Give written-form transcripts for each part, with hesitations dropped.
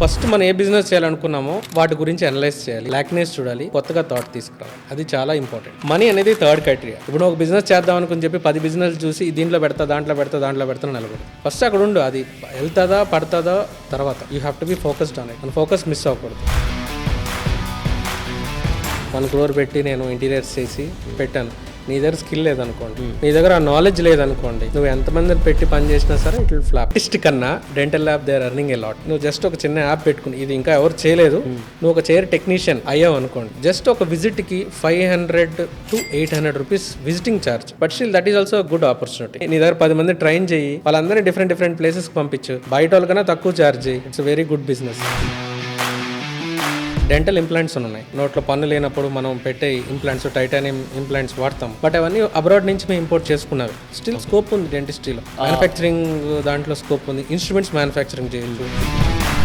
First మనం ఏ business చేయాలనుకున్నామో వాటి గురించి అనలైజ్ చేయాలి, లాక్నెస్ చూడాలి, కొత్తగా థాట్ తీసుకురావాలి. అది చాలా ఇంపార్టెంట్. మనీ అనేది థర్డ్ క్రైటీరియా. ఇప్పుడు ఒక బిజినెస్ చేద్దాం అనుకుని చెప్పి 10 బిజినెస్ చూసి దీంట్లో పెడతా దాంట్లో పెడతా నలుగురు. ఫస్ట్ అక్కడ ఉండు, అది వెళ్తుందా పడుతుందా తర్వాత. You have to be focused on it. మన ఫోకస్ మిస్ అవ్వకూడదు. 1 crore పెట్టి నేను ఇంటీరియర్స్ చేసి పెట్టాను. నీ దగ్గర స్కిల్ లేదనుకోండి, నీ దగ్గర ఆ నాలెడ్జ్ లేదనుకోండి, నువ్వు ఎంతమందిని పెట్టి పని చేసినా సరే ఇట్ విల్ ఫ్లాప్. ఆర్టిస్ట్ కన్నా dental lab they are earning a lot. నువ్వు జస్ట్ ఒక చిన్న యాప్ పెట్టుకుని, ఇది ఇంకా ఎవరు చేయలేదు, నువ్వు ఒక చైర్ టెక్నీషియన్ అయ్యావు అనుకోండి, జస్ట్ ఒక విజిట్ కి 500 to 800 rupees visiting charge. But still that is also good opportunity. నీ దగ్గర 10 మంది ట్రైన్ చేయి, వాళ్ళందరినీ డిఫరెంట్ ప్లేసెస్ పంపించు, బయట వాళ్ళకన్నా తక్కువ ఛార్జ్ చేయి. It's very good business. Dental implants ఉన్నాయి, నోట్లో పన్ను లేనప్పుడు మనం పెట్టే ఇంప్లాంట్స్, టైటానియం ఇంప్లాంట్స్ వాడతాం. బట్ అవన్నీ అబ్రాడ్ నుంచి మేము ఇంపోర్ట్ చేసుకున్నారు. స్టిల్ స్కోప్ ఉంది డెంటిస్ట్రీలో, మ్యానుఫ్యాక్చరింగ్ దాంట్లో స్కోప్ ఉంది. ఇన్స్ట్రుమెంట్స్ మ్యానుఫ్యాక్చరింగ్ చేయొచ్చు.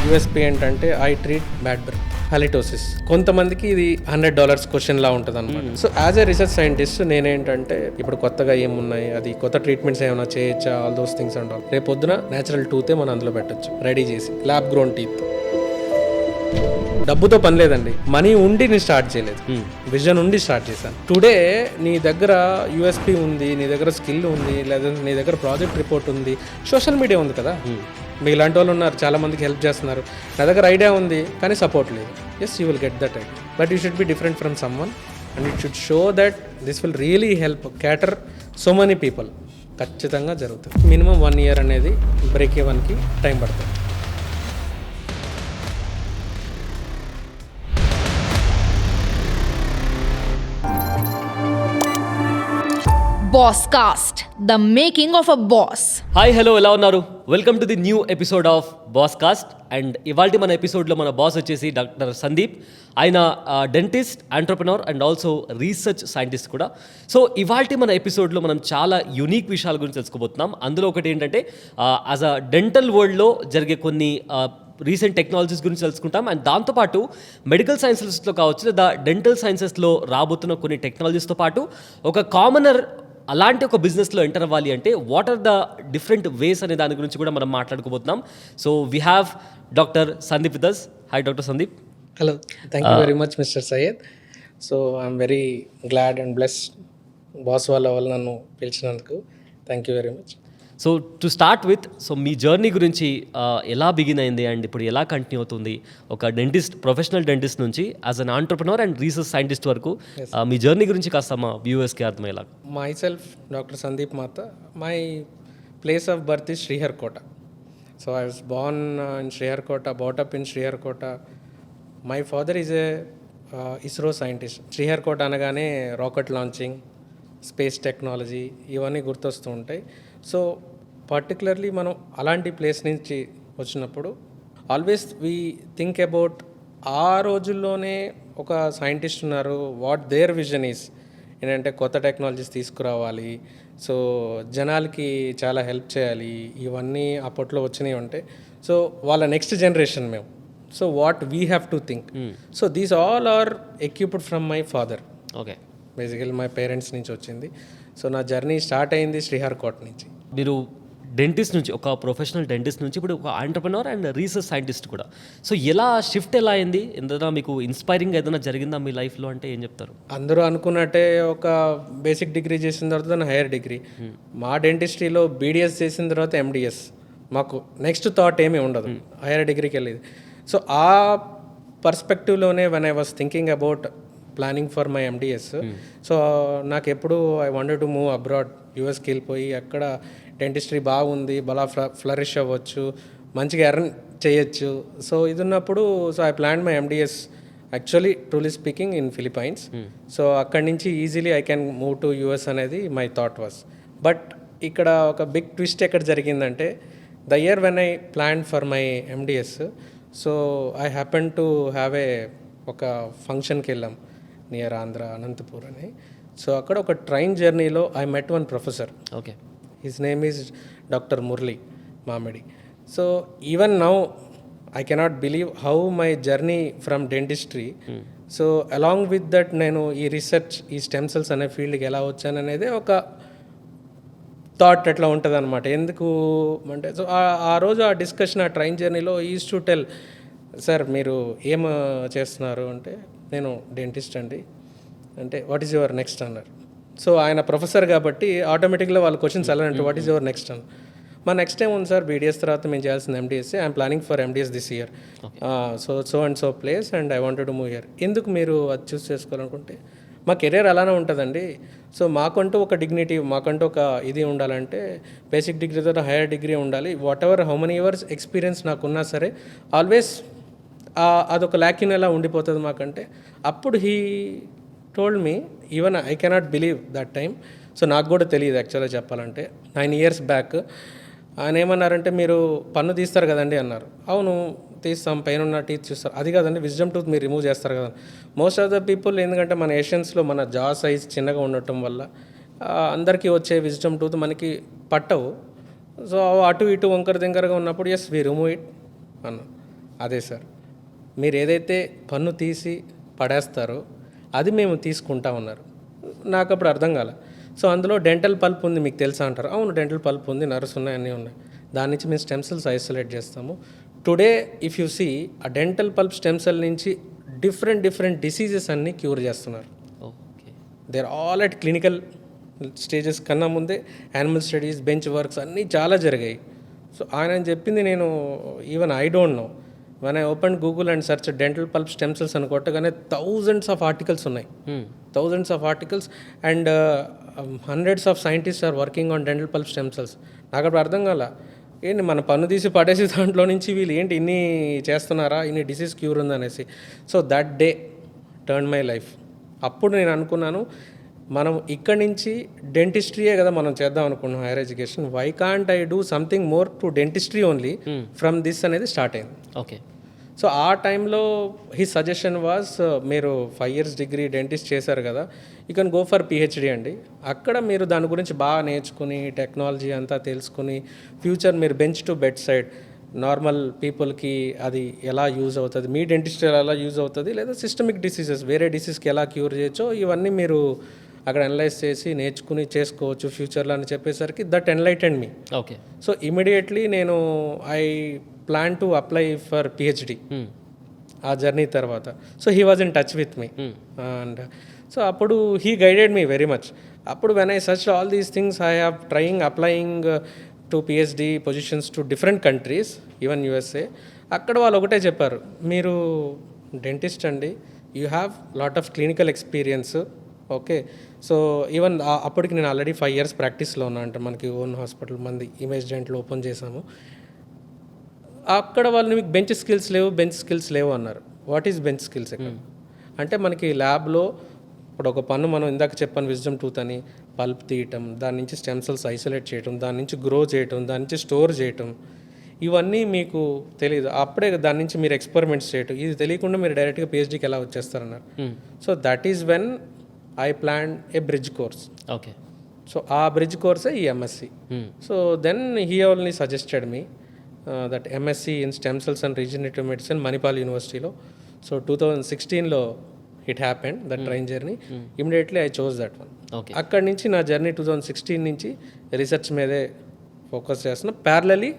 యూఎస్పీ ఏంటంటే I treat bad breath, halitosis. కొంతమందికి ఇది $100 క్వశ్చన్ లా ఉంటుంది అనమాట. So as a research scientist నేనేంటంటే ఇప్పుడు కొత్తగా ఏమున్నాయి, అది కొత్త ట్రీట్మెంట్స్ ఏమైనా చేయొచ్చా, all those things and all. రేపు పొద్దున నేచురల్ టూతే మనం అందులో పెట్టచ్చు, రెడీ చేసి, ల్యాబ్ గ్రోన్ టీత్. డబ్బుతో పని లేదండి, మనీ ఉండి నేను స్టార్ట్ చేయలేదు, విజన్ ఉండి స్టార్ట్ చేశాను. టుడే నీ దగ్గర యూఎస్పీ ఉంది, నీ దగ్గర స్కిల్ ఉంది, లేదా నీ దగ్గర ప్రాజెక్ట్ రిపోర్ట్ ఉంది, సోషల్ మీడియా ఉంది కదా, మీ ఇలాంటి వాళ్ళు ఉన్నారు, చాలా మందికి హెల్ప్ చేస్తున్నారు. నా దగ్గర ఐడియా ఉంది కానీ సపోర్ట్ లేదు. Yes, you will get that idea, but you should be different from someone and it should show that this will really help cater so many people. ఖచ్చితంగా జరుగుతుంది. మినిమం 1 year అనేది break ఈవెన్కి time పడుతుంది. Bosscast, the making of a boss. Hi hello, ఎలా ఉన్నారు? Welcome to the new episode of Bosscast. And ఇవాళ మన ఎపిసోడ్లో మన బాస్ వచ్చేసి డాక్టర్ సందీప్. ఆయన dentist, entrepreneur and also research scientist కూడా. సో ఇవాళ మన ఎపిసోడ్లో మనం చాలా యూనిక్ విషయాల గురించి తెలుసుకోబోతున్నాం. అందులో ఒకటి ఏంటంటే యాజ్ అ డెంటల్ వరల్డ్లో జరిగే కొన్ని రీసెంట్ టెక్నాలజీస్ గురించి తెలుసుకుంటాం. అండ్ దాంతోపాటు మెడికల్ సైన్సెస్లో కావచ్చు, లేదా డెంటల్ సైన్సెస్లో రాబోతున్న కొన్ని టెక్నాలజీస్తో పాటు ఒక కామనర్ అలాంటి ఒక బిజినెస్లో ఎంటర్ అవ్వాలి అంటే what are the different ways అనే దాని గురించి కూడా మనం మాట్లాడుకోబోతున్నాం. So we have doctor Sandeep with us. Hi doctor Sandeep. Hello, thank you very much mister Syed. So I'm very glad and blessed boss వాళ్ళ నన్ను పిలిచినందుకు. Thank you very much. So to start with, so మీ జర్నీ గురించి ఎలా begin అయింది and ఇప్పుడు ఎలా continue అవుతుంది? ఒక డెంటిస్ట్, ప్రొఫెషనల్ డెంటిస్ట్ నుంచి as an entrepreneur and research scientist వరకు మీ జర్నీ గురించి కాస్త మా వ్యూవర్స్కి అర్థమయ్యేలా. My self doctor Sandeep Mata. My place of birth is Sriharikota. So I was Born in Sriharikota, brought up in Sriharikota. My father is a ISRO scientist. Sriharikota అనగానే rocket launching, space technology ఇవన్నీ గుర్తొస్తూ ఉంటాయి. సో పర్టికులర్లీ మనం అలాంటి ప్లేస్ నుంచి వచ్చినప్పుడు ఆల్వేస్ వీ థింక్ అబౌట్ ఆ రోజుల్లోనే ఒక సైంటిస్ట్ ఉన్నారు, వాట్ దేర్ విజన్ ఈస్ ఏంటంటే కొత్త టెక్నాలజీస్ తీసుకురావాలి, సో జనాలకి చాలా హెల్ప్ చేయాలి, ఇవన్నీ అప్పట్లో వచ్చినాయి ఉంటాయి. సో వాళ్ళ నెక్స్ట్ జనరేషన్ మేము. So what we have to think. So these all are equipped from my father. Okay, basically my parents నుంచి వచ్చింది. సో నా జర్నీ స్టార్ట్ అయింది శ్రీహరికోట నుంచి. మీరు డెంటిస్ట్ నుంచి, ఒక ప్రొఫెషనల్ డెంటిస్ట్ నుంచి ఇప్పుడు ఒక ఆంటర్ప్రెన్యూర్ అండ్ రీసెర్చ్ సైంటిస్ట్ కూడా. సో ఎలా షిఫ్ట్ ఎలా అయింది? ఏదైనా మీకు ఇన్స్పైరింగ్ ఏదైనా జరిగిందా మీ లైఫ్లో అంటే ఏం చెప్తారు? అందరూ అనుకున్నట్టే ఒక బేసిక్ డిగ్రీ చేసిన తర్వాత నా హైయర్ డిగ్రీ. మా డెంటిస్ట్రీలో బీడిఎస్ చేసిన తర్వాత ఎండిఎస్. మాకు నెక్స్ట్ థాట్ ఏమీ ఉండదు, హైయర్ డిగ్రీకి వెళ్ళేది. సో ఆ పర్స్పెక్టివ్లోనే when I was thinking about planning for my MDS. So నాకు ఎప్పుడు I wanted to move abroad, యూఎస్కి వెళ్ళిపోయి అక్కడ డెంటిస్ట్రీ బాగుంది, బాగా ఫ్లరిష్ అవ్వచ్చు, మంచిగా ఎర్న్ చేయొచ్చు. సో ఇది ఉన్నప్పుడు so I plan my MDS actually truly speaking in Philippines. So అక్కడి నుంచి easily I can move to US అనేది మై థాట్ వాస్. బట్ ఇక్కడ ఒక బిగ్ ట్విస్ట్ ఎక్కడ జరిగిందంటే the year when I plan for my MDS, so I happen to have ఒక ఫంక్షన్కి వెళ్ళాం నియర్ ఆంధ్ర, అనంతపూర్ అని. సో అక్కడ ఒక ట్రైన్ జర్నీలో I met one professor. Okay, his name is doctor Murali Mamidi. So even now I cannot believe how my journey from dentistry. So along with that నేను ఈ research, ఈ స్టెమ్ సెల్స్ అనే ఫీల్డ్కి ఎలా వచ్చాను అనేది ఒక థాట్ ఎట్లా ఉంటుంది అనమాట. ఎందుకు అంటే సో ఆ రోజు ఆ డిస్కషన్, ఆ ట్రైన్ జర్నీలో ఈజ్ టు టెల్ సార్ మీరు ఏం చేస్తున్నారు అంటే నేను డెంటిస్ట్ అండి అంటే వాట్ ఈజ్ యువర్ నెక్స్ట్ అన్నారు. సో ఆయన ప్రొఫెసర్ కాబట్టి ఆటోమేటిక్గా వాళ్ళ క్వశ్చన్స్ ఎలా అంటే వాట్ ఈజ్ యువర్ నెక్స్ట్ అన్న. మా నెక్స్ట్ టైం ఉంది సార్ బీడిఎస్ తర్వాత మేము చేయాల్సింది MDS. I'm planning for MDS this year. So and so place and I wanted to move year. ఎందుకు మీరు అది చూస్ చేసుకోవాలనుకుంటే మా కెరీర్ అలానే ఉంటుందండి. సో మాకంటూ ఒక డిగ్నిటీ, మాకంటూ ఒక ఇది ఉండాలంటే బేసిక్ డిగ్రీ తర్వాత హైయర్ డిగ్రీ ఉండాలి. Whatever how many years experience నాకున్నా సరే ఆల్వేస్ అదొక ల్యాకిన్ ఎలా ఉండిపోతుంది మాకంటే. అప్పుడు he told me, even I cannot believe that time. So నాకు కూడా తెలియదు యాక్చువల్గా చెప్పాలంటే 9 years బ్యాక్. ఆయన ఏమన్నారంటే మీరు పన్ను తీస్తారు కదండి అన్నారు. అవును తీస్తాం, పైన ఉన్న టీత్ చూస్తారు. అది కాదండి విజ్డమ్ టూత్ మీరు రిమూవ్ చేస్తారు కదా. మోస్ట్ ఆఫ్ ద పీపుల్ ఎందుకంటే మన ఏషియన్స్లో మన జా సైజ్ చిన్నగా ఉండటం వల్ల అందరికీ వచ్చే విజ్డమ్ టూత్ మనకి పట్టవు. సో అటు ఇటు వంకర దింకరగా ఉన్నప్పుడు ఎస్ వి రిమూవ్ ఇట్ అన్న. అదే సార్ మీరు ఏదైతే పన్ను తీసి పడేస్తారో అది మేము తీసుకుంటా ఉన్నారు. నాకు అప్పుడు అర్థం కాలే. సో అందులో డెంటల్ పల్ప్ ఉంది మీకు తెలుసా అంటారు. అవును డెంటల్ పల్ప్ ఉంది, నర్వ్స్ ఉన్నాయి, అన్నీ ఉన్నాయి. దాని నుంచి మేము స్టెమ్ సెల్స్ ఐసోలేట్ చేస్తాము. టుడే ఇఫ్ యూ సీ ఆ డెంటల్ పల్ప్ స్టెమ్ సెల్ నుంచి డిఫరెంట్ డిసీజెస్ అన్నీ క్యూర్ చేస్తున్నారు. Okay, they are all at clinical stages కన్నా ముందే యానిమల్ స్టడీస్, బెంచ్ వర్క్స్ అన్నీ చాలా జరిగాయి. సో ఆయన చెప్పింది నేను even I don't know. when I opened Google and searched dental pulp stem cells అని కొట్టగానే thousands of articles ఉన్నాయి. Thousands of articles and hundreds of scientists are working on dental pulp stem cells. నాకు అప్పుడు అర్థం కాల ఏంటి మన పన్ను తీసి పడేసి దాంట్లో నుంచి వీళ్ళు ఏంటి ఇన్ని చేస్తున్నారా, ఇన్ని డిసీజ్ క్యూర్ ఉందనేసి. So that day turn my life. అప్పుడు నేను అనుకున్నాను మనం ఇక్కడి నుంచి డెంటిస్ట్రీయే కదా మనం చేద్దాం అనుకున్నాం higher education. Why can't I do something more to dentistry only from this అనేది స్టార్ట్ అయింది. ఓకే, సో ఆ టైంలో హీ సజెషన్ వాజ్ మీరు 5 years డిగ్రీ డెంటిస్ట్ చేశారు కదా, you can go for PhD అండి. అక్కడ మీరు దాని గురించి బాగా నేర్చుకుని టెక్నాలజీ అంతా తెలుసుకుని ఫ్యూచర్ మీరు bench to bed side normal పీపుల్కి అది ఎలా యూజ్ అవుతుంది, మీ డెంటిస్ట్ ఎలా యూజ్ అవుతుంది, లేదా సిస్టమిక్ డిసీజెస్ వేరే డిసీజ్కి ఎలా క్యూర్ చేయొచ్చో ఇవన్నీ మీరు అక్కడ అనలైజ్ చేసి నేర్చుకుని చేసుకోవచ్చు ఫ్యూచర్లో అని చెప్పేసరికి that enlightened me. Okay, so immediately నేను I plan to apply for PhD ఆ జర్నీ తర్వాత. So he was in touch with me and so అప్పుడు he guided me very much. అప్పుడు when I search all these things I have applying to PhD positions to different countries, even USA. అక్కడ వాళ్ళు ఒకటే చెప్పారు, మీరు dentist అండి, you have lot of clinical experience. Okay, so even అప్పటికి నేను already 5 years ప్రాక్టీస్లో ఉన్నా. అంటే మనకి ఓన్ హాస్పిటల్ మంది ఇమేజ్ డెంట్లో ఓపెన్ చేసాము. అక్కడ వాళ్ళు మీకు బెంచ్ స్కిల్స్ లేవు అన్నారు. వాట్ ఈజ్ బెంచ్ స్కిల్స్ ఇక్కడ అంటే మనకి ల్యాబ్లో ఇప్పుడు ఒక పన్ను మనం ఇందాక చెప్పాను విజ్డమ్ టూత్ అని పల్ప్ తీయటం, దాని నుంచి స్టెమ్ సెల్స్ ఐసోలేట్ చేయటం, దాని నుంచి గ్రో చేయటం, దాని నుంచి స్టోర్ చేయటం, ఇవన్నీ మీకు తెలియదు. అప్పుడే దాని నుంచి మీరు ఎక్స్పెరిమెంట్స్ చేయటం, ఇది తెలియకుండా మీరు డైరెక్ట్గా పిహెచ్డీకి ఎలా వచ్చేస్తారన్నారు. So that is when I plan a bridge course. Okay, so ఆ బ్రిడ్జ్ కోర్సే ఈ MSc. So then he only suggested me that MSc in stem cells and regenerative medicine Manipal యూనివర్సిటీలో. సో 2016లో it happened that train journey. Immediately I chose that one. అక్కడి నుంచి నా journey 2016 నుంచి research మీదే ఫోకస్ చేస్తున్నా. Parallelly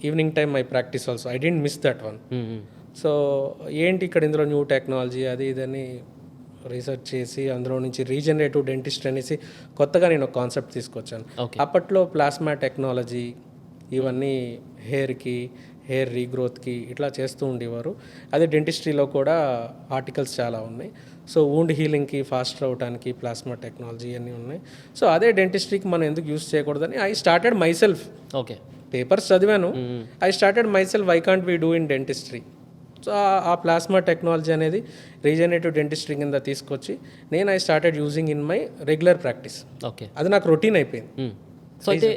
evening time my practice also, I dent miss that one. So ఏంటి ఇక్కడ ఇందులో న్యూ టెక్నాలజీ అది ఇదని రీసెర్చ్ చేసి అందులో నుంచి రీజనరేటివ్ డెంటిస్ట్ అనేసి కొత్తగా నేను ఒక కాన్సెప్ట్ తీసుకొచ్చాను. అప్పట్లో ప్లాస్మా టెక్నాలజీ ఇవన్నీ హెయిర్ రీగ్రోత్కి ఇట్లా చేస్తూ ఉండేవారు. అదే డెంటిస్ట్రీలో కూడా ఆర్టికల్స్ చాలా ఉన్నాయి. సో వూండ్ హీలింగ్కి ఫాస్ట్ అవడానికి ప్లాస్మా టెక్నాలజీ అన్నీ ఉన్నాయి. సో అదే డెంటిస్ట్రీకి మనం ఎందుకు యూస్ చేయకూడదని I started myself. Okay, papers చదివాను, I started myself why can't we do in dentistry. So ఆ ప్లాస్మా టెక్నాలజీ అనేది రీజనరేటివ్ డెంటిస్ట్రీ కింద తీసుకొచ్చి నేను I started using in my regular practice. Okay, అది నాకు రొటీన్ అయిపోయింది. సో అయితే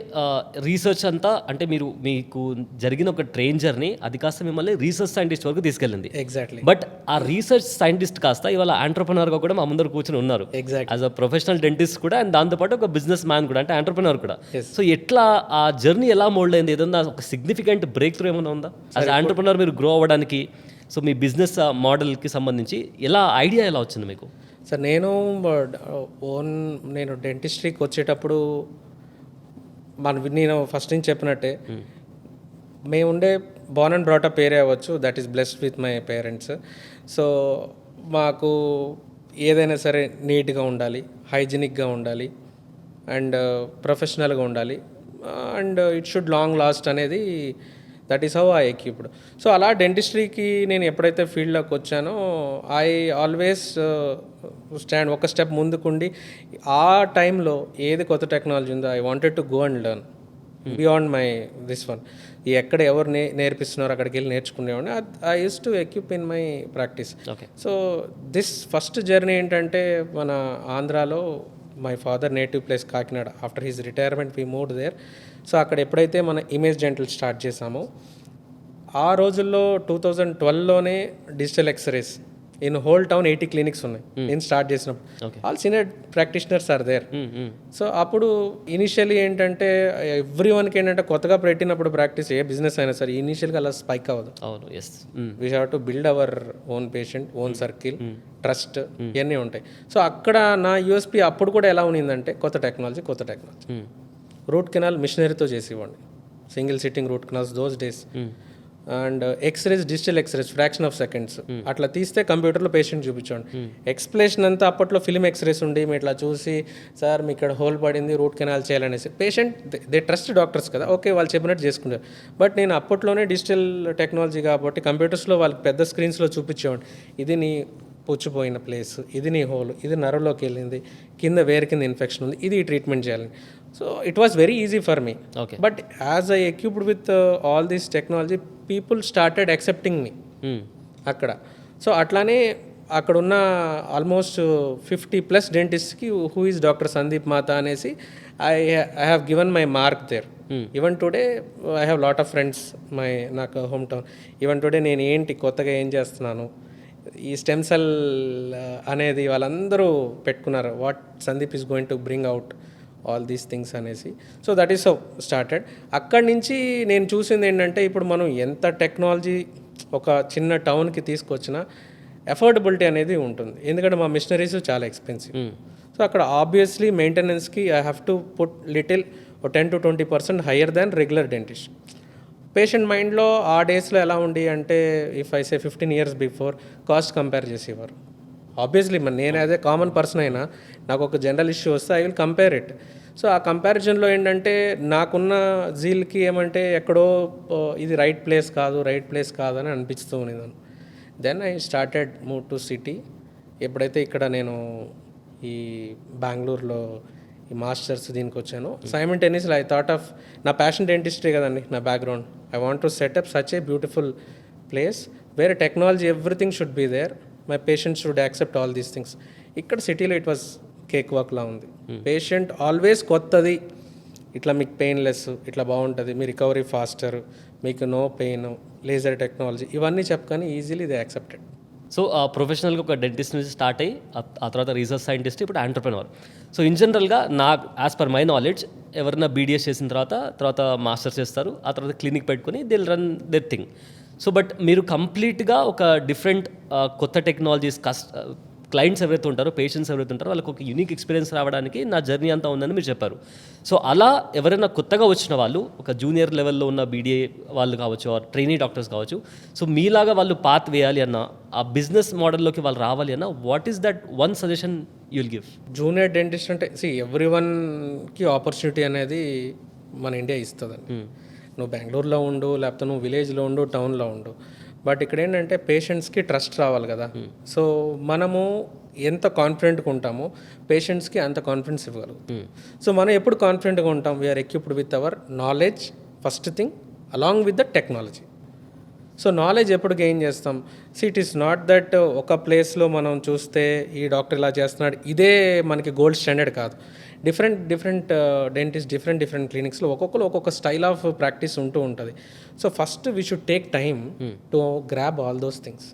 రీసెర్చ్ అంతా అంటే మీకు జరిగిన ఒక ట్రైన్ జర్నీ అది కాస్త మిమ్మల్ని రీసెర్చ్ సైంటిస్ట్ వరకు తీసుకెళ్ళింది. ఎగ్జాక్ట్లీ. బట్ ఆ రీసెర్చ్ సైంటిస్ట్ కాస్త ఇవాళ ఆంటర్ప్రెనర్గా కూడా మా ముందర కూర్చొని ఉన్నారు. Exact as a professional dentist కూడా అండ్ దాంతోపాటు ఒక బిజినెస్ మ్యాన్ కూడా, అంటే ఆంటర్ప్రెనర్ కూడా. సో ఎట్లా ఆ జర్నీ ఎలా మోల్డ్ అయింది? ఏదన్నా ఒక సిగ్నిఫికెంట్ బ్రేక్ త్రూ ఏమైనా ఉందా యాజ్ ఆంటర్ప్రెనర్ మీరు గ్రో అవ్వడానికి? సో మీ బిజినెస్ మోడల్కి సంబంధించి ఐడియా ఎలా వచ్చింది మీకు? సార్ నేను డెంటిస్ట్రీకి వచ్చేటప్పుడు నేను ఫస్ట్ నుంచి చెప్పినట్టే మేము ఉండే బోర్న్ అండ్ బ్రాటప్ ఏరియా అవ్వచ్చు, that is blessed with my parents. So మాకు ఏదైనా సరే నీట్గా ఉండాలి, హైజీనిక్గా ఉండాలి అండ్ ప్రొఫెషనల్గా ఉండాలి and it should long last అనేది that is how I equipped. So అలా డెంటిస్ట్రీకి నేను ఎప్పుడైతే ఫీల్డ్లోకి వచ్చానో ఐ ఆల్వేస్ స్టాండ్ ఒక స్టెప్ ముందుకుండి ఆ టైంలో ఏది కొత్త టెక్నాలజీ ఉందో I wanted to go and learn beyond my this one. ఎక్కడ ఎవరు నేర్పిస్తున్నారో అక్కడికి వెళ్ళి నేర్చుకునేవాడిని. I use to equip in my practice. So this first journey ఏంటంటే మన ఆంధ్రాలో my father native place Kakinada. After his retirement we moved there. So అక్కడ ఎప్పుడైతే మన ఇమేజ్ డెంటల్ స్టార్ట్ చేసామో ఆ రోజుల్లో 2012లోనే digital x-rays in whole town 80 clinics ఉన్నాయి నేను స్టార్ట్ చేసినప్పుడు. All senior practitioners are there. So అప్పుడు ఇనిషియలీ ఏంటంటే ఎవ్రీ వన్కి ఏంటంటే కొత్తగా పెట్టినప్పుడు ప్రాక్టీస్ ఏ బిజినెస్ అయినా సరే ఇనిషియల్గా అలా స్పైక్ అవ్వదు. We have to build our own patient, own circle, trust ఇవన్నీ ఉంటాయి. సో అక్కడ నా యూఎస్పీ అప్పుడు కూడా ఎలా ఉన్నిందంటే కొత్త టెక్నాలజీ. రూట్ కెనాల్ మిషనరీతో చేసేవాడిని, single sitting root canals those days. And x-rays, digital x-rays fraction of seconds అట్లా తీస్తే కంప్యూటర్లో పేషెంట్ చూపించండి. ఎక్స్ప్లెనేషన్ అంతా అప్పట్లో ఫిలిం ఎక్స్రేస్ ఉండి మేము ఇట్లా చూసి సార్ మీ ఇక్కడ హోల్ పడింది రూట్ కెనాల్ చేయాలనేసి పేషెంట్ దే ట్రస్ట్ డాక్టర్స్ కదా, ఓకే వాళ్ళు చెప్పినట్టు చేసుకుంటారు. బట్ నేను అప్పట్లోనే డిజిటల్ టెక్నాలజీ కాబట్టి కంప్యూటర్స్లో వాళ్ళకి పెద్ద స్క్రీన్స్లో చూపించేవాడిని. ఇది నీ పుచ్చిపోయిన ప్లేస్, ఇది నీ హోల్, ఇది నరలోకి వెళ్ళింది, కింద వేరే కింద ఇన్ఫెక్షన్ ఉంది, ఇది ట్రీట్మెంట్ చేయాలని. So it was very easy for me. But as I equipped with all this technology people started accepting me అక్కడ. సో అట్లానే అక్కడున్న ఆల్మోస్ట్ 50+ డెంటిస్ట్కి who is doctor Sandeep Mata అనేసి I have given my mark there. Even today I have lot of friends నాకు home town. Even today నేను ఏంటి కొత్తగా ఏం చేస్తున్నాను, ఈ స్టెమ్ సెల్ అనేది వాళ్ళందరూ పెట్టుకున్నారు, what Sandeep is going to bring out all these things అనేసి. So that is how started. అక్కడి నుంచి నేను చూసింది ఏంటంటే ఇప్పుడు మనం ఎంత టెక్నాలజీ ఒక చిన్న టౌన్కి తీసుకొచ్చినా అఫోర్డబిలిటీ అనేది ఉంటుంది, ఎందుకంటే మా మిషనరీస్ చాలా ఎక్స్పెన్సివ్. సో అక్కడ ఆబ్వియస్లీ మెయింటెనెన్స్కి I have to put little 10 to 20% higher than regular dentist. Patient మైండ్లో ఆ డేస్లో ఎలా ఉండి అంటే if I say 15 years before cost compare చేసేవారు. ఆబ్వియస్లీ మరి నేను అదే కామన్ పర్సన్ అయినా నాకు ఒక జనరల్ ఇష్యూ వస్తే I will compare it. So ఆ కంపారిజన్లో ఏంటంటే నాకున్న జీల్కి ఏమంటే ఎక్కడో ఇది రైట్ ప్లేస్ కాదు అని అనిపిస్తూ ఉండేదాన్ని. Then I started move to city. ఎప్పుడైతే ఇక్కడ నేను ఈ బెంగళూరులో ఈ మాస్టర్స్ దీనికి వచ్చాను, సైమల్టేనియస్లీ ఐ థాట్ ఆఫ్ నా ప్యాషన్ డెంటిస్ట్రీ కదండి నా background. I want to set up such a beautiful place where technology everything should be there, my patients should accept all these things. ఇక్కడ సిటీలో ఇట్ వాజ్ కేక్ వాక్లా ఉంది. Patient always కొత్తది, ఇట్లా మీకు painless, ఇట్లా బాగుంటుంది, మీ రికవరీ ఫాస్టర్, మీకు నో పెయిన్, లేజర్ టెక్నాలజీ, ఇవన్నీ చెప్పగానే ఈజీలీ దే యాక్సెప్టెడ్. సో ప్రొఫెషనల్గా ఒక డెంటిస్ట్ నుంచి స్టార్ట్ అయ్యి ఆ తర్వాత రీసెర్చ్ సైంటిస్ట్, ఇప్పుడు ఆంటర్ప్రెనర్. సో ఇన్ జనరల్గా యాజ్ పర్ మై నాలెడ్జ్ ఎవరైనా బీడిఎస్ చేసిన తర్వాత మాస్టర్స్ చేస్తారు, ఆ తర్వాత క్లినిక్ పెట్టుకొని they'll run their thing. So but మీరు కంప్లీట్గా ఒక డిఫరెంట్ కొత్త టెక్నాలజీస్ క్లయింట్స్ ఎవరైతే ఉంటారో, పేషెంట్స్ ఎవరైతే ఉంటారో వాళ్ళకి ఒక యూనిక్ ఎక్స్పీరియన్స్ రావడానికి నా జర్నీ అంతా ఉందని మీరు చెప్పారు. సో అలా ఎవరైనా కొత్తగా వచ్చిన వాళ్ళు, ఒక జూనియర్ లెవెల్లో ఉన్న బీడీఏ వాళ్ళు కావచ్చు, ట్రైనీ డాక్టర్స్ కావచ్చు, సో మీలాగా వాళ్ళు పాత్ వేయాలి అన్న, ఆ బిజినెస్ మోడల్లోకి వాళ్ళు రావాలి అన్న, what is that one suggestion you will give? Junior dentist అంటే ఎవ్రీ వన్కి ఆపర్చునిటీ అనేది మన ఇండియా ఇస్తుందండి. నువ్వు బెంగళూరులో ఉండు, లేకపోతే నువ్వు విలేజ్లో ఉండు, టౌన్లో ఉండు, బట్ ఇక్కడ ఏంటంటే పేషెంట్స్కి ట్రస్ట్ రావాలి కదా. సో మనము ఎంత కాన్ఫిడెంట్గా ఉంటామో పేషెంట్స్కి అంత కాన్ఫిడెన్స్ ఇవ్వగలుగుతాం. సో మనం ఎప్పుడు కాన్ఫిడెంట్గా ఉంటాం? We are equipped with our knowledge first thing along with the technology. So knowledge ఎప్పుడు గెయిన్ చేస్తాం? ఇట్ ఈస్ నాట్ దట్ ఒక ప్లేస్లో మనం చూస్తే ఈ డాక్టర్ ఇలా చేస్తున్నాడు ఇదే మనకి గోల్డ్ స్టాండర్డ్ కాదు. డిఫరెంట్ డెంటిస్ట్, డిఫరెంట్ క్లినిక్స్లో ఒక్కొక్కరు ఒక్కొక్క స్టైల్ ఆఫ్ ప్రాక్టీస్ ఉంటూ ఉంటుంది. So first we should take time to grab all those things.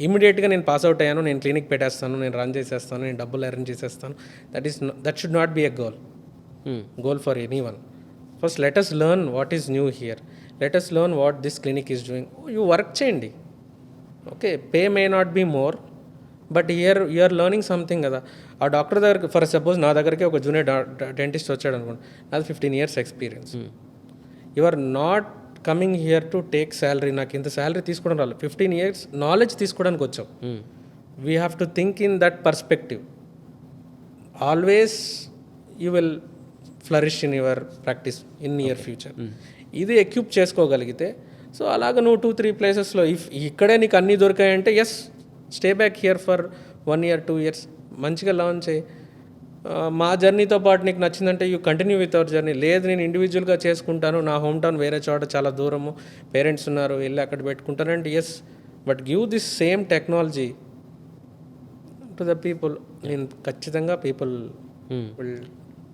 ఇమీడియట్గా నేను పాస్ అవుట్ అయ్యాను, నేను క్లినిక్ పెట్టేస్తాను, నేను రన్ చేసేస్తాను, నేను డబ్బులు అరేంజ్ చేసేస్తాను, that should not be a goal for any one. First let us learn what is new here. Let us learn what this clinic is doing. You work చేయండి, okay, pay may not be more, but you are learning something కదా. ఆ doctor దగ్గరికి for suppose నా దగ్గరికి ఒక junior dentist వచ్చాడు అనుకోండి, నాది 15 years experience. You are not coming here to take salary. నాకు ఇంత శాలరీ తీసుకోవడం రాలేదు. 15 years నాలెడ్జ్ తీసుకోవడానికి వచ్చాం. We have to think in that perspective. Always you will flourish in your practice in near future. ఇది ఎక్విప్ చేసుకోగలిగితే, so అలాగ నువ్వు 2-3 ప్లేసెస్లో ఇక్కడే నీకు అన్నీ దొరికాయంటే yes, stay back here for 1 year 2 years, మంచిగా లాంచ్ చేయి. మా జర్నీతో పాటు నీకు నచ్చిందంటే you continue with our journey. లేదు నేను ఇండివిజువల్గా చేసుకుంటాను, నా హోమ్ టౌన్ వేరే చోట చాలా దూరము, పేరెంట్స్ ఉన్నారు, వెళ్ళి అక్కడ పెట్టుకుంటానంటే yes, but give this same technology to the people. నేను ఖచ్చితంగా people will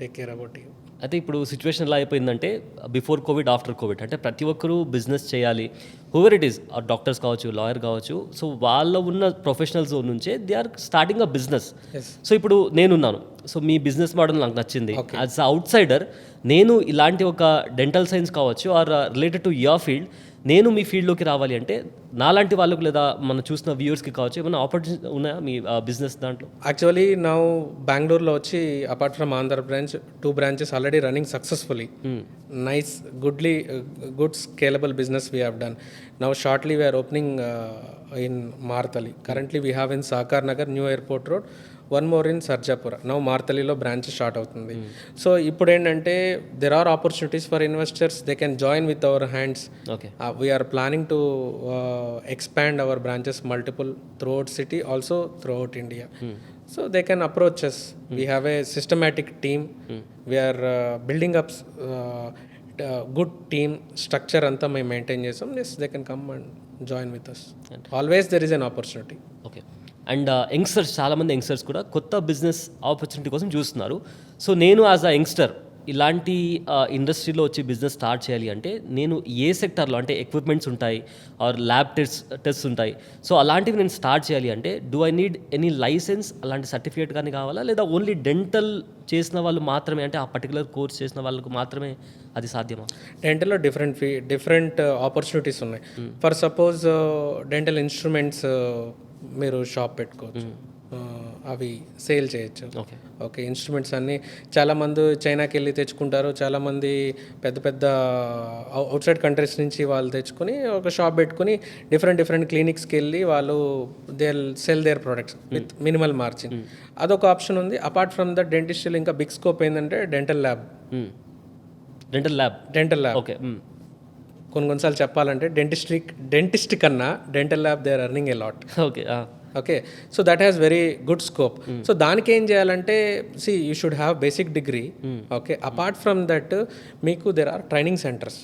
take care about you. అయితే ఇప్పుడు సిచ్యువేషన్ ఎలా అయిపోయిందంటే బిఫోర్ కోవిడ్, ఆఫ్టర్ కోవిడ్, అంటే ప్రతి ఒక్కరూ బిజినెస్ చేయాలి. హూవర్ ఇట్ ఈస్, డాక్టర్స్ కావచ్చు, లాయర్ కావచ్చు, సో వాళ్ళ ఉన్న ప్రొఫెషనల్ జోన్ నుంచే they are starting a business. So ఇప్పుడు నేనున్నాను, సో మీ బిజినెస్ మోడల్ నాకు నచ్చింది. యాజ్ అవుట్ సైడర్ నేను ఇలాంటి ఒక డెంటల్ సైన్స్ కావచ్చు or related to your field, నేను మీ ఫీల్డ్లోకి రావాలి అంటే నాలాంటి వాళ్ళకు లేదా మనం చూసిన వ్యూవర్స్కి కావచ్చు ఏమైనా ఆపర్చునిటీ ఉన్నాయా మీ బిజినెస్ దాంట్లో? యాక్చువల్లీ నౌ బెంగళూరులో వచ్చి apart from Andhra branch 2 branches already running successfully. Nice good scalable business we have done. Now shortly we are opening in Marathahalli. Currently we have in Sahakar Nagar, new airport road, 1 more in Sarjapura. Now మార్తలిలో branch start అవుతుంది. సో ఇప్పుడు ఏంటంటే there are opportunities for investors, they can join with our hands. Okay, we are planning to expand our branches multiple throughout city, also throughout India. So they can approach us. We have a systematic team. We are building up good team structure anta మేము maintain చేసాం. Yes, they can come and join with us. Always there is an opportunity. Okay. And youngsters, చాలామంది youngsters కూడా కొత్త business opportunity కోసం చూస్తున్నారు. So నేను as a youngster ఇలాంటి ఇండస్ట్రీలో వచ్చి బిజినెస్ స్టార్ట్ చేయాలి అంటే నేను ఏ సెక్టర్లో, అంటే ఎక్విప్మెంట్స్ ఉంటాయి ఆర్ ల్యాబ్ టెస్ట్ ఉంటాయి, సో అలాంటివి నేను స్టార్ట్ చేయాలి అంటే do I need any license, అలాంటి సర్టిఫికేట్ కానీ కావాలా, లేదా ఓన్లీ డెంటల్ చేసిన వాళ్ళు మాత్రమే, అంటే ఆ పర్టికులర్ కోర్స్ చేసిన వాళ్ళకు మాత్రమే అది సాధ్యమా? డెంటల్లో డిఫరెంట్ ఆపర్చునిటీస్ ఉన్నాయి. ఫర్ సపోజ్ డెంటల్ ఇన్స్ట్రుమెంట్స్ మీరు షాప్ పెట్టుకోవచ్చు, అవి సేల్ చేయొచ్చు. ఓకే, ఇన్స్ట్రుమెంట్స్ అన్నీ చాలామంది చైనాకి వెళ్ళి తెచ్చుకుంటారు, చాలామంది పెద్ద అవుట్ సైడ్ కంట్రీస్ నుంచి వాళ్ళు తెచ్చుకొని ఒక షాప్ పెట్టుకుని డిఫరెంట్ క్లినిక్స్కి వెళ్ళి వాళ్ళు they sell their products with minimal margin. అదొక ఆప్షన్ ఉంది. అపార్ట్ ఫ్రమ్ ద డెంటిస్ట్రీలో ఇంకా బిగ్ స్కోప్ ఏంటంటే డెంటల్ ల్యాబ్. ఓకే, కొన్నిసార్లు చెప్పాలంటే డెంటిస్ట్ కన్నా dental lab they are earning a lot. Okay, so that has very good scope. So దానికి ఏం చేయాలంటే you should have basic degree. Okay, apart from that మీకు there are training centres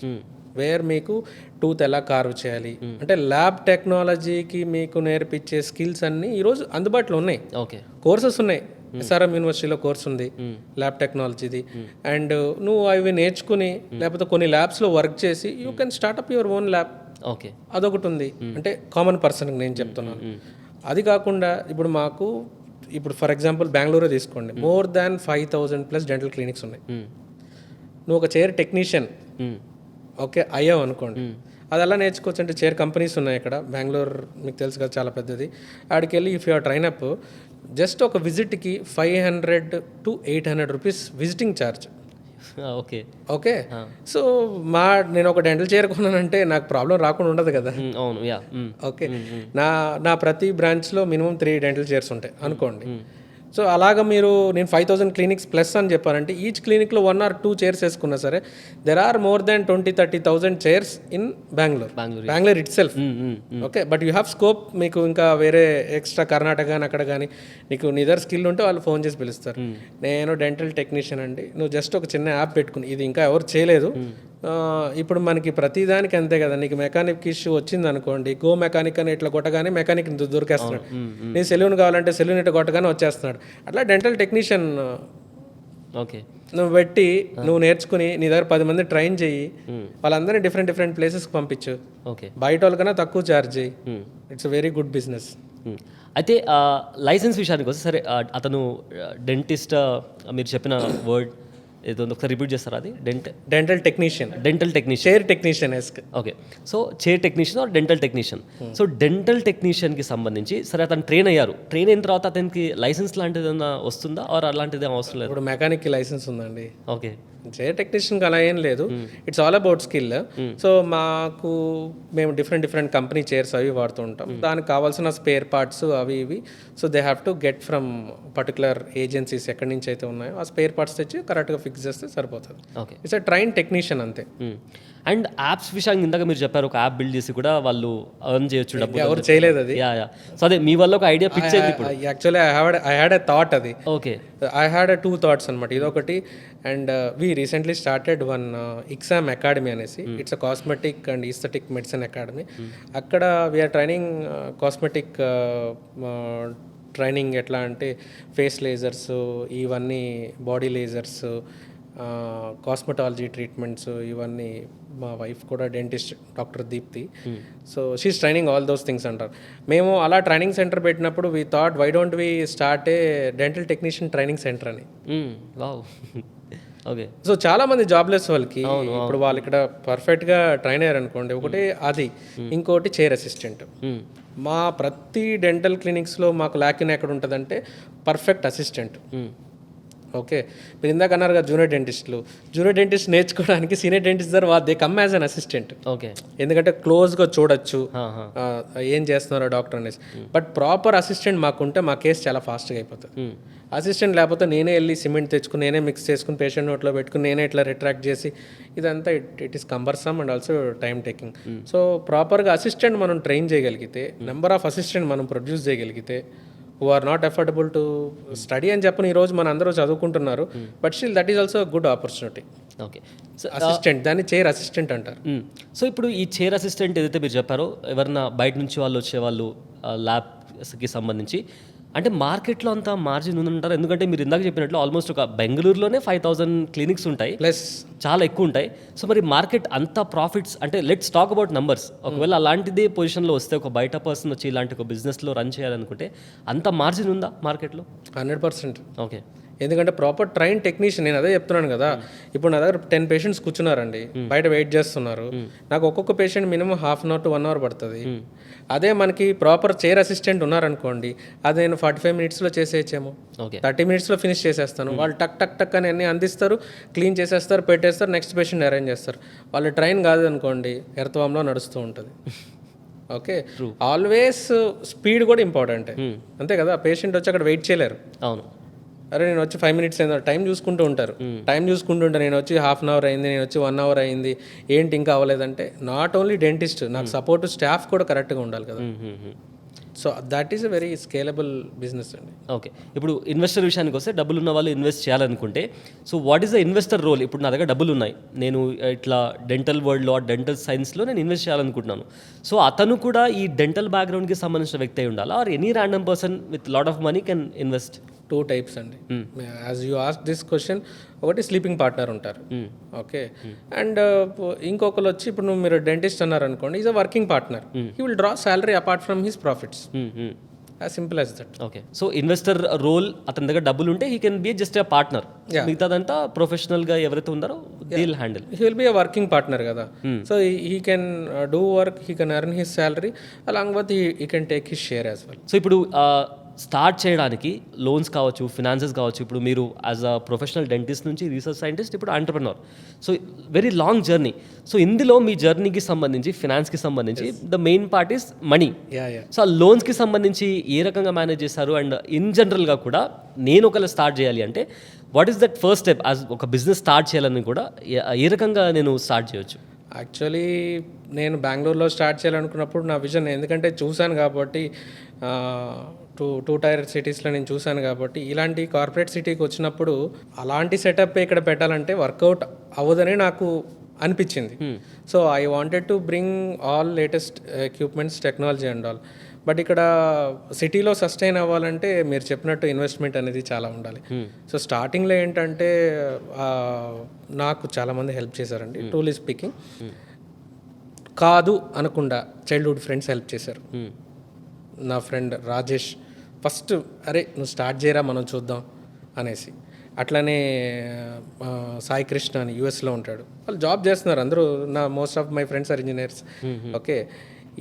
where మీకు tooth ఎలా carve చేయాలి అంటే lab టెక్నాలజీకి మీకు నేర్పించే స్కిల్స్ అన్నీ ఈరోజు అందుబాటులో ఉన్నాయి. ఓకే, కోర్సెస్ ఉన్నాయి. SRM యూనివర్సిటీలో కోర్స్ ఉంది ల్యాబ్ టెక్నాలజీది. అండ్ నువ్వు అవి నేర్చుకుని లేకపోతే కొన్ని ల్యాబ్స్లో వర్క్ చేసి you can startup your own lab. Okay, అదొకటి ఉంది. అంటే కామన్ పర్సన్కి నేను చెప్తున్నాను. అది కాకుండా ఇప్పుడు ఫర్ ఎగ్జాంపుల్ బెంగళూరు తీసుకోండి, more than 5,000+ డెంటల్ క్లినిక్స్ ఉన్నాయి. నువ్వు ఒక చైర్ టెక్నీషియన్ ఓకే అయ్యావు అనుకోండి, అది ఎలా నేర్చుకోవచ్చు అంటే చైర్ కంపెనీస్ ఉన్నాయి ఇక్కడ. బెంగళూరు మీకు తెలుసు కదా, చాలా పెద్దది. ఆడికి వెళ్ళి if you are train up, just ఒక విజిట్కి 500 to 800 rupees visiting charge. Okay, so నేను ఒక డెంటల్ చైర్ కొన్నానంటే నాకు ప్రాబ్లం రాకుండా ఉండదు కదా. ఓకే, నా ప్రతి బ్రాంచ్లో మినిమం 3 డెంటల్ చైర్స్ ఉంటాయి అనుకోండి. సో అలాగా నేను 5,000 క్లినిక్స్ ప్లస్ అని చెప్పానంటే ఈచ్ క్లినిక్లో 1 or 2 చైర్స్ వేసుకున్నా సరే there are more than 20,000-30,000 chairs in Bangalore itself. Okay, but you have scope. మీకు ఇంకా వేరే ఎక్స్ట్రా కర్ణాటక కానీ అక్కడ కానీ నీకు నిదర్ స్కిల్ ఉంటే వాళ్ళు ఫోన్ చేసి పిలుస్తారు, నేను డెంటల్ టెక్నీషియన్ అండి. నువ్వు జస్ట్ ఒక చిన్న యాప్ పెట్టుకుని, ఇది ఇంకా ఎవరు చేయలేదు. ఇప్పుడు మనకి ప్రతిదానికి అంతే కదా, నీకు మెకానిక్ ఇష్యూ వచ్చింది అనుకోండి, గో మెకానిక్ అని ఇట్లా కొట్టగానే మెకానిక్ దొరికేస్తున్నాడు. నీ సెలూన్ కావాలంటే సెలూన్ ఇట్లా కొట్టగానే వచ్చేస్తున్నాడు. అట్లా డెంటల్ టెక్నీషియన్ నువ్వు పెట్టి నువ్వు నేర్చుకుని నీ దగ్గర 10 మంది ట్రైన్ చెయ్యి, వాళ్ళందరినీ డిఫరెంట్ ప్లేసెస్కి పంపించు. బయట వాళ్ళకన్నా తక్కువ ఛార్జ్ చేయి. It's very good business. అయితే లైసెన్స్ విషయానికి వస్తే సరే, అతను డెంటిస్ట్ మీరు చెప్పిన వర్డ్ ఏదో ఒకసారి రిపీట్ చేస్తారా? అది dental technician chair technician. Okay, so chair technician or dental technician. So dental టెక్నీషియన్కి సంబంధించి సరే అతను ట్రైన్ అయిన తర్వాత అతనికి లైసెన్స్ లాంటిది ఏమైనా వస్తుందా ఆర్ అలాంటిది అవసరం లేదు? ఇప్పుడు మెకానిక్కి లైసెన్స్ ఉందండి. ఓకే, జే టెక్నీషియన్కి అలా ఏం లేదు, it's all about skill. So మాకు మేము డిఫరెంట్ కంపెనీ చైర్స్ అవి వాడుతూ ఉంటాం, దానికి కావాల్సిన స్పేర్ పార్ట్స్ అవి ఇవి. So they have to get from particular agencies ఎక్కడి నుంచి అయితే ఉన్నాయో ఆ స్పేర్ పార్ట్స్ తెచ్చి కరెక్ట్గా ఫిక్స్ చేస్తే సరిపోతుంది. Okay. It's a train technician అంతే. అండ్ యాప్స్ విషయానికి ఇందాక మీరు చెప్పారు, ఒక యాప్ బిల్డ్ చేసి కూడా వాళ్ళు ఎర్న్ చేయొచ్చు డబ్బు. ఎవరు చేయలేదు అది. యా. సో అదే మీ వల్ల ఒక ఐడియా పిచ్ అయింది ఇప్పుడు. Actually I had a thought అది. ఓకే. ఐ హ్యాడ్ 2 థాట్స్ అనమాట, ఇదొకటి. And we recently started one exam academy అనేసి. It's a cosmetic and aesthetic medicine academy. అక్కడ వీఆర్ ట్రైనింగ్ కాస్మెటిక్ ట్రైనింగ్. ఎట్లా అంటే ఫేస్ లేజర్స్, ఇవన్నీ బాడీ లేజర్స్, కాస్మెటాలజీ ట్రీట్మెంట్స్, ఇవన్నీ. మా వైఫ్ కూడా dentist, doctor Deepti. So she is training all those things అంటారు. మేము అలా ట్రైనింగ్ సెంటర్ పెట్టినప్పుడు we thought why don't we start A dental technician training centre అని. వావ్. ఓకే. సో చాలా మంది జాబ్లెస్ వాళ్ళకి ఇప్పుడు వాళ్ళు ఇక్కడ పర్ఫెక్ట్గా ట్రైన్ అయ్యారు అనుకోండి, ఒకటి అది, ఇంకోటి చైర్ అసిస్టెంట్. మా ప్రతి డెంటల్ క్లినిక్స్లో మాకు ల్యాకిన్ ఎక్కడ ఉంటుందంటే పర్ఫెక్ట్ అసిస్టెంట్. ఓకే, మీరు ఇందాక అన్నారు కదా జూనియర్ డెంటిస్ట్ నేర్చుకోవడానికి సీనియర్ డెంటిస్ట్ దగ్గర they come as an assistant. Okay. ఎందుకంటే క్లోజ్గా చూడొచ్చు ఏం చేస్తున్నారో డాక్టర్ అనేసి. బట్ ప్రాపర్ అసిస్టెంట్ మాకుంటే మా కేసు చాలా ఫాస్ట్గా అయిపోతుంది. అసిస్టెంట్ లేకపోతే నేనే వెళ్ళి సిమెంట్ తెచ్చుకుని, నేనే మిక్స్ చేసుకుని, పేషెంట్ నోట్లో పెట్టుకుని, నేనే ఇట్లా రిట్రాక్ట్ చేసి, ఇదంతా it is cumbersome and also time taking. So ప్రాపర్గా అసిస్టెంట్ మనం ట్రైన్ చేయగలిగితే, నెంబర్ ఆఫ్ అసిస్టెంట్ మనం ప్రొడ్యూస్ చేయగలిగితే, who are not affordable to study అని చెప్పని ఈరోజు మన అందరూ చదువుకుంటున్నారు, but still that is also good opportunity. Okay. Assistant, దాన్ని చైర్ అసిస్టెంట్ అంటారు. సో ఇప్పుడు ఈ చైర్ అసిస్టెంట్ ఏదైతే మీరు చెప్పారో, ఎవరన్నా బయట నుంచి వాళ్ళు వచ్చేవాళ్ళు ల్యాబ్కి సంబంధించి, అంటే మార్కెట్లో అంత మార్జిన్ ఉందంటారు? ఎందుకంటే మీరు ఇందాక చెప్పినట్లు ఆల్మోస్ట్ ఒక బెంగళూరులోనే 5000 క్లినిక్స్ ఉంటాయి, ప్లస్ చాలా ఎక్కువ ఉంటాయి. సో మరి మార్కెట్ అంత ప్రాఫిట్స్ అంటే లెట్స్ టాక్ అబౌట్ నంబర్స్. ఒకవేళ అలాంటిదే పొజిషన్లో వస్తే, ఒక బయట పర్సన్ వచ్చి ఇలాంటి ఒక బిజినెస్లో రన్ చేయాలనుకుంటే అంత మార్జిన్ ఉందా మార్కెట్లో? 100%. ఓకే. ఎందుకంటే ప్రాపర్ ట్రైన్ టెక్నీషియన్, నేను అదే చెప్తున్నాను కదా. ఇప్పుడు నా దగ్గర 10 పేషెంట్స్ కూర్చున్నారండి, బయట వెయిట్ చేస్తున్నారు. నాకు ఒక్కొక్క patient minimum 1/2 hour to 1 hour పడుతుంది. అదే మనకి ప్రాపర్ చైర్ అసిస్టెంట్ ఉన్నారనుకోండి, అది నేను 45 మినిట్స్లో చేసేయచ్చేమో, 30 మినిట్స్లో ఫినిష్ చేసేస్తాను. వాళ్ళు టక్ టక్ టక్ అని అన్నీ అందిస్తారు, క్లీన్ చేసేస్తారు, పెట్టేస్తారు, నెక్స్ట్ పేషెంట్ అరేంజ్ చేస్తారు. వాళ్ళు ట్రైన్ కాదు అనుకోండి, ఎర్తవంలో నడుస్తూ ఉంటుంది. ఓకే, ఆల్వేస్ స్పీడ్ కూడా ఇంపార్టెంటే, అంతే కదా. పేషెంట్ వచ్చి అక్కడ వెయిట్ చేయలేరు. అవును. అరే నేను వచ్చి 5 మినిట్స్ అయింది, టైం చూసుకుంటూ ఉంటారు. టైం చూసుకుంటూ ఉంటారు, నేను వచ్చి 1/2 అవర్ అయింది, నేను వచ్చి 1 అవర్ అయింది, ఏంటి ఇంకా అవ్వలేదంటే. నాట్ ఓన్లీ డెంటిస్ట్, నాకు సపోర్ట్ స్టాఫ్ కూడా కరెక్ట్గా ఉండాలి కదా. So that is a very scalable business అండి. ఓకే. ఇప్పుడు ఇన్వెస్టర్ విషయానికి వస్తే, డబ్బులు ఉన్న వాళ్ళు ఇన్వెస్ట్ చేయాలనుకుంటే, so what is the investor role? ఇప్పుడు నా దగ్గర డబ్బులు ఉన్నాయి, నేను ఇట్లా డెంటల్ వరల్డ్లో, డెంటల్ సైన్స్లో నేను ఇన్వెస్ట్ చేయాలనుకుంటున్నాను. సో అతను కూడా ఈ డెంటల్ బ్యాక్గ్రౌండ్కి సంబంధించిన వ్యక్తి అయి ఉండాలా, or any random person with lot of money can invest? 2 types అండి. As you ask this question, ఒకటి స్లీపింగ్ పార్ట్నర్ ఉంటారు, ఓకే. అండ్ ఇంకొకరు వచ్చి, ఇప్పుడు మీరు డెంటిస్ట్ అన్నారు అనుకోండి, is a working partner, he will draw salary apart from his profits, as simple as that. Okay. So investor role, అతని దగ్గర డబ్బులు ఉంటే he can be just a partner, మిగతాదంతా ప్రొఫెషనల్గా ఎవరైతే ఉన్నారో they will handle. He will be a working partner కదా. So he can do work, he can earn his salary, along with he can take his share as well. So ఇప్పుడు start చేయడానికి loans కావచ్చు, finances కావచ్చు. ఇప్పుడు మీరు as a professional dentist నుంచి research scientist, ఇప్పుడు entrepreneur, so very long journey. So ఇందులో మీ జర్నీకి సంబంధించి, ఫినాన్స్కి సంబంధించి the main part is money. So ఆ లోన్స్కి సంబంధించి ఏ రకంగా మేనేజ్ చేస్తారు? అండ్ ఇన్ జనరల్గా కూడా నేను ఒకవేళ స్టార్ట్ చేయాలి అంటే, what is that first step? As ఒక బిజినెస్ స్టార్ట్ చేయాలని కూడా ఏ రకంగా నేను స్టార్ట్ చేయొచ్చు? యాక్చువల్లీ నేను బెంగళూరులో స్టార్ట్ చేయాలనుకున్నప్పుడు నా విజన్, ఎందుకంటే చూశాను కాబట్టి, టూ టైర్ సిటీస్లో నేను చూశాను కాబట్టి, ఇలాంటి కార్పొరేట్ సిటీకి వచ్చినప్పుడు అలాంటి సెటప్ ఇక్కడ పెట్టాలంటే వర్కౌట్ అవ్వదని నాకు అనిపించింది. So I wanted to bring all latest equipments, technology and all. But ఇక్కడ సిటీలో సస్టైన్ అవ్వాలంటే మీరు చెప్పినట్టు ఇన్వెస్ట్మెంట్ అనేది చాలా ఉండాలి. సో స్టార్టింగ్లో ఏంటంటే నాకు చాలామంది హెల్ప్ చేశారండి, ట్రూలీ స్పీకింగ్. కాదు అనకుండా చైల్డ్హుడ్ ఫ్రెండ్స్ హెల్ప్ చేశారు. నా ఫ్రెండ్ రాజేష్ ఫస్ట్, అరే నువ్వు స్టార్ట్ చేయరా మనం చూద్దాం అనేసి. అట్లనే సాయి కృష్ణ అని యూఎస్లో ఉంటాడు, వాళ్ళు జాబ్ చేస్తున్నారు అందరూ. Most of my friends are engineers. Okay,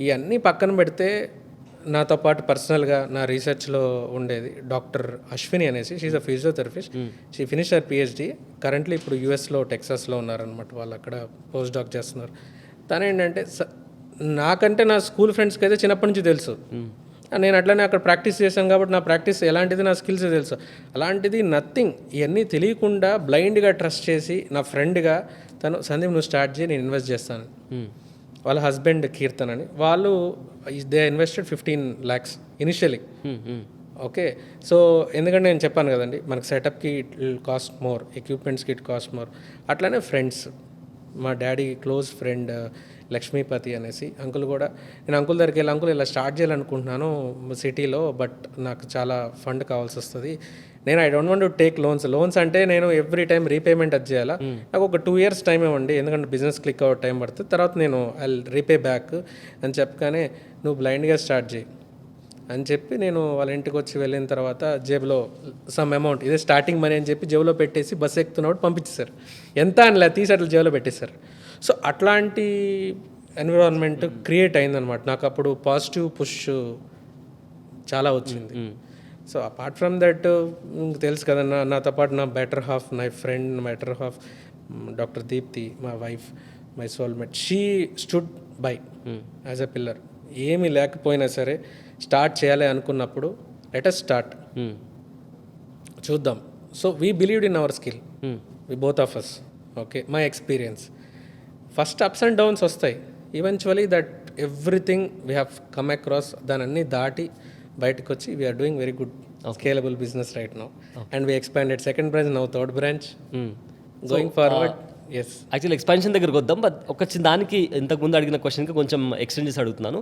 ఇవన్నీ పక్కన పెడితే నాతో పాటు పర్సనల్గా నా రీసెర్చ్లో ఉండేది డాక్టర్ అశ్విని అనేసి, she is a physiotherapist. She finish her PhD. Currently ఇప్పుడు యూఎస్లో టెక్సాస్లో ఉన్నారనమాట. వాళ్ళు అక్కడ పోస్ట్ డాక్ చేస్తున్నారు. తను ఏంటంటే నాకంటే నా స్కూల్ ఫ్రెండ్స్కి అయితే చిన్నప్పటి నుంచి తెలుసు. నేను అట్లనే అక్కడ ప్రాక్టీస్ చేశాను కాబట్టి నా ప్రాక్టీస్ ఎలాంటిది, నా స్కిల్స్ తెలుసు. అలాంటిది నథింగ్, ఇవన్నీ తెలియకుండా బ్లైండ్గా ట్రస్ట్ చేసి నా ఫ్రెండ్గా తను సందీప్ నువ్వు స్టార్ట్ చేయి, నేను ఇన్వెస్ట్ చేస్తాను. వాళ్ళ హస్బెండ్ కీర్తన్ అని, వాళ్ళు they invested 15 lakhs initially. Okay, so ఎందుకంటే నేను చెప్పాను కదండి, మనకు సెటప్కి ఇట్ కాస్ట్ మోర్, ఎక్విప్మెంట్స్కి ఇట్ కాస్ట్ మోర్. అట్లానే ఫ్రెండ్స్, మా డాడీ క్లోజ్ ఫ్రెండ్ లక్ష్మీపతి అనేసి అంకుల్ కూడా, నేను అంకుల్ దగ్గరికి వెళ్ళి అంకుల్ ఇలా స్టార్ట్ చేయాలనుకుంటున్నాను సిటీలో, బట్ నాకు చాలా ఫండ్ కావాల్సి వస్తుంది. నేను I don't want to take loans అంటే నేను ఎవ్రీ టైం రీపేమెంట్ అది చేయాలా, నాకు ఒక 2 years టైం ఇవ్వండి, ఎందుకంటే బిజినెస్ క్లిక్ అవ్వే టైం పడుతుంది, తర్వాత నేను ఐ రీపే బ్యాక్ అని చెప్పగానే నువ్వు బ్లైండ్గా స్టార్ట్ చేయి అని చెప్పి నేను వాళ్ళ ఇంటికి వచ్చి వెళ్ళిన తర్వాత జేబులో సమ్ అమౌంట్, ఇదే స్టార్టింగ్ మనీ అని చెప్పి జేబులో పెట్టేసి బస్సు ఎక్కుతున్నప్పుడు పంపించేశారు. ఎంత అని తీసి అట్లా జేబులో పెట్టేశారు. సో అట్లాంటి ఎన్విరాన్మెంట్ క్రియేట్ అయిందనమాట. నాకు అప్పుడు పాజిటివ్ పుష్ చాలా వచ్చింది. సో అపార్ట్ ఫ్రమ్ దట్ తెలుసు కదా, నాతో పాటు నా better half, my friend better half doctor Deepti, మా wife, my soulmate, she stood by as a pillar. ఏమీ లేకపోయినా సరే స్టార్ట్ చేయాలి అనుకున్నప్పుడు లెట్ us స్టార్ట్, చూద్దాం. So we believed in our skill, we both of us. Okay, my experience. First ups and downs వస్తాయి, eventually that everything we have come across, దాని అన్నీ దాటి బయటకు వచ్చి we are doing very good scalable business right now, and we expanded second branch, now third branch going forward. Yes, actually expansion దగ్గరకు వద్దాం, but ఒక దానికి ఇంతకుముందు అడిగిన క్వశ్చన్కి కొంచెం ఎక్స్టెండ్ చేసి అడుగుతున్నాను.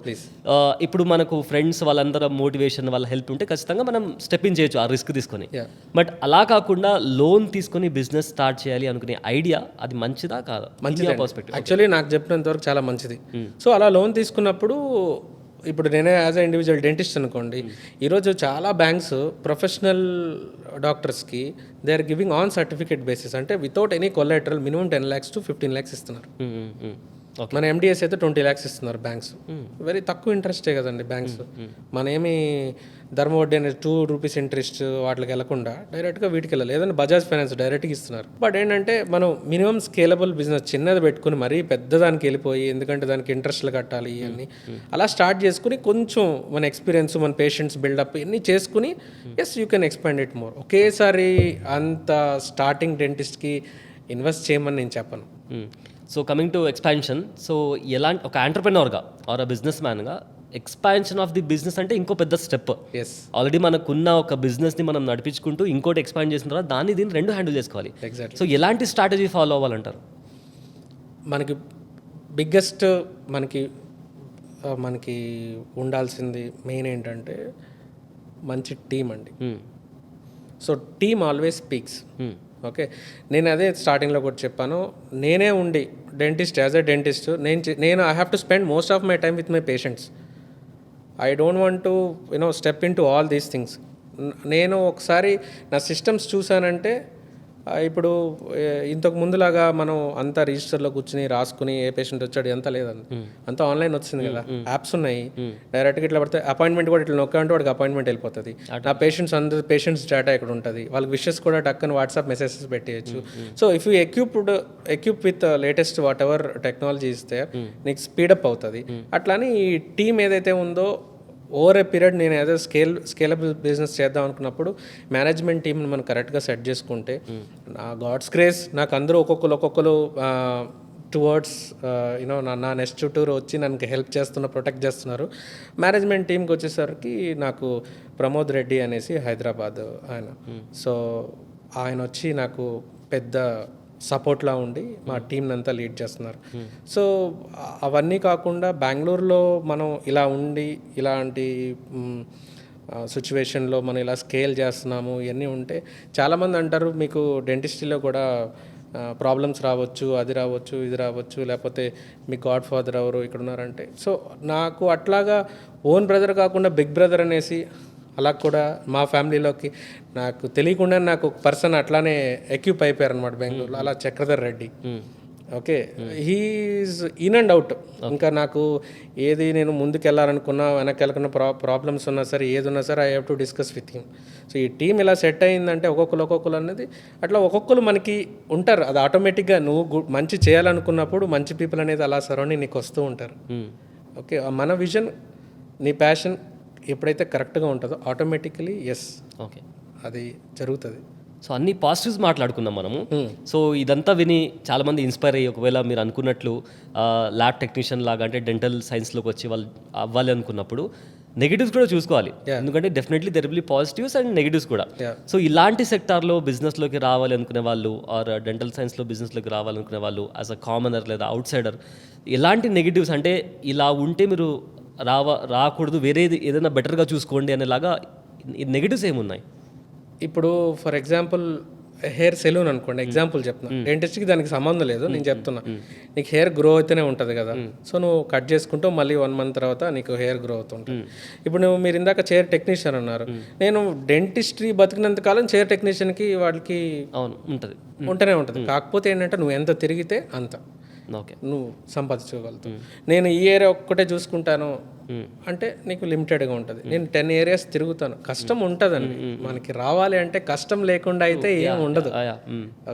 ఇప్పుడు మనకు ఫ్రెండ్స్ వాళ్ళందరూ మోటివేషన్, వాళ్ళ హెల్ప్ ఉంటే ఖచ్చితంగా మనం స్టెప్ ఇన్ చేయొచ్చు ఆ రిస్క్ తీసుకొని. బట్ అలా కాకుండా లోన్ తీసుకొని బిజినెస్ స్టార్ట్ చేయాలి అనుకునే ఐడియా అది మంచిదా కాదా? మంచిదా పర్స్పెక్టివ్? యాక్చువల్లీ నాకు చెప్పినంత వరకు చాలా మంచిది. సో అలా లోన్ తీసుకున్నప్పుడు, ఇప్పుడు నేనే యాజ్ అ ఇండివిజువల్ డెంటిస్ట్ అనుకోండి, ఈరోజు చాలా బ్యాంక్స్ ప్రొఫెషనల్ డాక్టర్స్కి they are giving on certificate basis, అంటే without any collateral minimum 10 lakhs to 15 lakhs ఇస్తున్నారు. మన ఎండిఎస్ అయితే 20 lakhs ఇస్తున్నారు బ్యాంక్స్. వెరీ తక్కువ ఇంట్రెస్టే కదండి బ్యాంక్స్. మనమేమి ధర్మ వడ్డీ అనేది 2 rupees ఇంట్రెస్ట్ వాటికి వెళ్ళకుండా డైరెక్ట్గా వీటికి వెళ్ళాలి. లేదంటే బజాజ్ ఫైనాన్స్ డైరెక్ట్గా ఇస్తున్నారు. బట్ ఏంటంటే మనం మినిమం స్కేలబుల్ బిజినెస్ చిన్నది పెట్టుకుని మరీ పెద్దదానికి వెళ్ళిపోయి, ఎందుకంటే దానికి ఇంట్రెస్ట్లు కట్టాలి ఇవన్నీ, అలా స్టార్ట్ చేసుకుని కొంచెం మన ఎక్స్పీరియన్స్, మన పేషెంట్స్ బిల్డప్ ఇవన్నీ చేసుకుని yes you can expand it more. ఒకేసారి అంత స్టార్టింగ్ డెంటిస్ట్కి ఇన్వెస్ట్ చేయమని నేను చెప్పను. So coming to expansion, so ఎలాంటి ఒక ఆంటర్ప్రెన్యూర్గా ఆర్ అ బిజినెస్ మ్యాన్గా ఎక్స్పాన్షన్ ఆఫ్ ది బిజినెస్ అంటే ఇంకో పెద్ద స్టెప్. ఎస్, ఆల్రెడీ మనకున్న ఒక బిజినెస్ని మనం నడిపించుకుంటూ ఇంకోటి ఎక్స్పాండ్ చేసిన తర్వాత దాన్ని దీన్ని రెండు హ్యాండిల్ చేసుకోవాలి. ఎగ్జాక్ట్లీ. సో ఎలాంటి స్ట్రాటజీ ఫాలో అవ్వాలంటారు? మనకి బిగ్గెస్ట్ మనకి ఉండాల్సింది మెయిన్ ఏంటంటే మంచి టీం అండి. So team always speaks. Okay, నేను అదే స్టార్టింగ్లో కూడా చెప్పాను, నేనే ఉండి డెంటిస్ట్, యాజ్ ఎ డెంటిస్ట్ నేను I have to spend most of my time with my patients. I don't want to step in to all these things. నేను ఒకసారి నా సిస్టమ్స్ చూసానంటే, ఇప్పుడు ఇంతకు ముందులాగా మనం అంతా రిజిస్టర్లో కూర్చుని రాసుకుని ఏ పేషెంట్ వచ్చాడు ఎంత లేదండి, అంతా ఆన్లైన్ వచ్చింది కదా, యాప్స్ ఉన్నాయి. డైరెక్ట్గా ఇట్లా పడితే అపాయింట్మెంట్ కూడా ఇట్లా నొక్కంటే వాడికి అపాయింట్మెంట్ వెళ్ళిపోతుంది. నా అందరు పేషెంట్స్ డేటా ఇక్కడ ఉంటుంది, వాళ్ళకి విషెస్ కూడా టక్కని వాట్సాప్ మెసేజెస్ పెట్టేయచ్చు. So if you equip with latest whatever technology ఇస్తే నీకు స్పీడప్ అవుతుంది. అట్లానే ఈ టీం ఏదైతే ఉందో ఓవర్ ఏ పీరియడ్ నేను ఏదో స్కేలబుల్ బిజినెస్ చేద్దాం అనుకున్నప్పుడు మేనేజ్మెంట్ టీమ్ని మనం కరెక్ట్గా సెట్ చేసుకుంటే, నా గాడ్స్ గ్రేస్ నాకు అందరూ ఒక్కొక్కరు టువర్డ్స్ నా నెక్స్ట్ టూర్ వచ్చి నన్ను హెల్ప్ ప్రొటెక్ట్ చేస్తున్నారు. మేనేజ్మెంట్ టీమ్కి వచ్చేసరికి నాకు ప్రమోద్ రెడ్డి అనేసి హైదరాబాద్ ఆయన, సో ఆయన వచ్చి నాకు పెద్ద సపోర్ట్లా ఉండి మా టీంని అంతా లీడ్ చేస్తున్నారు. సో అవన్నీ కాకుండా బెంగళూరులో మనం ఇలా ఉండి ఇలాంటి సిచ్యువేషన్లో మనం ఇలా స్కేల్ చేస్తున్నాము ఇవన్నీ ఉంటే, చాలామంది అంటారు మీకు డెంటిస్ట్రీలో కూడా ప్రాబ్లమ్స్ రావచ్చు, అది రావచ్చు, ఇది రావచ్చు, లేకపోతే మీ గాడ్ ఫాదర్ ఎవరు ఇక్కడ ఉన్నారంటే. సో నాకు అట్లాగా ఓన్ బ్రదర్ కాకుండా బిగ్ బ్రదర్ అనేసి అలా కూడా మా ఫ్యామిలీలోకి నాకు తెలియకుండా నాకు ఒక పర్సన్ అట్లానే ఎక్విప్ అయిపోయారు అనమాట బెంగళూరులో. అలా Chakradhar Reddy okay he is in and out. ఇంకా నాకు ఏది నేను ముందుకు వెళ్ళాలనుకున్నా వెనక్కి వెళ్ళకున్న ప్రాబ్లమ్స్ ఉన్నా సరే ఏది ఉన్నా సరే I have to discuss with him. So ఈ టీం ఇలా సెట్ అయిందంటే ఒక్కొక్కరు అనేది అట్లా ఒక్కొక్కరు మనకి ఉంటారు. అది ఆటోమేటిక్గా నువ్వు మంచి చేయాలనుకున్నప్పుడు మంచి పీపుల్ అనేది అలా సరౌండింగ్ నీకు వస్తూ ఉంటారు. ఓకే మన విజన్ నీ ప్యాషన్ ఎప్పుడైతే కరెక్ట్గా ఉంటుందో ఆటోమేటికలీ ఎస్ ఓకే అది జరుగుతుంది. సో అన్ని పాజిటివ్స్ మాట్లాడుకున్నాం మనము. సో ఇదంతా విని చాలామంది ఇన్స్పైర్ అయ్యి ఒకవేళ మీరు అనుకున్నట్లు ల్యాబ్ టెక్నీషియన్ లాగా అంటే డెంటల్ సైన్స్లోకి వచ్చి వాళ్ళు అవ్వాలి అనుకున్నప్పుడు నెగిటివ్స్ కూడా చూసుకోవాలి. ఎందుకంటే definitely there will be positives and negatives కూడా. సో ఇలాంటి సెక్టార్లో బిజినెస్లోకి రావాలి అనుకునే వాళ్ళు ఆర్ డెంటల్ సైన్స్లో బిజినెస్లోకి రావాలనుకునే వాళ్ళు యాజ్ అ కామనర్ లేదా అవుట్ సైడర్ ఎలాంటి నెగిటివ్స్ అంటే ఇలా ఉంటే మీరు రాకూడదు వేరేది ఏదైనా బెటర్గా చూసుకోండి అనేలాగా నెగిటివ్స్ ఏమున్నాయి? ఇప్పుడు ఫర్ ఎగ్జాంపుల్ హెయిర్ సెలూన్ అనుకోండి, ఎగ్జాంపుల్ చెప్తున్నా. డెంటిస్ట్కి దానికి సంబంధం లేదు, నేను చెప్తున్నా. నీకు హెయిర్ గ్రో అయితేనే ఉంటుంది కదా, సో నువ్వు కట్ చేసుకుంటూ మళ్ళీ 1 month తర్వాత నీకు హెయిర్ గ్రో అవుతుంటుంది. ఇప్పుడు మీరు ఇందాక చైర్ టెక్నీషియన్ అన్నారు. నేను డెంటిస్ట్రీ బతికినంత కాలం చైర్ టెక్నీషియన్కి వాడికి అవును ఉంటుంది, ఉంటూనే ఉంటుంది. కాకపోతే ఏంటంటే నువ్వు ఎంత తిరిగితే అంత ఓకే నువ్వు సంపాదించుకోగలుగుతావు. నేను ఈ ఏరియా ఒక్కటే చూసుకుంటాను అంటే నీకు లిమిటెడ్గా ఉంటుంది. నేను 10 areas తిరుగుతాను. కష్టం ఉంటుందండి మనకి. రావాలి అంటే కష్టం లేకుండా అయితే ఏం ఉండదు.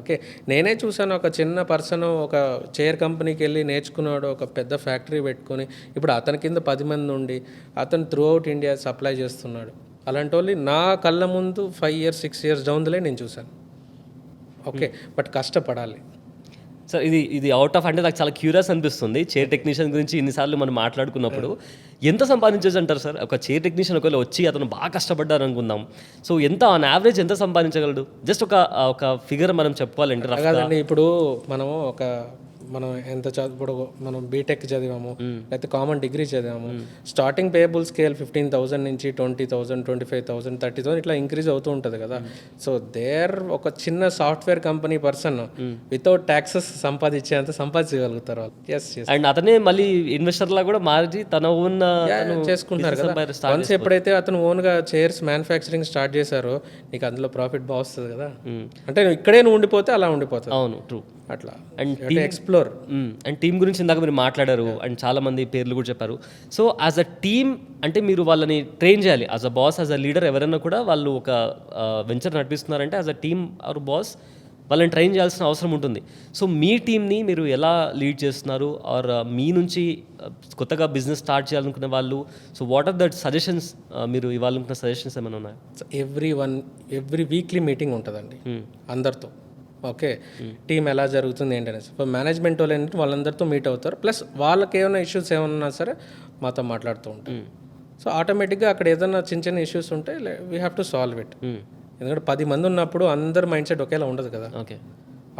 ఓకే నేనే చూసాను, ఒక చిన్న పర్సన్ ఒక చైర్ కంపెనీకి వెళ్ళి నేర్చుకున్నాడు, ఒక పెద్ద ఫ్యాక్టరీ పెట్టుకొని ఇప్పుడు అతని కింద 10 మంది ఉండి అతను త్రూ అవుట్ ఇండియా సప్లై చేస్తున్నాడు. అలాంటి వాళ్ళు నా కళ్ళ ముందు 5 years 6 years డౌన్లే నేను చూశాను. ఓకే బట్ కష్టపడాలి. సో ఇది అవుట్ ఆఫ్ అంటే నాకు చాలా క్యూరియస్ అనిపిస్తుంది. చైర్ టెక్నీషియన్ గురించి ఇన్నిసార్లు మనం మాట్లాడుకున్నప్పుడు ఎంత సంపాదించవచ్చు అంటారు సార్? ఒక చైర్ టెక్నీషియన్ ఒకవేళ వచ్చి అతను బాగా కష్టపడ్డారు అనుకుందాం, సో ఎంత ఆన్ యావరేజ్ ఎంత సంపాదించగలడు? జస్ట్ ఒక ఫిగర్ మనం చెప్పుకోవాలంటే కాదండి. ఇప్పుడు మనం ఎంత ఇప్పుడు మనం బీటెక్ చదివాము లేకపోతే కామన్ డిగ్రీ చదివాము, స్టార్టింగ్ పేయబుల్ స్కేల్ 15,000 నుంచి 20,000 25,000 30,000 ఇట్లా ఇంక్రీజ్ అవుతూ ఉంటుంది కదా. సో ఒక చిన్న software company person without taxes సంపాదించేంత సంపాదించగలుగుతారు వాళ్ళు. ఎస్ అండ్ అతనే మళ్ళీ ఇన్వెస్టర్ లా కూడా మారి తన ఓన్ చేసుకుంటారు కదా. వన్స్ ఎప్పుడైతే అతను ఓన్గా చైర్స్ మ్యానుఫ్యాక్చరింగ్ స్టార్ట్ చేశారో నీకు అందులో ప్రాఫిట్ బాగా వస్తుంది కదా. అంటే నువ్వు ఇక్కడే ఉండిపోతే అలా ఉండిపోతుంది. అవును ట్రూ. అట్లా అండ్ ఎక్స్ప్లోర్ అండ్ టీమ్ గురించి ఇందాక మీరు మాట్లాడారు అండ్ చాలా మంది పేర్లు కూడా చెప్పారు. సో యాజ్ అ టీమ్ అంటే మీరు వాళ్ళని ట్రైన్ చేయాలి. As a boss as a leader ఎవరైనా కూడా వాళ్ళు ఒక వెంచర్ నడిపిస్తున్నారంటే as a team or boss వాళ్ళని ట్రైన్ చేయాల్సిన అవసరం ఉంటుంది. సో మీ టీమ్ని మీరు ఎలా లీడ్ చేస్తున్నారు ఆర్ మీ నుంచి కొత్తగా బిజినెస్ స్టార్ట్ చేయాలనుకునే వాళ్ళు, so what are that suggestions మీరు ఇవ్వాలనుకున్న సజెషన్స్ ఏమైనా ఉన్నాయా? ఎవ్రీ వీక్లీ మీటింగ్ ఉంటుందండి అందరితో. ఓకే టీం ఎలా జరుగుతుంది ఏంటనేసి మేనేజ్మెంట్ వాళ్ళు ఏంటంటే వాళ్ళందరితో మీట్ అవుతారు. ప్లస్ వాళ్ళకి ఏమైనా ఇష్యూస్ ఏమన్నా సరే మాతో మాట్లాడుతూ ఉంటారు. సో ఆటోమేటిక్గా అక్కడ ఏదైనా చిన్న ఇష్యూస్ ఉంటే we have to solve it. ఎందుకంటే 10 మంది ఉన్నప్పుడు అందరు మైండ్ సెట్ ఒకేలా ఉండదు కదా. Okay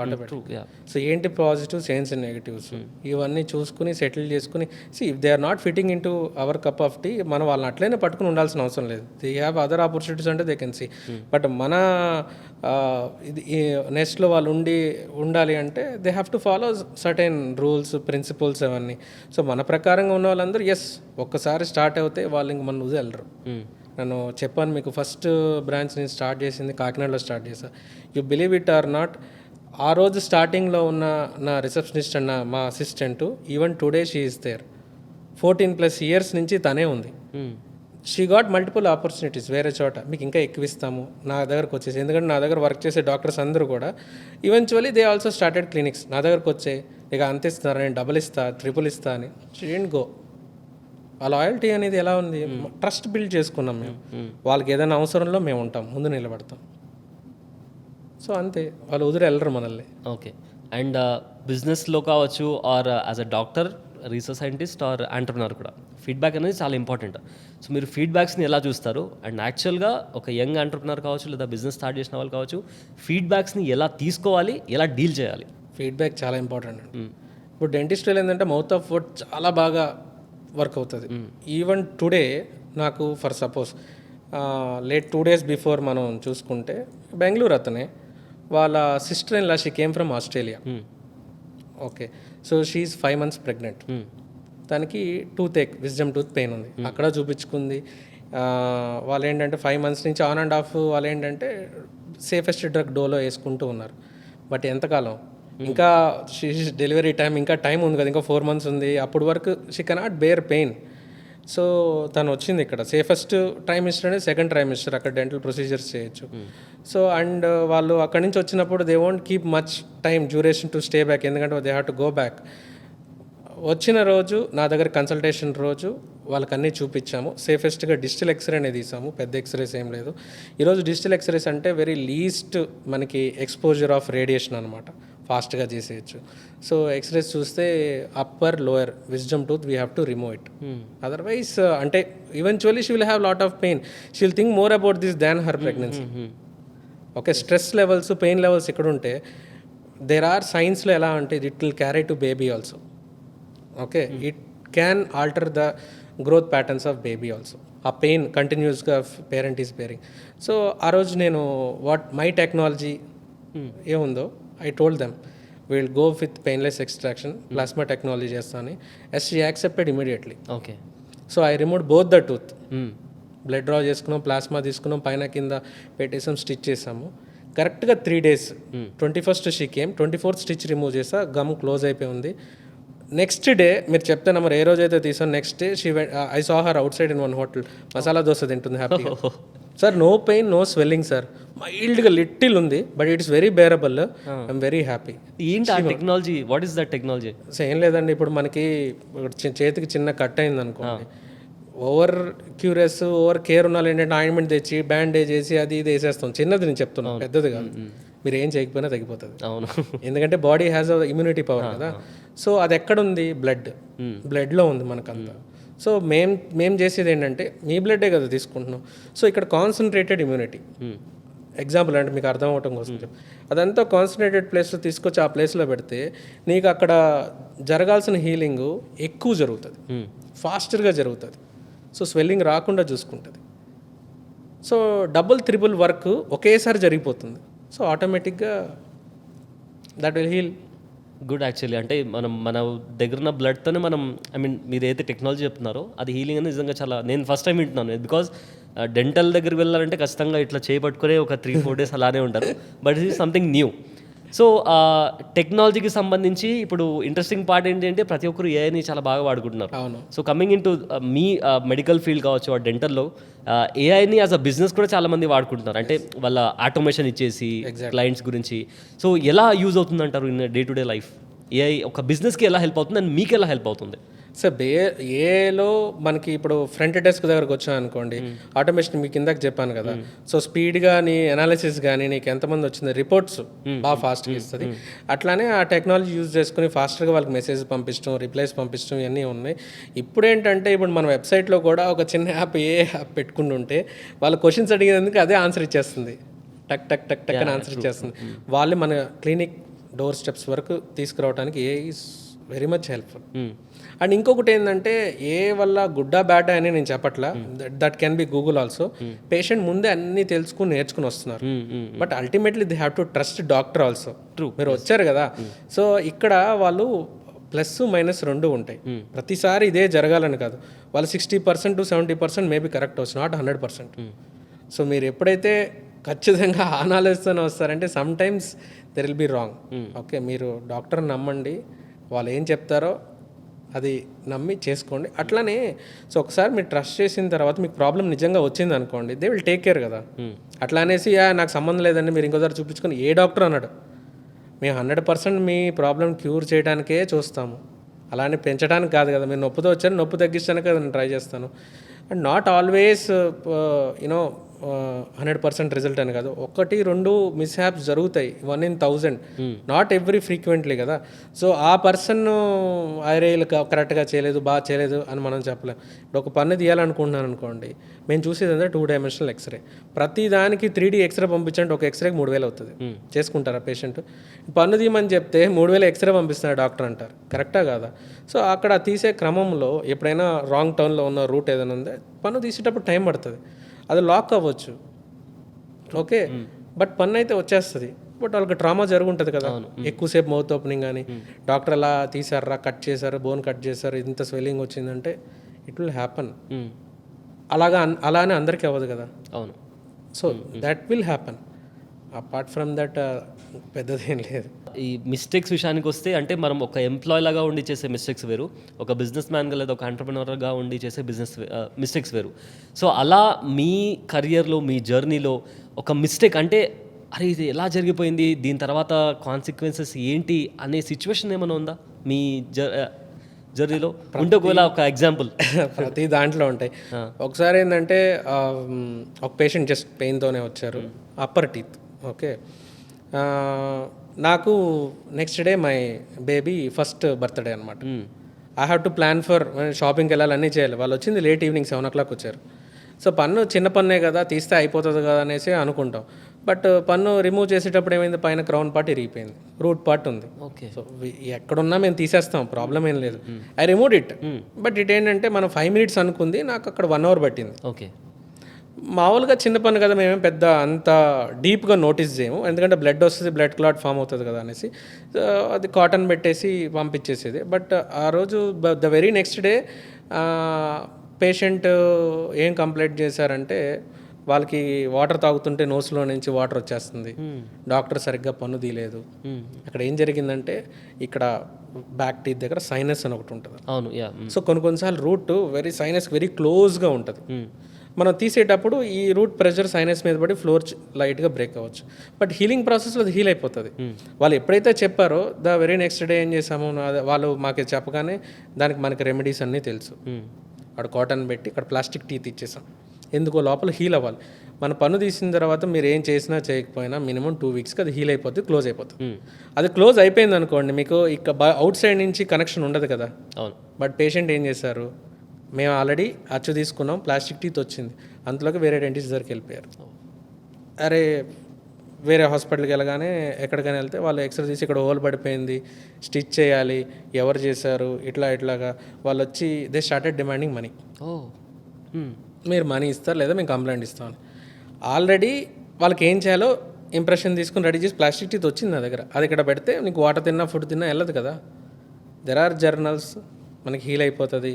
automatic. సో ఏంటి పాజిటివ్స్ ఏంటి నెగిటివ్స్ ఇవన్నీ చూసుకుని సెటిల్ చేసుకుని if they are not fitting into our cup of tea మనం వాళ్ళని అట్లనే పట్టుకుని ఉండాల్సిన అవసరం లేదు. దే హ్యావ్ అదర్ ఆపర్చునిటీస్ అంటే దే కెన్ సీ. బట్ మన ఇది నెక్స్ట్లో వాళ్ళు ఉండాలి అంటే they have to follow certain rules principles అవన్నీ. సో మన ప్రకారంగా ఉన్న వాళ్ళందరూ ఒక్కసారి స్టార్ట్ అవుతే వాళ్ళు ఇంక మన వదిలేరు. నేను చెప్పాను మీకు ఫస్ట్ బ్రాంచ్ నేను స్టార్ట్ చేసింది కాకినాడలో స్టార్ట్ చేశాను. You believe it or not, ఆ రోజు స్టార్టింగ్లో ఉన్న నా రిసెప్షనిస్ట్ అన్న మా assistant even today she is there. 14+ years నుంచి తనే ఉంది. షీ గాట్ మల్టిపుల్ ఆపర్చునిటీస్ వేరే చోట. మీకు ఇంకా ఎక్కువ ఇస్తాము నా దగ్గరకు వచ్చేసి. ఎందుకంటే నా దగ్గర వర్క్ చేసే డాక్టర్స్ అందరూ కూడా eventually they also started clinics. నా దగ్గరకు వచ్చే ఇక అంత ఇస్తున్నారు, నేను డబుల్ ఇస్తా ట్రిపుల్ ఇస్తా అని. She didn't go. ఆ లాయల్టీ అనేది ఎలా ఉంది, ట్రస్ట్ బిల్డ్ చేసుకున్నాం మేము. వాళ్ళకి ఏదైనా అవసరంలో మేము ఉంటాం, ముందు నిలబడతాం. సో అంతే, వాళ్ళు వదిలి వెళ్ళరు మనల్ని. ఓకే అండ్ బిజినెస్లో కావచ్చు or as a doctor, research scientist or entrepreneur కూడా ఫీడ్బ్యాక్ అనేది చాలా ఇంపార్టెంట్. సో మీరు ఫీడ్బ్యాక్స్ని ఎలా చూస్తారు? అండ్ యాక్చువల్గా ఒక యంగ్ ఎంటర్ప్రెన్యూర్ కావచ్చు లేదా బిజినెస్ స్టార్ట్ చేసిన వాళ్ళు కావచ్చు ఫీడ్బ్యాక్స్ని ఎలా తీసుకోవాలి, ఎలా డీల్ చేయాలి? ఫీడ్బ్యాక్ చాలా ఇంపార్టెంట్ అండి. ఇప్పుడు డెంటిస్ట్రీలో ఏంటంటే మౌత్ ఆఫ్ వర్డ్ చాలా బాగా వర్క్ అవుతుంది. ఈవెన్ టుడే నాకు for suppose late 2 days before మనం చూసుకుంటే బెంగళూరు అతనే, వాళ్ళ sister in law she came from Australia. Okay so she is 5 months pregnant. దానికి విజ్డమ్ టూత్ పెయిన్ ఉంది, అక్కడ చూపించుకుంది. వాళ్ళు ఏంటంటే 5 months నుంచి ఆన్ అండ్ ఆఫ్ వాళ్ళు ఏంటంటే సేఫెస్ట్ డ్రగ్ డోలో వేసుకుంటూ ఉన్నారు. బట్ ఎంతకాలం ఇంకా డెలివరీ టైం ఇంకా టైం ఉంది కదా, ఇంకా 4 months ఉంది, అప్పటి వరకు she cannot bear pain. So తను వచ్చింది ఇక్కడ సేఫెస్ట్ ట్రైమిస్టర్ అనేది సెకండ్ ట్రైమిస్టర్, అక్కడ డెంటల్ ప్రొసీజర్స్ చేయొచ్చు. సో అండ్ వాళ్ళు అక్కడి నుంచి వచ్చినప్పుడు they won't keep much time duration to stay back, ఎందుకంటే they have to go back. వచ్చిన రోజు నా దగ్గర కన్సల్టేషన్ రోజు వాళ్ళకి అన్నీ చూపించాము. సేఫెస్ట్గా డిజిటల్ ఎక్స్రేనే తీసాము, పెద్ద ఎక్స్రేస్ ఏం లేదు. ఈరోజు డిజిటల్ ఎక్స్రేస్ అంటే వెరీ లీస్ట్ మనకి ఎక్స్పోజర్ ఆఫ్ రేడియేషన్ అనమాట, ఫాస్ట్గా చేసేయచ్చు. సో ఎక్స్రేస్ చూస్తే upper lower wisdom tooth we have to remove it. Otherwise అంటే eventually she will have lot of pain, she will think more about this than her pregnancy. Okay, stress levels, pain levels ఇక్కడ ఉంటే there are సైన్స్లో ఎలా అంటే it will carry to baby also. Okay, it can alter the growth patterns of baby also. ఆ pain కంటిన్యూస్గా parent is bearing. So ఆ రోజు నేను వాట్ మై టెక్నాలజీ ఏముందో I told them will go with painless extraction, plasma technology చేస్తాను. She accepted immediately. Okay, so I remove both the tooth. Blood draw చేసుకున్నాం, plasma తీసుకున్నాం, పైన కింద పెట్టేసాం, స్టిచ్ చేసాము. కరెక్ట్గా 3 days, 21st she came, 24th stitch remove చేసా, gum close అయిపోయి ఉంది. నెక్స్ట్ డే మీరు చెప్తే నెంబర్ ఏ రోజైతే తీసాను, next day she I saw her outside in one hotel, masala dosa తింటుంది హ్యాపీగా. Sir no pain, no swelling sir, మైల్డ్గా లిటిల్ ఉంది, but it's very bearable, I'm very happy. ఏంటి ఆ technology? What is that technology? So ఏం లేదండి, ఇప్పుడు మనకి చేతికి చిన్న కట్ అయింది అనుకోండి, ఓవర్ క్యూరియస్, ఓవర్ కేర్ ఉన్న వాళ్ళు ఏంటంటే ఆయింట్మెంట్ తెచ్చి బ్యాండేజ్ చేసి అది ఇది వేసేస్తాం. చిన్నది నేను చెప్తున్నాను, పెద్దది కాదు. మీరు ఏం చేయకపోయినా తగ్గిపోతుంది. అవును, ఎందుకంటే body has a immunity power కదా. సో అది ఎక్కడుంది? బ్లడ్లో ఉంది మనకంతా. సో మేం చేసేది ఏంటంటే మీ బ్లడ్డే కదా తీసుకుంటున్నాం, సో ఇక్కడ కాన్సన్ట్రేటెడ్ ఇమ్యూనిటీ. ఎగ్జాంపుల్ అంటే మీకు అర్థం అవటం కోసం అదంతా కాన్సన్ట్రేటెడ్ ప్లేస్లో తీసుకొచ్చి ఆ ప్లేస్లో పెడితే నీకు అక్కడ జరగాల్సిన హీలింగ్ ఎక్కువ జరుగుతుంది, ఫాస్టర్గా జరుగుతుంది. సో స్వెల్లింగ్ రాకుండా చూసుకుంటుంది. సో డబుల్ త్రిబుల్ వర్క్ ఒకేసారి జరిగిపోతుంది. సో ఆటోమేటిక్గా that will heal. Good. Actually అంటే మన దగ్గర ఉన్న బ్లడ్తోనే మనం, ఐ మీన్ మీరు ఏదైతే టెక్నాలజీ చెప్తున్నారో అది హీలింగ్ అనేది నిజంగా చాలా, నేను ఫస్ట్ టైం వింటున్నాను. బికాజ్ డెంటల్ దగ్గరికి వెళ్ళాలంటే ఖచ్చితంగా ఇట్లా చేపట్టుకునే ఒక 3-4 days అలానే ఉంటారు, but it is something new. So టెక్నాలజీకి సంబంధించి ఇప్పుడు ఇంట్రెస్టింగ్ పార్ట్ ఏంటంటే ప్రతి ఒక్కరు ఏఐని చాలా బాగా వాడుకుంటున్నారు. అవును. So coming in to me medical field కావచ్చు, ఆ డెంటల్లో ఏఐని యాజ్ అ బిజినెస్ కూడా చాలా మంది వాడుకుంటున్నారు. అంటే వాళ్ళ ఆటోమేషన్ ఇచ్చేసి క్లయింట్స్ గురించి. సో ఎలా యూజ్ అవుతుంది అంటారు in day to day life? AI ఒక బిజినెస్కి ఎలా హెల్ప్ అవుతుంది అండ్ మీకు ఎలా హెల్ప్ అవుతుంది? సార్ ఏలో మనకి ఇప్పుడు ఫ్రంట్ డెస్క్ దగ్గరకు వచ్చాను అనుకోండి, ఆటోమేషన్ మీకు ఇందాక చెప్పాను కదా. సో స్పీడ్గా నీ అనాలిసిస్ కానీ నీకు ఎంతమంది వచ్చింది రిపోర్ట్స్ బాగా ఫాస్ట్గా ఇస్తుంది. అట్లానే ఆ టెక్నాలజీ యూజ్ చేసుకుని ఫాస్ట్గా వాళ్ళకి మెసేజ్ పంపించడం, రిప్లైస్ పంపించడం ఇవన్నీ ఉన్నాయి. ఇప్పుడు ఏంటంటే ఇప్పుడు మన వెబ్సైట్లో కూడా ఒక చిన్న యాప్ యాప్ పెట్టుకుంటుంటే వాళ్ళు క్వశ్చన్స్ అడిగేందుకు అదే ఆన్సర్ ఇచ్చేస్తుంది, టక్ టక్ టక్ టక్ అని ఆన్సర్ ఇచ్చేస్తుంది. వాళ్ళు మన క్లినిక్ డోర్ స్టెప్స్ వరకు తీసుకురావడానికి a is very much helpful. And ఇంకొకటి ఏంటంటే ఏ వల్ల గుడ్డా బ్యాడ్ అని నేను చెప్పట్లా, that can be Google also. Patient ముందే అన్ని తెలుసుకుని నేర్చుకుని వస్తున్నారు, but ultimately they have to trust doctor also. మీరు వచ్చారు కదా, సో ఇక్కడ వాళ్ళు ప్లస్ మైనస్ 2 ఉంటాయి. ప్రతిసారి ఇదే జరగాలని కాదు, వాళ్ళు 60% to 70% మేబీ కరెక్ట్ అవచ్చు, నాట్ 100%. సో మీరు ఎప్పుడైతే ఖచ్చితంగా ఆనాలిస్తూనే వస్తారంటే some times there will be wrong. Okay, మీరు డాక్టర్ని నమ్మండి, వాళ్ళు ఏం చెప్తారో అది నమ్మి చేసుకోండి. అట్లానే సో ఒకసారి మీరు ట్రస్ట్ చేసిన తర్వాత మీకు ప్రాబ్లం నిజంగా వచ్చింది అనుకోండి, దే విల్ టేక్ కేర్ కదా. అట్లా అనేసి నాకు సంబంధం లేదండి మీరు ఇంకోసారి చూపించుకొని ఏ డాక్టర్ అన్నాడు, మేము 100% మీ ప్రాబ్లం క్యూర్ చేయడానికే చూస్తాము, అలానే పెంచడానికి కాదు కదా. మీరు నొప్పితో వచ్చారు, నొప్పి తగ్గించడానికి నేను ట్రై చేస్తాను. And not always you know 100% result అని కాదు, 1-2 మిస్హ్యాప్స్ జరుగుతాయి, 1 in 1000, నాట్ ఎవ్రీ ఫ్రీక్వెంట్లీ కదా. సో ఆ పర్సన్ ఐరేలు కరెక్ట్గా చేయలేదు, బాగా చేయలేదు అని మనం చెప్పలేం. ఇప్పుడు ఒక పన్ను తీయాలనుకుంటున్నాను అనుకోండి, మేము చూసేది అంటే 2-dimensional ఎక్స్రే. ప్రతి దానికి 3D ఎక్స్రే పంపించండి, ఒక ఎక్స్రేకి 3000 అవుతుంది. చేసుకుంటారా పేషెంట్? పన్ను తీయమని చెప్తే 3000 ఎక్స్రే పంపిస్తున్నారు డాక్టర్ అంటారు, కరెక్టా కాదా? సో అక్కడ తీసే క్రమంలో ఎప్పుడైనా రాంగ్ టర్న్లో ఉన్న రూట్ ఏదైనా ఉందే, పన్ను తీసేటప్పుడు టైం పడుతుంది, అది లాక్ అవ్వచ్చు. ఓకే, బట్ పన్ను అయితే వచ్చేస్తుంది, బట్ వాళ్ళకి ట్రామా జరుగుంటుంది కదా, ఎక్కువసేపు మౌత్ ఓపెనింగ్ కానీ, డాక్టర్ అలా తీసారా, కట్ చేశారు, బోన్ కట్ చేశారు, ఇంత స్వెల్లింగ్ వచ్చిందంటే ఇట్ విల్ హ్యాపన్. అలానే అందరికీ అవ్వదు కదా. అవును. So that will happen. Apart from that పెద్దదేం లేదు. ఈ మిస్టేక్స్ విషయానికి వస్తే అంటే మనం ఒక ఎంప్లాయ్ లాగా ఉండి చేసే మిస్టేక్స్ వేరు, ఒక బిజినెస్ మ్యాన్గా లేదా ఒక ఎంటర్ప్రినర్గా ఉండి చేసే మిస్టేక్స్ వేరు. సో అలా మీ కెరియర్లో మీ జర్నీలో ఒక మిస్టేక్ అంటే అరే ఇది ఎలా జరిగిపోయింది, దీని తర్వాత కాన్సిక్వెన్సెస్ ఏంటి అనే సిచ్యువేషన్ ఏమైనా ఉందా మీ జర్నీలో? ఉంటే ఒకవేళ ఒక ఎగ్జాంపుల్. ప్రతి దాంట్లో ఉంటాయి. ఒకసారి ఏంటంటే ఒక పేషెంట్ జస్ట్ పెయిన్తోనే వచ్చారు, అప్పర్ టీత్. ఓకే, నాకు next day my baby first birthday అనమాట. I have to plan for షాపింగ్కి వెళ్ళాలి, అన్నీ చేయాలి. వాళ్ళు వచ్చింది లేట్ ఈవినింగ్ 7 o'clock వచ్చారు. సో పన్ను చిన్న పన్నే కదా, తీస్తే అయిపోతుంది కదా అనేసి అనుకుంటాం. బట్ పన్ను రిమూవ్ చేసేటప్పుడు ఏమైంది, పైన క్రౌన్ పార్ట్ ఇరిగిపోయింది, రూట్ పార్ట్ ఉంది. ఓకే, సో ఎక్కడున్నా మేము తీసేస్తాం, ప్రాబ్లం ఏం లేదు. I remove it. But it ఏంటంటే మనం 5 minutes అనుకుంది, నాకు అక్కడ 1 hour పట్టింది. ఓకే, మామూలుగా చిన్న పన్ను కదా, మేమేం పెద్ద అంత డీప్గా నోటీస్ చేయము, ఎందుకంటే బ్లడ్ వస్తుంది, బ్లడ్ క్లాట్ ఫామ్ అవుతుంది కదా అనేసి అది కాటన్ పెట్టేసి పంపించేసేది. బట్ ఆ రోజు the very next day patient ఏం కంప్లైంట్ చేశారంటే వాళ్ళకి వాటర్ తాగుతుంటే నోస్లో నుంచి వాటర్ వచ్చేస్తుంది, డాక్టర్ సరిగ్గా పన్ను తీయలేదు. అక్కడ ఏం జరిగిందంటే ఇక్కడ బ్యాక్ టీత్ దగ్గర సైనస్ అని ఒకటి ఉంటుంది. అవును, సో కొన్నిసార్లు రూట్ సైనస్ వెరీ క్లోజ్గా ఉంటుంది. మనం తీసేటప్పుడు ఈ రూట్ ప్రెషర్ సైనస్ మీద పడి ఫ్లోర్ లైట్గా బ్రేక్ అవ్వచ్చు. బట్ హీలింగ్ ప్రాసెస్లో అది హీల్ అయిపోతుంది. వాళ్ళు ఎప్పుడైతే చెప్పారో ద వెరీ నెక్స్ట్ డే ఏం చేసాము, వాళ్ళు మాకు చెప్పగానే దానికి మనకి రెమెడీస్ అన్నీ తెలుసు. అక్కడ కాటన్ పెట్టి ఇక్కడ ప్లాస్టిక్ టీత్ ఇచ్చేసాం, ఎందుకో లోపల హీల్ అవ్వాలి. మన పన్ను తీసిన తర్వాత మీరు ఏం చేసినా చేయకపోయినా మినిమం 2 weeksకి అది హీల్ అయిపోతుంది, క్లోజ్ అయిపోతుంది. అది క్లోజ్ అయిపోయింది అనుకోండి, మీకు ఇక అవుట్ సైడ్ నుంచి కనెక్షన్ ఉండదు కదా. అవును. బట్ పేషెంట్ ఏం చేశారు, మేము ఆల్రెడీ అచ్చు తీసుకున్నాం, ప్లాస్టిక్ టీత్ వచ్చింది, అంతలోకి వేరే డెంటిస్ట్ దగ్గరికి వెళ్ళిపోయారు. అరే వేరే హాస్పిటల్కి వెళ్ళగానే ఎక్కడికైనా వెళ్తే వాళ్ళు ఎక్స్రే తీసి ఇక్కడ హోల్ పడిపోయింది, స్టిచ్ చేయాలి, ఎవరు చేశారు, ఇట్లాగా వాళ్ళు వచ్చి దే స్టార్టెడ్ డిమాండింగ్ మనీ. మీరు మనీ ఇస్తారు లేదా మేము కంప్లైంట్ ఇస్తామని. ఆల్రెడీ వాళ్ళకి ఏం చేయాలో ఇంప్రెషన్ తీసుకుని రెడీ చేసి ప్లాస్టిక్ టీత్ వచ్చింది నా దగ్గర, అది ఇక్కడ పెడితే నీకు వాటర్ తిన్నా ఫుడ్ తిన్నా వెళ్ళదు కదా. దెర్ ఆర్ జర్నల్స్, మనకి హీల్ అయిపోతుంది.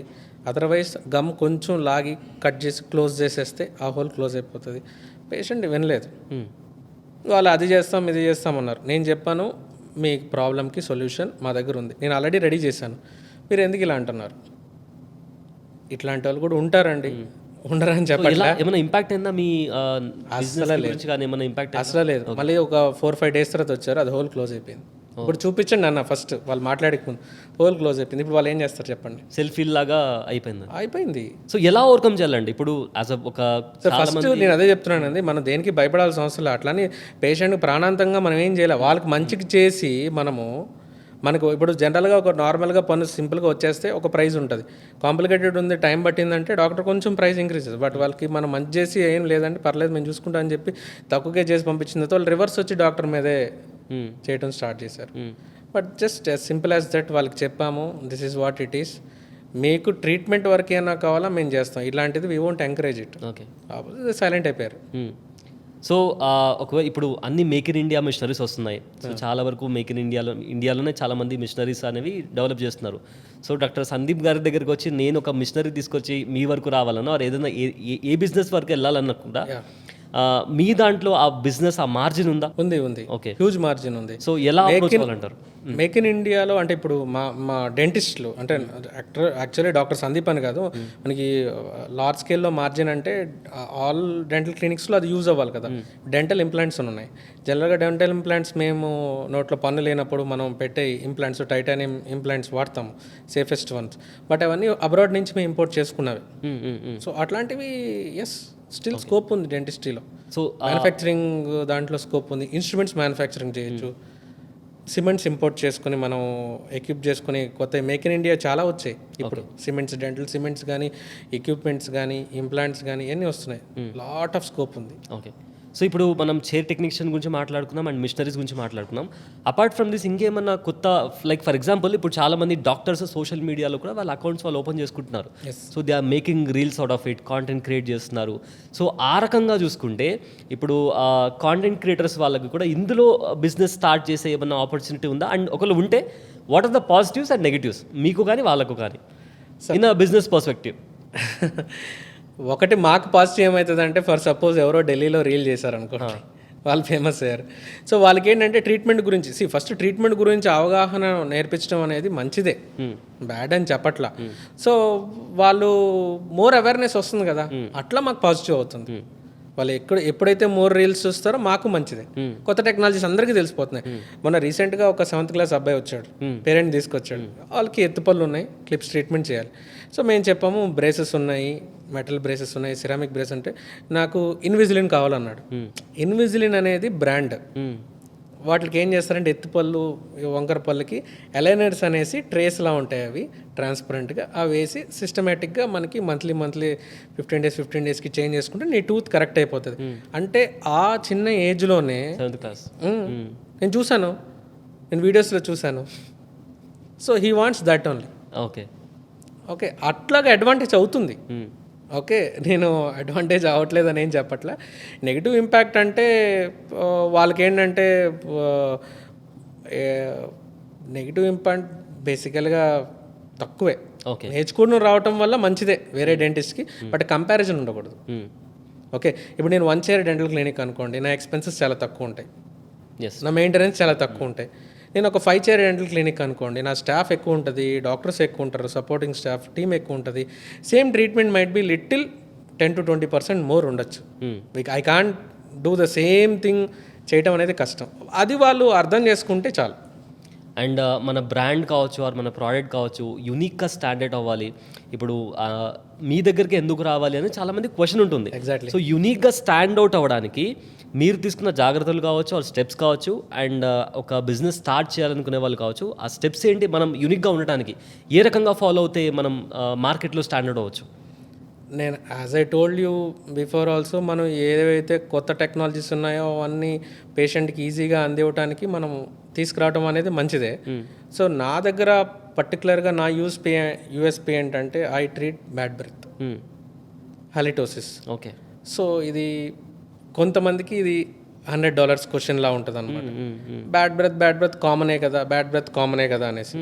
అదర్వైజ్ గమ్ కొంచెం లాగి కట్ చేసి క్లోజ్ చేసేస్తే ఆ హోల్ క్లోజ్ అయిపోతుంది. పేషెంట్ వినలేదు, వాళ్ళు అది చేస్తాం ఇది చేస్తామన్నారు. నేను చెప్పాను మీ ప్రాబ్లంకి సొల్యూషన్ మా దగ్గర ఉంది, నేను ఆల్రెడీ రెడీ చేశాను, మీరు ఎందుకు ఇలా అంటున్నారు. ఇట్లాంటి వాళ్ళు కూడా ఉంటారండి, ఉండరని చెప్పట్లా. ఏమైనా ఇంపాక్ట్ అయిందా మీ అసలు లేదు, కానీ ఏమైనా ఇంపాక్ట్ అసలు లేదు. మళ్ళీ ఒక 4-5 days తర్వాత వచ్చారు, అది హోల్ క్లోజ్ అయిపోయింది. ఇప్పుడు చూపించండి అన్న, ఫస్ట్ వాళ్ళు మాట్లాడక ముందు హోల్ క్లోజ్ అయిపోయింది. ఇప్పుడు వాళ్ళు ఏం చేస్తారు చెప్పండి, సెల్ఫీల్ లాగా అయిపోయింది. సో ఎలా ఓవర్కమ్ చేయాలండి ఇప్పుడు యాజ్ ఒక ఫస్ట్ నేను అదే చెప్తున్నానండి, మనం దేనికి భయపడాల్సిన అవసరం లేదు. అట్లానే పేషెంట్ ప్రాణాంతంగా మనం ఏం చేయాలి, వాళ్ళకి మంచికి చేసి మనకు ఇప్పుడు జనరల్గా ఒక నార్మల్గా పన్ను సింపుల్గా వచ్చేస్తే ఒక ప్రైస్ ఉంటుంది, కాంప్లికేటెడ్ ఉంది టైం పట్టిందంటే డాక్టర్ కొంచెం ప్రైస్ ఇంక్రీజ్. బట్ వాళ్ళకి మనం మంచి చేసి ఏం లేదంటే పర్లేదు మేము చూసుకుంటాం అని చెప్పి తక్కువగా చేసి పంపించిన వాళ్ళు రివర్స్ వచ్చి డాక్టర్ మీదే చేయడం స్టార్ట్ చేశారు. But just as simple as that వాళ్ళకి చెప్పాము, this is what it is, మీకు ట్రీట్మెంట్ వరకు ఏమైనా కావాలా మేము చేస్తాం, ఇలాంటిది we won't encourage it. Okay, silent అయిపోయారు. సో ఒకవేళ ఇప్పుడు అన్ని మేక్ ఇన్ ఇండియా మిషనరీస్ వస్తున్నాయి. సో చాలా వరకు మేక్ ఇన్ ఇండియాలోనే చాలామంది మిషనరీస్ అనేవి డెవలప్ చేస్తున్నారు. సో డాక్టర్ సందీప్ గారి దగ్గరికి వచ్చి నేను ఒక మిషనరీ తీసుకొచ్చి మీ వరకు రావాలన్నా ఆర్ ఏదైనా ఏ బిజినెస్ వరకు వెళ్ళాలన్నా కూడా మీ దాంట్లో ఆ బిజినెస్ ఆ మార్జిన్ ఉందా? ఉంది. ఓకే, హ్యూజ్ మార్జిన్ ఉంది. సో ఎలా అప్రోచ్ అవ్వాలంటారు? మేక్ ఇన్ ఇండియాలో అంటే ఇప్పుడు మా డెంటిస్టులు అంటే యాక్చువల్లీ డాక్టర్ సందీప్ అని కాదు, మనకి లార్జ్ స్కేల్లో మార్జిన్ అంటే ఆల్ డెంటల్ క్లినిక్స్లో అది యూజ్ అవ్వాలి కదా. డెంటల్ ఇంప్లాంట్స్ ఉన్నాయి, జనరల్గా డెంటల్ ఇంప్లాంట్స్ మేము నోట్లో పన్ను లేనప్పుడు మనం పెట్టే ఇంప్లాంట్స్ టైటానియం ఇంప్లాంట్స్ వాడతాము, సేఫెస్ట్ వన్స్. బట్ అవన్నీ అబ్రాడ్ నుంచి మేము ఇంపోర్ట్ చేసుకున్నవి. సో అట్లాంటివి ఎస్ స్టిల్ స్కోప్ ఉంది డెంటిస్ట్రీలో. సో మ్యానుఫ్యాక్చరింగ్ దాంట్లో స్కోప్ ఉంది, ఇన్స్ట్రుమెంట్స్ మ్యానుఫ్యాక్చరింగ్ చేయొచ్చు, సిమెంట్స్ ఇంపోర్ట్ చేసుకుని మనం ఎక్విప్ చేసుకుని కొత్త మేక్ ఇన్ ఇండియా చాలా వచ్చాయి ఇప్పుడు. సిమెంట్స్, డెంటల్ సిమెంట్స్ కానీ, ఎక్విప్మెంట్స్ కానీ, ఇంప్లాంట్స్ కానీ ఇవన్నీ వస్తున్నాయి. లాట్ ఆఫ్ స్కోప్ ఉంది. ఓకే, సో ఇప్పుడు మనం చైర్ టెక్నీషియన్ గురించి మాట్లాడుకున్నాం అండ్ మిషనరీస్ గురించి మాట్లాడుకున్నాం. అపార్ట్ ఫ్రమ్ దిస్ ఇంకేమన్నా కొత్త, లైక్ ఫర్ ఎగ్జాంపుల్ ఇప్పుడు చాలామంది డాక్టర్స్ సోషల్ మీడియాలో కూడా వాళ్ళ అకౌంట్స్ వాళ్ళు ఓపెన్ చేసుకుంటున్నారు. So they are making reels out of it, content create చేస్తున్నారు. సో ఆ రకంగా చూసుకుంటే ఇప్పుడు కాంటెంట్ క్రియేటర్స్ వాళ్ళకి కూడా ఇందులో బిజినెస్ స్టార్ట్ చేసే ఏమన్నా ఆపర్చునిటీ ఉందా? అండ్ ఒకవేళ ఉంటే what are the positives and negatives మీకు కానీ వాళ్ళకు కానీ ఇన్ అ బిజినెస్ పర్స్పెక్టివ్? ఒకటి మాకు పాజిటివ్ ఏమవుతుంది అంటే, ఫర్ సపోజ్ ఎవరో ఢిల్లీలో రీల్ చేశారనుకోండి, వాళ్ళు ఫేమస్ అయ్యారు. సో వాళ్ళకి ఏంటంటే ట్రీట్మెంట్ గురించి ఫస్ట్ ట్రీట్మెంట్ గురించి అవగాహన నేర్పించడం అనేది మంచిదే, బ్యాడ్ అని చెప్పట్లా. సో వాళ్ళు మోర్ అవేర్నెస్ వస్తుంది కదా, అట్లా మాకు పాజిటివ్ అవుతుంది. వాళ్ళు ఎప్పుడైతే మోర్ రీల్స్ చూస్తారో మాకు మంచిదే. కొత్త టెక్నాలజీస్ అందరికీ తెలిసిపోతున్నాయి. మొన్న రీసెంట్గా ఒక 7th క్లాస్ అబ్బాయి వచ్చాడు, పేరెంట్ తీసుకొచ్చాడు. వాళ్ళకి ఎత్తుపళ్ళు ఉన్నాయి, క్లిప్స్ ట్రీట్మెంట్ చేయాలి. సో మేము చెప్పాము బ్రేసెస్ ఉన్నాయి, మెటల్ బ్రేసెస్ ఉన్నాయి, సిరామిక్ బ్రేస్ అంటే నాకు ఇన్విజిలిన్ కావాలన్నాడు. ఇన్విజిలిన్ అనేది బ్రాండ్. వాటికి ఏం చేస్తారంటే ఎత్తుపళ్ళు, వంకర పళ్ళకి అలైనర్స్ అనేసి ట్రేస్లా ఉంటాయి, అవి ట్రాన్స్పరెంట్గా అవి వేసి సిస్టమేటిక్గా మనకి మంత్లీ 15 డేస్కి చేంజ్ చేసుకుంటే నీ టూత్ కరెక్ట్ అయిపోతుంది. అంటే ఆ చిన్న ఏజ్లోనే 7th క్లాస్ నేను చూశాను, నేను వీడియోస్లో చూశాను. So he wants that only. Okay అట్లాగా అడ్వాంటేజ్ అవుతుంది. ఓకే నేను అడ్వాంటేజ్ అవ్వట్లేదు అని ఏం చెప్పట్లే. నెగిటివ్ ఇంపాక్ట్ అంటే వాళ్ళకి ఏంటంటే నెగిటివ్ ఇంపాక్ట్ బేసికల్గా తక్కువే. నేర్చుకుని రావటం వల్ల మంచిదే వేరే డెంటిస్ట్కి, బట్ కంపారిజన్ ఉండకూడదు. ఓకే ఇప్పుడు నేను 1 chair డెంటల్ క్లినిక్ అనుకోండి, నా ఎక్స్పెన్సెస్ చాలా తక్కువ ఉంటాయి, నా మెయింటెనెన్స్ చాలా తక్కువ ఉంటాయి. నేను ఒక 5 chair డెంటల్ క్లినిక్ అనుకోండి, నా స్టాఫ్ ఎక్కువ ఉంటుంది, డాక్టర్స్ ఎక్కువ ఉంటారు, సపోర్టింగ్ స్టాఫ్ టీమ్ ఎక్కువ ఉంటుంది. Same treatment might be little 10 to 20% more ఉండొచ్చు. I can't do the same thing చేయటం అనేది కష్టం. అది వాళ్ళు అర్థం చేసుకుంటే చాలు. అండ్ మన బ్రాండ్ కావచ్చు ఆర్ మన ప్రోడక్ట్ కావచ్చు యూనిక్గా స్టాండర్డ్ అవ్వాలి. ఇప్పుడు మీ దగ్గరికి ఎందుకు రావాలి అని చాలామంది క్వశ్చన్ ఉంటుంది. ఎగ్జాక్ట్లీ. సో యూనిక్గా స్టాండ్ అవుట్ అవ్వడానికి మీరు తీసుకున్న జాగ్రత్తలు కావచ్చు, ఆ స్టెప్స్ కావచ్చు, అండ్ ఒక బిజినెస్ స్టార్ట్ చేయాలనుకునే వాళ్ళు కావచ్చు, ఆ స్టెప్స్ ఏంటి, మనం యూనిక్గా ఉండటానికి ఏ రకంగా ఫాలో అవుతే మనం మార్కెట్లో స్టాండర్డ్ అవ్వచ్చు? నేను as I told you before also, మనం ఏవైతే కొత్త టెక్నాలజీస్ ఉన్నాయో అవన్నీ పేషెంట్కి ఈజీగా అందివ్వటానికి మనం తీసుకురావడం అనేది మంచిదే. సో నా దగ్గర పర్టికులర్గా నా యూఎస్పీ ఏంటంటే I treat bad breath, halitosis. Okay. So ఇది కొంతమందికి ఇది $100 క్వశ్చన్లా ఉంటుంది అనమాట. బ్యాడ్ బ్రెత్ కామనే కదా అనేసి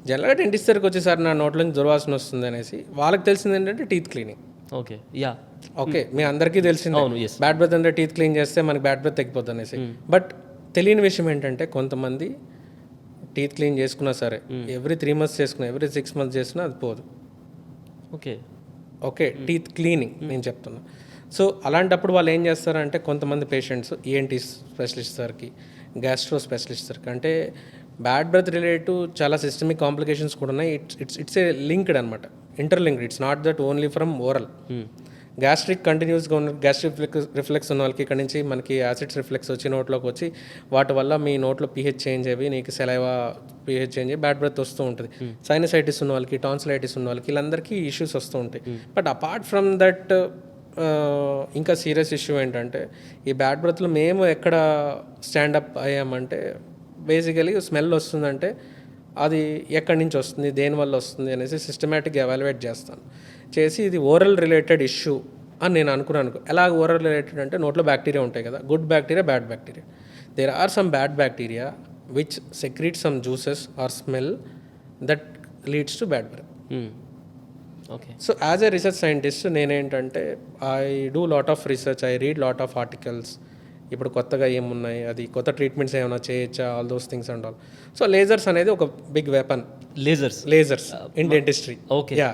జనరల్గా డెంటిస్ట్ దగ్గరికి వచ్చేసారి నా నోట్లోంచి దుర్వాసన వస్తుంది అనేసి వాళ్ళకి తెలిసింది ఏంటంటే టీత్ క్లీనింగ్. ఓకే మీ అందరికీ తెలిసింది బ్యాడ్ బ్రెత్ అంటే టీత్ క్లీన్ చేస్తే మనకి బ్యాడ్ బ్రెత్ తగ్గిపోద్ది అనేసి. బట్ తెలియని విషయం ఏంటంటే కొంతమంది టీత్ క్లీన్ చేసుకున్నా సరే ఎవ్రీ 3 months చేసుకున్నా, ఎవ్రీ 6 months చేసినా అది పోదు. ఓకే టీత్ క్లీనింగ్ నేను చెప్తున్నా. సో అలాంటప్పుడు వాళ్ళు ఏం చేస్తారంటే కొంతమంది పేషెంట్స్ ఈఎన్టీ స్పెషలిస్ట్ సార్కి, గ్యాస్ట్రో స్పెషలిస్ట్ సార్కి, అంటే బ్యాడ్ బ్రెత్ రిలేటివ్ చాలా సిస్టమిక్ కాంప్లికేషన్స్ కూడా ఉన్నాయి. ఇట్స్ ఏ లింక్డ్ అనమాట, interlinked. It's not that only from oral. Gastric కంటిన్యూస్గా ఉన్న గ్యాస్ట్రిక్ రిఫ్లెక్స్ ఉన్న వాళ్ళకి ఇక్కడ నుంచి మనకి యాసిడ్స్ రిఫ్లెక్స్ వచ్చి నోట్లోకి వచ్చి వాటి వల్ల మీ నోట్లో pH చేంజ్ అయ్యి నీకు సెలైవా pH చేంజ్ అయ్యి బ్యాడ్ బ్రెత్ వస్తూ ఉంటుంది. సైనసైటిస్ ఉన్న వాళ్ళకి, టాన్సిలైటిస్ ఉన్న వాళ్ళకి వీళ్ళందరికీ ఇష్యూస్ వస్తూ ఉంటాయి. బట్ అపార్ట్ ఫ్రమ్ దట్ ఇంకా సీరియస్ ఇష్యూ ఏంటంటే ఈ బ్యాడ్ బ్రెత్లో మేము ఎక్కడ స్టాండప్ అయ్యామంటే బేసికలీ స్మెల్ వస్తుందంటే అది ఎక్కడి నుంచి వస్తుంది, దేనివల్ల వస్తుంది అనేసి సిస్టమేటిక్గా ఎవాల్యుయేట్ చేసి ఇది ఓరల్ రిలేటెడ్ ఇష్యూ అని నేను అనుకున్నాను. ఎలా ఓరల్ రిలేటెడ్ అంటే నోట్లో బ్యాక్టీరియా ఉంటాయి కదా, good bacteria, bad bacteria. There are some bad bacteria which secrete some juices or smell that leads to bad breath. So as a research scientist నేనేంటంటే I do lot of research, I read lot of articles. ఇప్పుడు కొత్తగా ఏమున్నాయి, అది కొత్త treatments ఏమైనా చేయొచ్చా, all those things and all. So lasers అనేది ఒక big weapon. Lasers in dentistry. Yeah.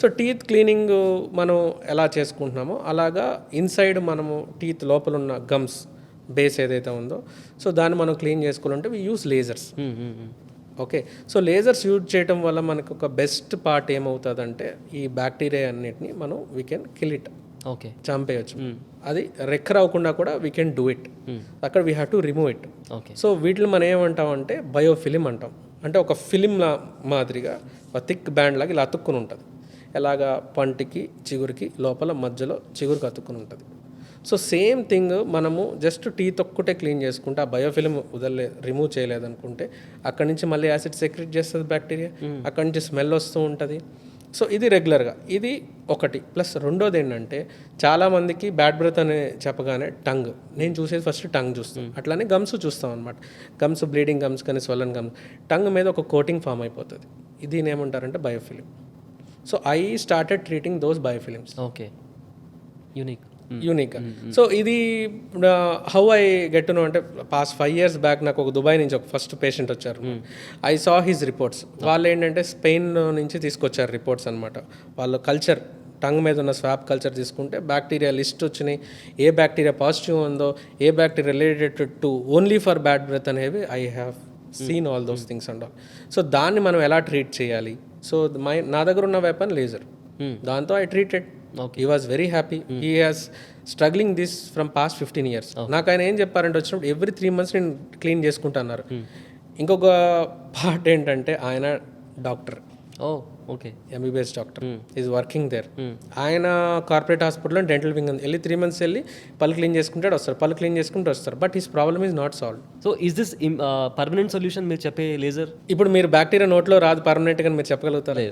So teeth cleaning మనం ఎలా చేసుకుంటున్నామో అలాగా ఇన్సైడ్ మనము టీత్ లోపల ఉన్న గమ్స్ బేస్ ఏదైతే ఉందో సో దాన్ని మనం క్లీన్ చేసుకోవాలంటే we use lasers. Okay so lasers use చేయడం వల్ల మనకు ఒక బెస్ట్ పార్ట్ ఏమవుతుందంటే ఈ బ్యాక్టీరియా అన్నిటిని మనం వీ కెన్ కిల్ ఇట్, చంపేయచ్చు. అది రెక్కర్ అవ్వకుండా కూడా వీ కెన్ డూ ఇట్. అక్కడ we have to remove it. So వీటిని మనం ఏమంటామంటే బయోఫిలిం అంటాం. అంటే ఒక ఫిలిం మాదిరిగా ఒక థిక్ బ్యాండ్ లాగా ఇలా అతుక్కుని ఉంటుంది. ఎలాగా పంటికి చిగురికి లోపల మధ్యలో చిగురికి అతుక్కుని ఉంటుంది. సో సేమ్ థింగ్ మనము జస్ట్ టీత్ ఒక్కటే క్లీన్ చేసుకుంటే ఆ బయోఫిలిం రిమూవ్ చేయలేదనుకుంటే అక్కడి నుంచి మళ్ళీ యాసిడ్ సెక్రెట్ చేస్తుంది బ్యాక్టీరియా, అక్కడి నుంచి స్మెల్ వస్తూ ఉంటుంది. సో ఇది రెగ్యులర్గా ఇది ఒకటి. ప్లస్ రెండోది ఏంటంటే చాలామందికి బ్యాడ్ బ్రెత్ అని చెప్పగానే టంగ్, నేను చూసేది ఫస్ట్ టంగ్ చూస్తాం, అట్లానే గమ్స్ చూస్తాం అనమాట. గమ్స్ బ్లీడింగ్ గమ్స్ కానీ స్వెల్లన్ గమ్స్, టంగ్ మీద ఒక కోటింగ్ ఫామ్ అయిపోతుంది. దీని ఏమంటారంటే biofilm. So I started treating those biofilms. Unique. Unique. So ఇది how I get to know అంటే పాస్ట్ 5 years బ్యాక్ నాకు ఒక దుబాయ్ నుంచి ఒక ఫస్ట్ పేషెంట్ వచ్చారు. I saw his reports. వాళ్ళు ఏంటంటే స్పెయిన్ నుంచి తీసుకొచ్చారు రిపోర్ట్స్ అనమాట. వాళ్ళ కల్చర్ టంగ్ మీద ఉన్న స్వాబ్ కల్చర్ తీసుకుంటే బ్యాక్టీరియా లిస్ట్ వచ్చినాయి, ఏ బ్యాక్టీరియా పాజిటివ్ ఉందో, ఏ bacteria related to only for bad breath అనేవి I have seen all those things and all. So దాన్ని మనం ఎలా ట్రీట్ చేయాలి? సో నా దగ్గర ఉన్న వెపన్ లేజర్, దాంతో I treated. He was very happy. He has struggling this from past 15 years. నాకు ఆయన ఏం చెప్పారంటే వచ్చినప్పుడు ఎవ్రీ 3 months నేను క్లీన్ చేసుకుంటున్నారు. ఇంకొక పార్ట్ ఏంటంటే ఆయన doctor, okay, MBBS doctor, is working there. ఆయన కార్పొరేట్ హాస్పిటల్లో డెంటల్ వింగ్ వెళ్ళి 3 months వెళ్ళి పళ్ళు క్లీన్ చేసుకుంటాడు వస్తారు, పళ్ళు క్లీన్ చేసుకుంటూ వస్తారు. But his problem is not solve. So is this permanent solution మీరు చెప్పే లేజర్? ఇప్పుడు మీరు బ్యాక్టీరియా నోట్లో రాదు పర్మనెంట్గా మీరు చెప్పగలుగుతారు.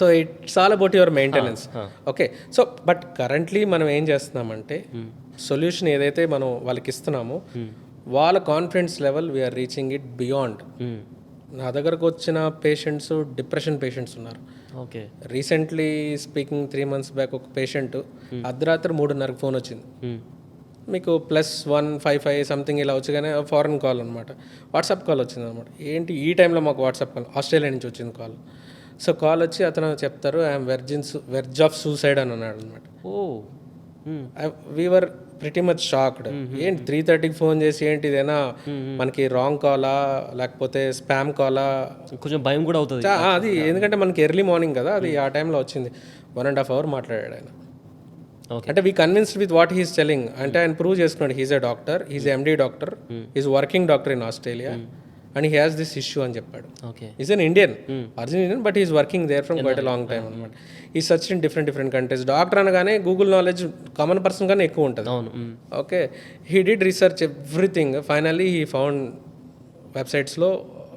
So it's all about your maintenance. Okay, so but currently మనం ఏం చేస్తున్నామంటే సొల్యూషన్ ఏదైతే మనం వాళ్ళకి ఇస్తున్నామో వాళ్ళ confidence level we are reaching it beyond. నా దగ్గరకు వచ్చిన పేషెంట్స్ డిప్రెషన్ పేషెంట్స్ ఉన్నారు. Okay, recently speaking 3 months back ఒక పేషెంట్ అర్ధరాత్రి 3:30 ఫోన్ వచ్చింది. మీకు +155 సంథింగ్ ఇలా వచ్చి ఫారెన్ కాల్ అనమాట, వాట్సాప్ కాల్ వచ్చింది అనమాట. ఏంటి ఈ టైంలో మాకు వాట్సాప్ కాల్, ఆస్ట్రేలియా నుంచి వచ్చింది కాల్. సో కాల్ వచ్చి అతను చెప్తారు ఐఎమ్ వెర్జ్ ఆఫ్ సూసైడ్ అని అన్నాడు అనమాట. We were pretty much shocked. ఏంటి 3:30కి ఫోన్ చేసి ఏంటి ఇదేనా మనకి రాంగ్ కాలా లేకపోతే స్పామ్ కాలా? కొంచెం భయం కూడా అవుతుంది అది, ఎందుకంటే మనకి ఎర్లీ మార్నింగ్ కదా అది, ఆ టైంలో వచ్చింది. 1.5 hour మాట్లాడాడు ఆయన. అంటే we convinced with what he's telling. అంటే ఆయన ప్రూవ్ చేసుకున్నాడు he's a doctor, he's MD doctor, he's working doctor in Australia and he has this issue అని చెప్పాడు. Is an Indian, original Indian, but is working there from quite a long time అనమాట. ఈ search in different countries. Doctor అనగానే Google knowledge common person గానే ఎక్కువ ఉంటుంది. Okay, he did research everything. Finally he found వెబ్సైట్స్లో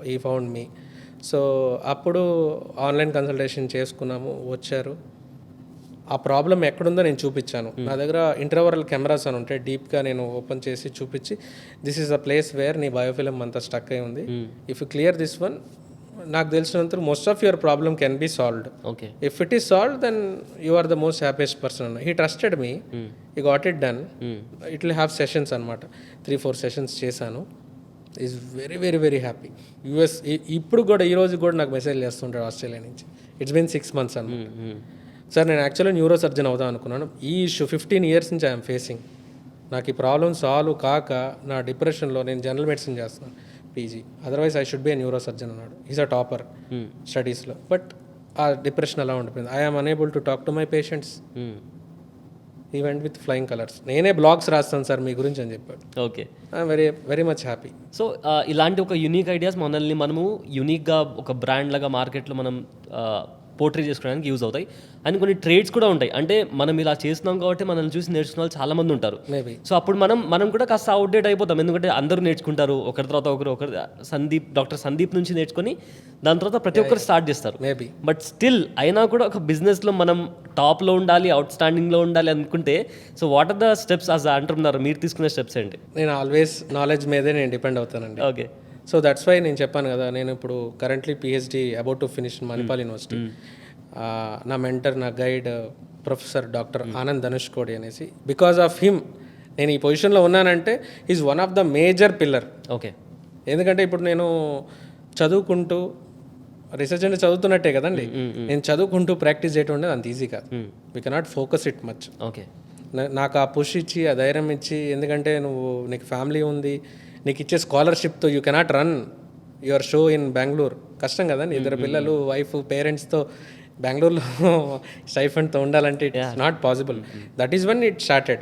he found me. So అప్పుడు online consultation చేసుకున్నాము, వచ్చారు. ఆ ప్రాబ్లం ఎక్కడుందో నేను చూపించాను. నా దగ్గర ఇంట్రావరల్ కెమెరాస్ అని ఉంటాయి, డీప్గా నేను ఓపెన్ చేసి చూపించి this is a place where నీ బయోఫిలిం అంతా స్టక్ అయి ఉంది. If you clear this one, నాకు తెలిసినంత most of your problem can be solved. If it is solved then you are the most happiest person. He trusted me, he got it done. It will have sessions అనమాట, 3-4 sessions చేశాను. Is very very very happy. US ఇప్పుడు కూడా ఈ రోజు కూడా నాకు message చేస్తుంటాడు Australia నుంచి. ఇట్స్ బీన్ 6 months అనమాట. సార్ నేను యాక్చువల్లీ న్యూరో సర్జన్ అవుదాం అనుకున్నాను. ఈ ఇష్యూ 15 years నుంచి ఐఎమ్ ఫేసింగ్. నాకు ఈ ప్రాబ్లమ్ సాల్వ్ కాక నా డిప్రెషన్లో నేను జనరల్ మెడిసిన్ చేస్తున్నాను PG, otherwise I should be a neuro surgeon అన్నాడు. ఈజ్ అ టాపర్ స్టడీస్లో. బట్ ఆ డిప్రెషన్ అలా ఉండిపోయింది. I'm unable to talk to my patients. ఈ వెంట్ విత్ ఫ్లయింగ్ కలర్స్. నేనే బ్లాగ్స్ రాస్తాను సార్ మీ గురించి అని చెప్పాడు. Okay, I'm very very much happy. So ఇలాంటి ఒక యూనిక్ ఐడియాస్ మనల్ని మనము యూనిక్గా ఒక బ్రాండ్ లాగా మార్కెట్లో మనం పోర్ట్రే చేసుకోవడానికి యూజ్ అవుతాయి. అండ్ కొన్ని ట్రేడ్స్ కూడా ఉంటాయి. అంటే మనం ఇలా చేస్తున్నాం కాబట్టి మనల్ని చూసి నేర్చుకున్న వాళ్ళు చాలా మంది ఉంటారు. సో అప్పుడు మనం కూడా కాస్త అవుట్డేట్ అయిపోతాం. ఎందుకంటే అందరూ నేర్చుకుంటారు ఒకరి తర్వాత ఒకరు డాక్టర్ సందీప్ నుంచి నేర్చుకొని దాని తర్వాత ప్రతి ఒక్కరు స్టార్ట్ చేస్తారు. బట్ స్టిల్ అయినా కూడా ఒక బిజినెస్లో మనం టాప్లో ఉండాలి, అవుట్ స్టాండింగ్లో ఉండాలి అనుకుంటే, so what are the steps as అంటున్నారు, మీరు తీసుకునే స్టెప్స్ ఏంటి? నేను ఆల్వేస్ నాలెడ్జ్ మీదే నేను డిపెండ్ అవుతానండి. ఓకే, సో దట్స్ వై నేను చెప్పాను కదా, నేను ఇప్పుడు currently PhD about to finish Manipal university. నా మెంటర్, నా guide professor doctor Anand Dhanushkodi అనేసి. బికాస్ ఆఫ్ హిమ్ నేను ఈ పొజిషన్లో ఉన్నానంటే is one of the major pillar. Okay, ఎందుకంటే ఇప్పుడు నేను చదువుకుంటూ రీసెర్చ్ అంటే చదువుతున్నట్టే కదండి. నేను చదువుకుంటూ ప్రాక్టీస్ చేయటం ఉండేది అంత ఈజీ కాదు. We cannot focus it much. Okay, నాకు ఆ పుష్ ఇచ్చి ఆ ధైర్యం ఇచ్చి, ఎందుకంటే నీకు ఫ్యామిలీ ఉంది, నీకు ఇచ్చే స్కాలర్షిప్తో you cannot run your show in Bengaluru. కష్టం కదండి, 2 పిల్లలు, వైఫ్, పేరెంట్స్తో బెంగళూరులో స్టైఫండ్తో ఉండాలంటే it's not possible. That is one it started.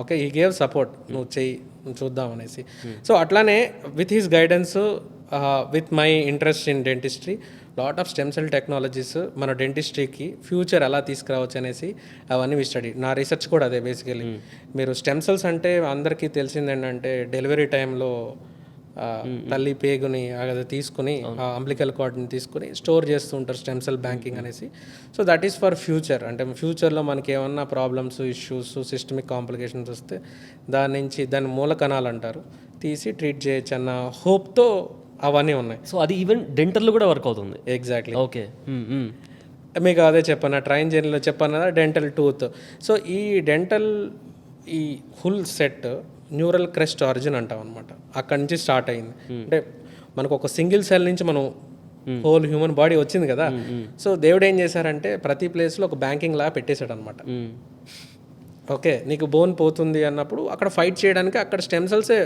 Okay, he gave support, నువ్వు చెయ్యి, నువ్వు చూద్దాం అనేసి. సో అట్లానే with his guidance, with my interest in dentistry, lot of stem cell technologies మన డెంటిస్ట్రీకి ఫ్యూచర్ ఎలా తీసుకురావచ్చు అనేసి అవన్నీ స్టడీ. నా రీసెర్చ్ కూడా అదే బేసికలీ. మీరు స్టెమ్ సెల్స్ అంటే అందరికీ తెలిసింది ఏంటంటే డెలివరీ టైంలో తల్లి పేగుని అది తీసుకుని అంబ్లికల్ కార్డ్ని తీసుకుని స్టోర్ చేస్తూ ఉంటారు స్టెమ్ సెల్ బ్యాంకింగ్ అనేసి. So that is for future. అంటే ఫ్యూచర్లో మనకి ఏమన్నా ప్రాబ్లమ్స్, ఇష్యూస్, సిస్టమిక్ కాంప్లికేషన్స్ వస్తే దాని మూల కణాలు అంటారు, తీసి ట్రీట్ చేయొచ్చు అన్న హోప్తో అవన్నీ ఉన్నాయి. సో అది ఈవెన్ డెంటల్లో కూడా వర్క్ అవుతుంది. ఎగ్జాక్ట్లీ. ఓకే, మీకు అదే చెప్పాను, ట్రైన్ జర్నీలో చెప్పాను కదా, డెంటల్ టూత్. సో ఈ డెంటల్ ఈ full set neural crest origin అంటాం అనమాట. అక్కడి నుంచి స్టార్ట్ అయింది. అంటే మనకు ఒక సింగిల్ సెల్ నుంచి మనం హోల్ హ్యూమన్ బాడీ వచ్చింది కదా. సో దేవుడు ఏం చేశారంటే ప్రతి ప్లేస్లో ఒక బ్యాంకింగ్ లా పెట్టేశాడు అనమాట. ఓకే, నీకు బోన్ పోతుంది అన్నప్పుడు అక్కడ ఫైట్ చేయడానికి అక్కడ స్టెమ్ సెల్సే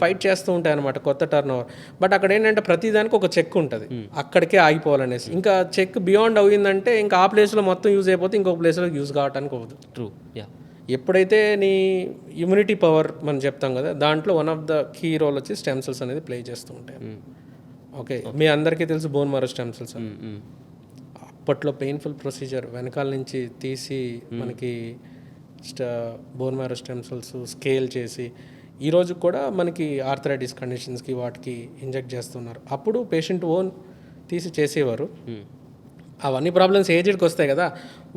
ఫైట్ చేస్తూ ఉంటాయి అనమాట, కొత్త టర్న్ ఓవర్. బట్ అక్కడ ఏంటంటే ప్రతి దానికి ఒక చెక్ ఉంటుంది, అక్కడికే ఆగిపోవాలనేసి. ఇంకా చెక్ బియాండ్ అయిందంటే ఇంకా ఆ ప్లేస్లో మొత్తం యూజ్ అయిపోతే ఇంకొక ప్లేస్లో యూజ్ కావడానికి అవ్వదు. ట్రూ. ఎప్పుడైతే నీ ఇమ్యూనిటీ పవర్ మనం చెప్తాం కదా, దాంట్లో one of the key role వచ్చి స్టెమ్ సెల్స్ అనేది ప్లే చేస్తూ ఉంటాయి. ఓకే, మీ అందరికీ తెలుసు బోన్ మ్యారో స్టెమ్ సెల్స్ అని. అప్పట్లో పెయిన్ఫుల్ ప్రొసీజర్, వెనకాల నుంచి తీసి మనకి bone marrow stem cells scale చేసి ఈరోజు కూడా మనకి ఆర్థరైటిస్ కండిషన్స్కి వాటికి ఇంజెక్ట్ చేస్తున్నారు. అప్పుడు పేషెంట్ ఓన్ తీసి చేసేవారు. అవన్నీ ప్రాబ్లమ్స్ ఏజ్డ్కి వస్తాయి కదా,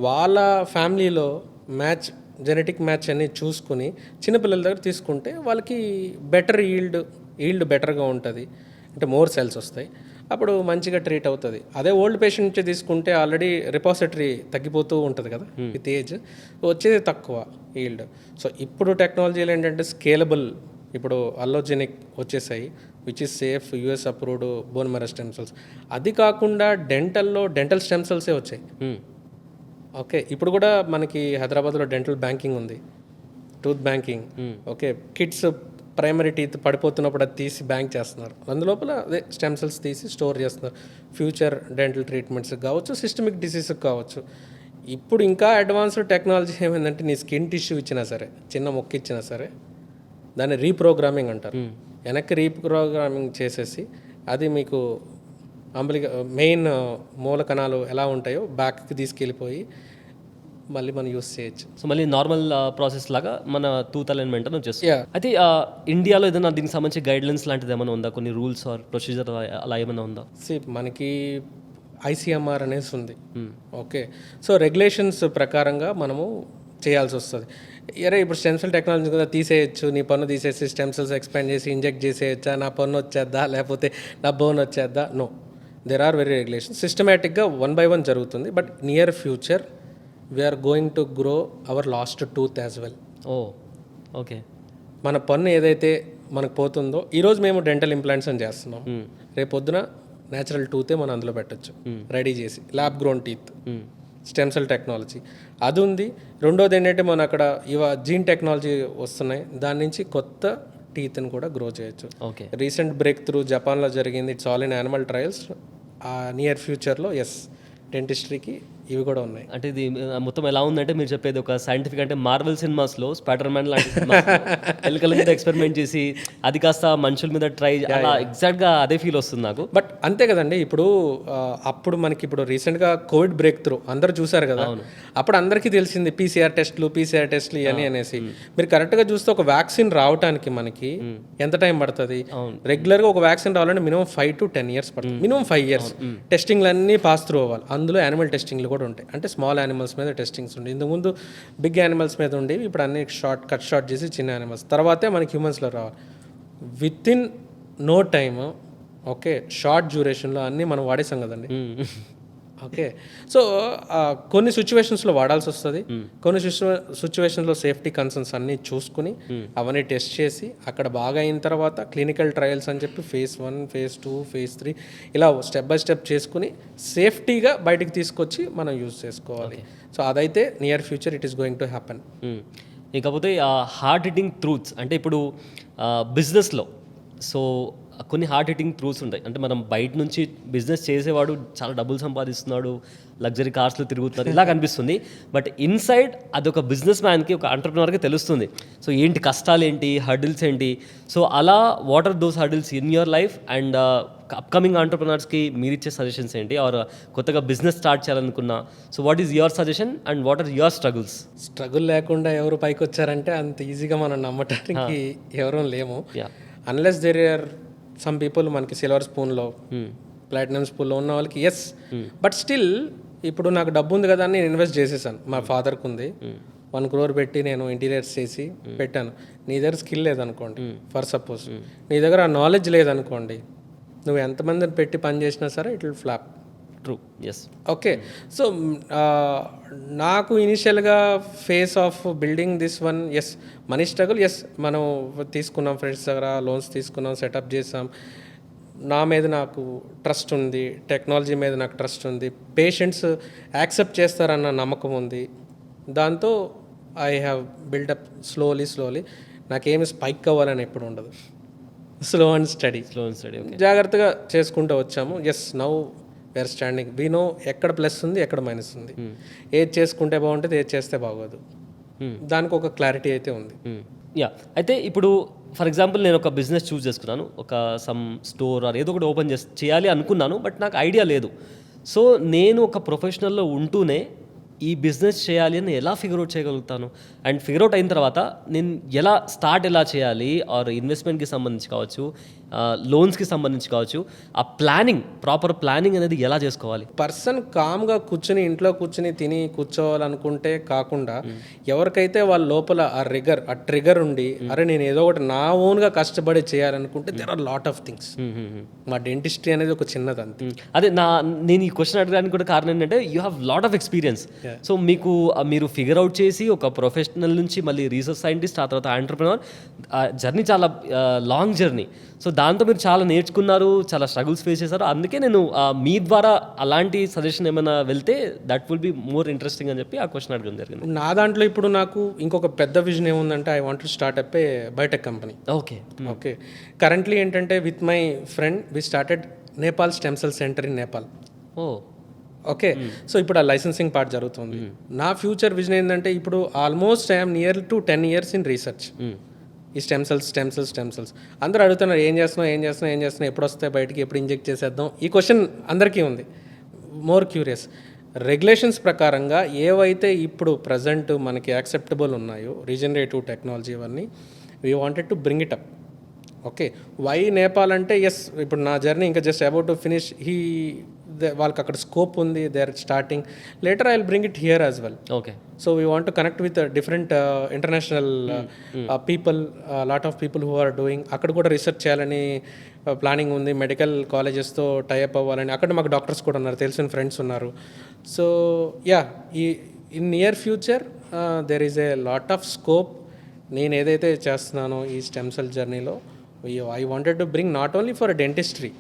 వాళ్ళ ఫ్యామిలీలో జెనెటిక్ మ్యాచ్ అన్ని చూసుకుని చిన్నపిల్లల దగ్గర తీసుకుంటే వాళ్ళకి బెటర్ ఈల్డ్ బెటర్గా ఉంటుంది, అంటే మోర్ సెల్స్ వస్తాయి, అప్పుడు మంచిగా ట్రీట్ అవుతుంది. అదే ఓల్డ్ పేషెంట్ నుంచి తీసుకుంటే ఆల్రెడీ రిపాజిటరీ తగ్గిపోతూ ఉంటుంది కదా విత్ ఏజ్, వచ్చేది తక్కువ ఈల్డ్. సో ఇప్పుడు టెక్నాలజీలు ఏంటంటే స్కేలబుల్, ఇప్పుడు అల్లోజెనిక్ వచ్చేసాయి, which is safe, US approved bone marrow stem cells. అది కాకుండా డెంటల్ స్టెమ్ సెల్సే వచ్చాయి. ఓకే, ఇప్పుడు కూడా మనకి హైదరాబాద్లో డెంటల్ బ్యాంకింగ్ ఉంది, tooth banking. Okay, kids primary teeth పడిపోతున్నప్పుడు అది తీసి బ్యాంక్ చేస్తున్నారు, అందులోపల అదే స్టెమ్ సెల్స్ తీసి స్టోర్ చేస్తున్నారు. ఫ్యూచర్ డెంటల్ ట్రీట్మెంట్స్ కావచ్చు, సిస్టమిక్ డిసీజెస్ కావచ్చు. ఇప్పుడు ఇంకా అడ్వాన్స్డ్ టెక్నాలజీ ఏమైందంటే నీ స్కిన్ టిష్యూ ఇచ్చినా సరే, చిన్న మొక్క ఇచ్చినా సరే, దాన్ని రీప్రోగ్రామింగ్ అంటారు. వెనక్కి రీప్రోగ్రామింగ్ చేసేసి అది మీకు మెయిన్ మూల కణాలు ఎలా ఉంటాయో బ్యాక్కి తీసుకెళ్ళిపోయి మళ్ళీ మనం యూస్ చేయొచ్చు. సో మళ్ళీ నార్మల్ ప్రాసెస్ లాగా మన టూత్ అలైన్మెంట్ అని వచ్చేస్తుంది. అయితే ఇండియాలో ఏదైనా దీనికి సంబంధించి గైడ్లైన్స్ లాంటిది ఏమైనా ఉందా, కొన్ని రూల్స్ ఆర్ ప్రొసీజర్ అలా ఏమైనా ఉందా? మనకి ICMR అనేసి ఉంది. ఓకే, సో రెగ్యులేషన్స్ ప్రకారంగా మనము చేయాల్సి వస్తుంది. ఇప్పుడు స్టెమ్ సెల్ టెక్నాలజీ కూడా తీసేయచ్చు, నీ పన్ను తీసేసి స్టెమ్ సెల్స్ ఎక్స్పాండ్ చేసి ఇంజెక్ట్ చేసేయచ్చా, నా పన్ను వచ్చేద్దా లేకపోతే నా బోన్ వచ్చేద్దా? No, there are very regulations. సిస్టమేటిక్గా 1 by 1 జరుగుతుంది. But near future we are going to grow our lost tooth as well. Okay, మన పన్ను ఏదైతే మనకు పోతుందో, ఈరోజు మేము డెంటల్ ఇంప్లాంట్స్ అని చేస్తున్నాం, రేపొద్దున న్యాచురల్ టూతే మనం అందులో పెట్టచ్చు రెడీ చేసి, lab grown teeth, stem cell technology అది ఉంది. రెండోది ఏంటంటే మన అక్కడ జీన్ టెక్నాలజీ వస్తున్నాయి, దాని నుంచి కొత్త టీత్ని కూడా గ్రో చేయొచ్చు. ఓకే, రీసెంట్ బ్రేక్ త్రూ జపాన్లో జరిగింది, it's all in animal trials. Near ఫ్యూచర్లో డెంటిస్ట్రీకి ఇవి కూడా ఉన్నాయి. అంటే ఇది మొత్తం ఎలా ఉందంటే మీరు చెప్పేది ఒక సైంటిఫిక్, అంటే మార్వెల్ సినిమాస్లో స్పైడర్ మ్యాన్ లాంటి ఎలుకల మీద ఎక్స్పెరిమెంట్ చేసి అది కాస్త మనుషుల మీద ట్రై, అలా ఎగ్జాక్ట్గా అదే ఫీల్ వస్తుంది నాకు. బట్ అంతే కదండి, ఇప్పుడు అప్పుడు మనకి ఇప్పుడు రీసెంట్గా కోవిడ్ బ్రేక్ త్రూ అందరూ చూసారు కదా, అప్పుడు అందరికీ తెలిసింది PCR టెస్ట్లు ఇవన్నీ అనేసి. మీరు కరెక్ట్గా చూస్తే ఒక వ్యాక్సిన్ రావడానికి మనకి ఎంత టైం పడుతుంది? రెగ్యులర్గా ఒక వ్యాక్సిన్ రావాలంటే మినిమం 5 to 10 years పడుతుంది, మినిమం 5 years. టెస్టింగ్లు అన్నీ పాస్ త్రూ అవ్వాలి, అందులో యానిమల్ టెస్టింగ్లు కూడా ఉంటాయి. అంటే స్మాల్ యానిమల్స్ మీద టెస్టింగ్స్ ఉంటాయి, ఇంతకుముందు బిగ్ యానిమల్స్ మీద ఉండేవి, ఇప్పుడు అన్ని కట్ చేసి చిన్న యానిమల్స్ తర్వాతే మనకి హ్యూమన్స్లో రావాలి. With in no time, okay, short డ్యూరేషన్లో అన్నీ మనం వాడేసాం కదండి. ఓకే, సో కొన్ని సిచ్యువేషన్స్లో వాడాల్సి వస్తుంది, కొన్ని సిచ్యువేషన్స్లో సేఫ్టీ కన్సర్న్స్ అన్నీ చూసుకుని అవన్నీ టెస్ట్ చేసి అక్కడ బాగా అయిన తర్వాత క్లినికల్ ట్రయల్స్ అని చెప్పి phase 1, phase 2, phase 3 ఇలా స్టెప్ బై స్టెప్ చేసుకుని సేఫ్టీగా బయటికి తీసుకొచ్చి మనం యూజ్ చేసుకోవాలి. సో అదైతే near future it is going to happen. ఇకపోతే హార్డ్ హిట్టింగ్ ట్రూత్స్ అంటే ఇప్పుడు బిజినెస్లో సో కొన్ని హార్డ్ హిట్టింగ్ ట్రూత్స్ ఉంటాయి. అంటే మనం బయట నుంచి బిజినెస్ చేసేవాడు చాలా డబ్బులు సంపాదిస్తున్నాడు, లగ్జరీ కార్స్లో తిరుగుతున్నారు, ఇలా కనిపిస్తుంది. బట్ ఇన్సైడ్ అదొక బిజినెస్ మ్యాన్కి, ఒక ఎంటర్ప్రినర్కి తెలుస్తుంది. సో ఏంటి కష్టాలు ఏంటి, హర్డిల్స్ ఏంటి. సో అలా what are those hurdles in your life and upcoming ఎంటర్ప్రినర్స్కి మీరు ఇచ్చే సజెషన్స్ ఏంటి, ఆర్ కొత్తగా బిజినెస్ స్టార్ట్ చేయాలనుకున్నా so what is your suggestion and what are your struggles? Struggle లేకుండా ఎవరు పైకి వచ్చారంటే అంత ఈజీగా మనం నమ్మటానికి ఎవరూ లేము. Unless there are some people మనకి సిల్వర్ స్పూన్లో, ప్లాటినం స్పూన్లో ఉన్న వాళ్ళకి ఎస్. బట్ స్టిల్ ఇప్పుడు నాకు డబ్బు ఉంది కదా అని నేను ఇన్వెస్ట్ చేసేసాను. మా ఫాదర్కి ఉంది, 1 crore పెట్టి నేను ఇంటీరియర్స్ చేసి పెట్టాను. నీ దగ్గర స్కిల్ లేదనుకోండి, ఫర్ సపోజ్ నీ దగ్గర ఆ నాలెడ్జ్ లేదనుకోండి, నువ్వు ఎంతమందిని పెట్టి పని చేసినా సరే it will flop. True, yes. Okay. So నాకు ఇనిషియల్గా phase of building this one, yes money struggle, yes మనం తీసుకున్నాం ఫ్రెండ్స్ దగ్గర లోన్స్ తీసుకున్నాం, సెటప్ చేసాం. నా మీద నాకు ట్రస్ట్ ఉంది, టెక్నాలజీ మీద నాకు ట్రస్ట్ ఉంది, పేషెంట్స్ యాక్సెప్ట్ చేస్తారన్న నమ్మకం ఉంది. దాంతో ఐ హ్యావ్ బిల్డప్ స్లోలీ. నాకేమి స్పైక్ అవ్వాలని ఎప్పుడు ఉండదు. Slow and steady okay. జాగ్రత్తగా చేసుకుంటూ వచ్చాము. Yes now where standing, we know ఎక్కడ ప్లస్ ఉంది ఎక్కడ మైనస్ ఉంది, ఏది చేసుకుంటే బాగుంటుంది ఏది చేస్తే బాగోదు, దానికి ఒక క్లారిటీ అయితే ఉంది. యా, అయితే ఇప్పుడు ఫర్ ఎగ్జాంపుల్ నేను ఒక బిజినెస్ చూస్ చేసుకున్నాను, ఒక సమ్ స్టోర్ ఆర్ ఏదో ఒకటి ఓపెన్ చేయాలి అనుకున్నాను, బట్ నాకు ఐడియా లేదు. సో నేను ఒక ప్రొఫెషనల్లో ఉంటూనే ఈ బిజినెస్ చేయాలి అని ఎలా ఫిగర్ అవుట్ చేయగలుగుతాను? అండ్ ఫిగర్ అవుట్ అయిన తర్వాత నేను ఎలా చేయాలి, ఆర్ ఇన్వెస్ట్మెంట్కి సంబంధించి కావచ్చు, లోన్స్కి సంబంధించి కావచ్చు, ఆ ప్రాపర్ ప్లానింగ్ అనేది ఎలా చేసుకోవాలి? పర్సన్ కామ్గా కూర్చుని ఇంట్లో కూర్చుని తిని కూర్చోవాలనుకుంటే కాకుండా ఎవరికైతే వాళ్ళ లోపల ఆ ట్రిగర్ ఉండి అరే నేను ఏదో ఒకటి నా ఓన్గా కష్టపడి చేయాలనుకుంటే there are lot of things. మా డెంటిస్ట్రీ అనేది ఒక చిన్నది అంతే. అదే నేను ఈ క్వశ్చన్ అడగడానికి కూడా కారణం ఏంటంటే you have lot of experience. So మీరు ఫిగర్ అవుట్ చేసి ఒక ప్రొఫెషనల్ నుంచి మళ్ళీ రీసెర్చ్ సైంటిస్ట్, ఆ తర్వాత ఆంటర్ప్రెన్యూర్, జర్నీ చాలా లాంగ్ జర్నీ. సో దాంతో మీరు చాలా నేర్చుకున్నారు, చాలా స్ట్రగుల్స్ ఫేస్ చేశారు. అందుకే నేను మీ ద్వారా అలాంటి సజెషన్ ఏమైనా వెళ్తే that will be more interesting అని చెప్పి ఆ క్వశ్చన్ అడగడం జరిగింది. నా దాంట్లో ఇప్పుడు నాకు ఇంకొక పెద్ద విజన్ ఏముందంటే I want to start up a biotech company. Okay currently ఏంటంటే with my friend we started Nepal stem cell centre in Nepal. Okay so ఇప్పుడు ఆ లైసెన్సింగ్ పార్ట్ జరుగుతుంది. నా ఫ్యూచర్ విజన్ ఏంటంటే ఇప్పుడు almost I'm near to 10 years in research. ఈ stem cells అందరూ అడుగుతున్నారు ఏం చేస్తున్నావు ఎప్పుడు వస్తాయి బయటికి, ఎప్పుడు ఇంజెక్ట్ చేసేద్దాం, ఈ క్వశ్చన్ అందరికీ ఉంది. మోర్ క్యూరియస్, రెగ్యులేషన్స్ ప్రకారంగా ఏవైతే ఇప్పుడు ప్రజెంట్ మనకి యాక్సెప్టబుల్ ఉన్నాయో రీజనరేటివ్ టెక్నాలజీ ఇవన్నీ we wanted to bring it up. Okay why Nepal అంటే ఎస్ ఇప్పుడు నా జర్నీ ఇంకా జస్ట్ అబౌట్ టు ఫినిష్. వాళ్ళకి అక్కడ స్కోప్ ఉంది, they are starting, later I will bring it here as well. Okay so we want to connect with different international people, lot of people who are doing. అక్కడ కూడా research చేయాలని planning ఉంది, medical కాలేజెస్తో tie up అవ్వాలని. అక్కడ మాకు doctors కూడా ఉన్నారు, తెలిసిన ఫ్రెండ్స్ ఉన్నారు. So yeah in near future there is a lot of scope. నేను ఏదైతే చేస్తున్నానో ఈ స్టెమ్ సెల్ జర్నీలో I wanted to bring not only for dentistry,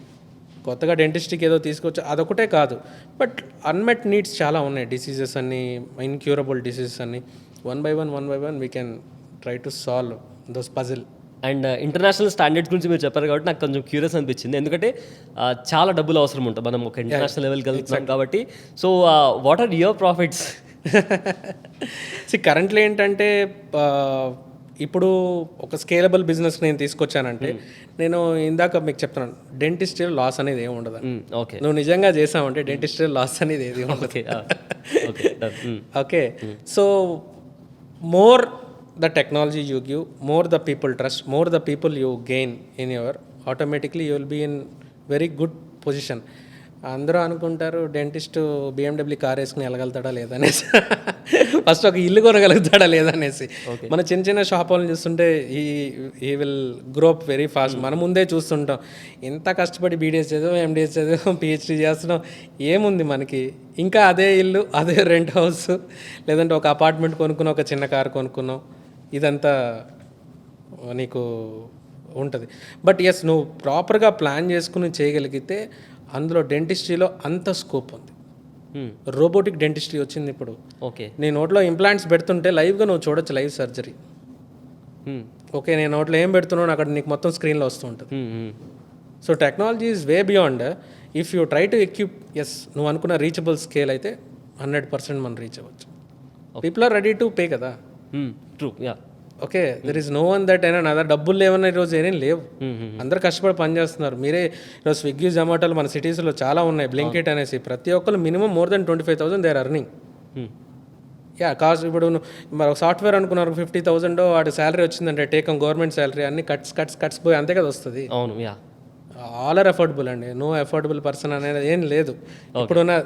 కొత్తగా డెంటిస్ట్రీకి ఏదో తీసుకొచ్చి అదొకటే కాదు, బట్ అన్మెట్ నీడ్స్ చాలా ఉన్నాయి, డిసీజెస్ అన్ని, ఇన్క్యూరబుల్ డిసీజెస్ అన్ని. One by one we can try to solve those puzzle. And international standards గురించి మీరు చెప్పారు కాబట్టి నాకు కొంచెం క్యూరియస్ అనిపించింది, ఎందుకంటే చాలా డబ్బులు అవసరం ఉంటుంది మనం ఒక ఇంటర్నేషనల్ లెవెల్కి వెళ్తున్నాం కాబట్టి. So what are your profits? Currently ఏంటంటే ఇప్పుడు ఒక స్కేలబుల్ బిజినెస్ నేను తీసుకొచ్చానంటే నేను ఇందాక మీకు చెప్తున్నాను డెంటిస్ట్రీలో లాస్ అనేది ఏమి ఉండదు. ఓకే నువ్వు నిజంగా చేసావంటే డెంటిస్ట్రీలో లాస్ అనేది ఏది ఉండదు. Okay so more the technology you give, more the people trust, more the people you gain in your, automatically you will be in very good position. అందరూ అనుకుంటారు డెంటిస్ట్ BMW కార్ వేసుకుని వెళ్ళగలుగుతాడా లేదనేసి, first ఒక ఇల్లు కొనగలుగుతాడా లేదనేసి. మన చిన్న షాపులను చూస్తుంటే ఈ will grow up very fast. మన ముందే చూస్తుంటాం ఎంత కష్టపడి BDS చదివాం, MDS చదివాం, PhD చేస్తున్నాం, ఏముంది మనకి ఇంకా అదే ఇల్లు, అదే రెంట్ హౌస్, లేదంటే ఒక అపార్ట్మెంట్ కొనుక్కున్నాం, ఒక చిన్న కార్ కొనుక్కున్నాం, ఇదంతా నీకు ఉంటుంది. బట్ ఎస్ నువ్వు ప్రాపర్గా ప్లాన్ చేసుకుని చేయగలిగితే అందులో డెంటిస్ట్రీలో అంత స్కోప్ ఉంది. రోబోటిక్ డెంటిస్ట్రీ వచ్చింది ఇప్పుడు. ఓకే నీ నోట్లో ఇంప్లాంట్స్ పెడుతుంటే లైవ్గా నువ్వు చూడొచ్చు, లైవ్ సర్జరీ. ఓకే నేను నోట్లో ఏం పెడుతున్నాను అక్కడ నీకు మొత్తం స్క్రీన్లో వస్తూ ఉంటుంది. So technology is way beyond. If you try to equip, yes నువ్వు అనుకున్న రీచబుల్ స్కేల్ అయితే 100% మనం రీచ్ అవ్వచ్చు. People are ready to pay కదా. True yeah. Okay there is no one that అయినా నా దగ్గర డబ్బులు లేవన్న ఈరోజు ఏమేం లేవు. అందరు కష్టపడి పని చేస్తున్నారు. మీరే ఈరోజు స్విగ్గీ జొమాటోలు మన సిటీస్లో చాలా ఉన్నాయి, బ్లింకిట్ అనేసి, ప్రతి ఒక్కరు minimum more than 25,000 they are earning. Yeah cost ఇప్పుడు మరి సాఫ్ట్వేర్ అనుకున్నారు 50,000 వాడి శాలరీ వచ్చిందంటే టేకం గవర్నమెంట్ శాలరీ అన్ని కట్స్ పోయి అంతే కదా వస్తుంది. అవును యా. ఆల్ ఆర్ అఫోర్డబుల్ అండి, నో అఫోర్డబుల్ పర్సన్ అనేది ఏం లేదు ఇప్పుడున్న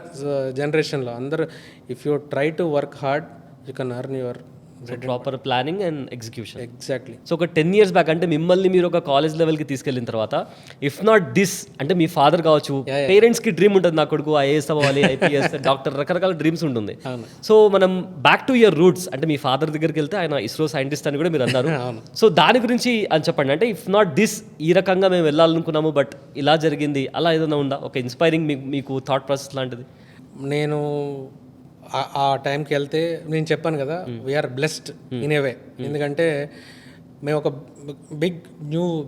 జనరేషన్లో. అందరూ if you try to work hard you can earn your proper planning and execution. Exactly. So ఒక 10 years బ్యాక్ అంటే మిమ్మల్ని మీరు ఒక కాలేజ్ లెవెల్కి తీసుకెళ్ళిన తర్వాత ఇఫ్ నాట్ దిస్ అంటే మీ ఫాదర్ కావచ్చు, పేరెంట్స్కి డ్రీమ్ ఉంటుంది, నా కొడుకు ఐఏఎస్ అవ్వాలి, ఐపీఎస్, డాక్టర్, రకరకాల డ్రీమ్స్ ఉంటుంది. సో మనం బ్యాక్ టు యువర్ రూట్స్ అంటే మీ ఫాదర్ దగ్గరికి వెళ్తే ఆయన ఇస్రో సైంటిస్ట్ అని కూడా మీరు అన్నారు. సో దాని గురించి అని చెప్పండి. అంటే ఇఫ్ నాట్ దిస్ ఈ రకంగా మేము వెళ్ళాలనుకున్నాము బట్ ఇలా జరిగింది, అలా ఏదైనా ఉందా ఒక ఇన్స్పైరింగ్ మీకు థాట్ ప్రాసెస్ లాంటిది? నేను ఆ టైంకి వెళ్తే నేను చెప్పాను కదా, వీఆర్ బ్లెస్డ్ ఇన్ ఏ వే. ఎందుకంటే మేము ఒక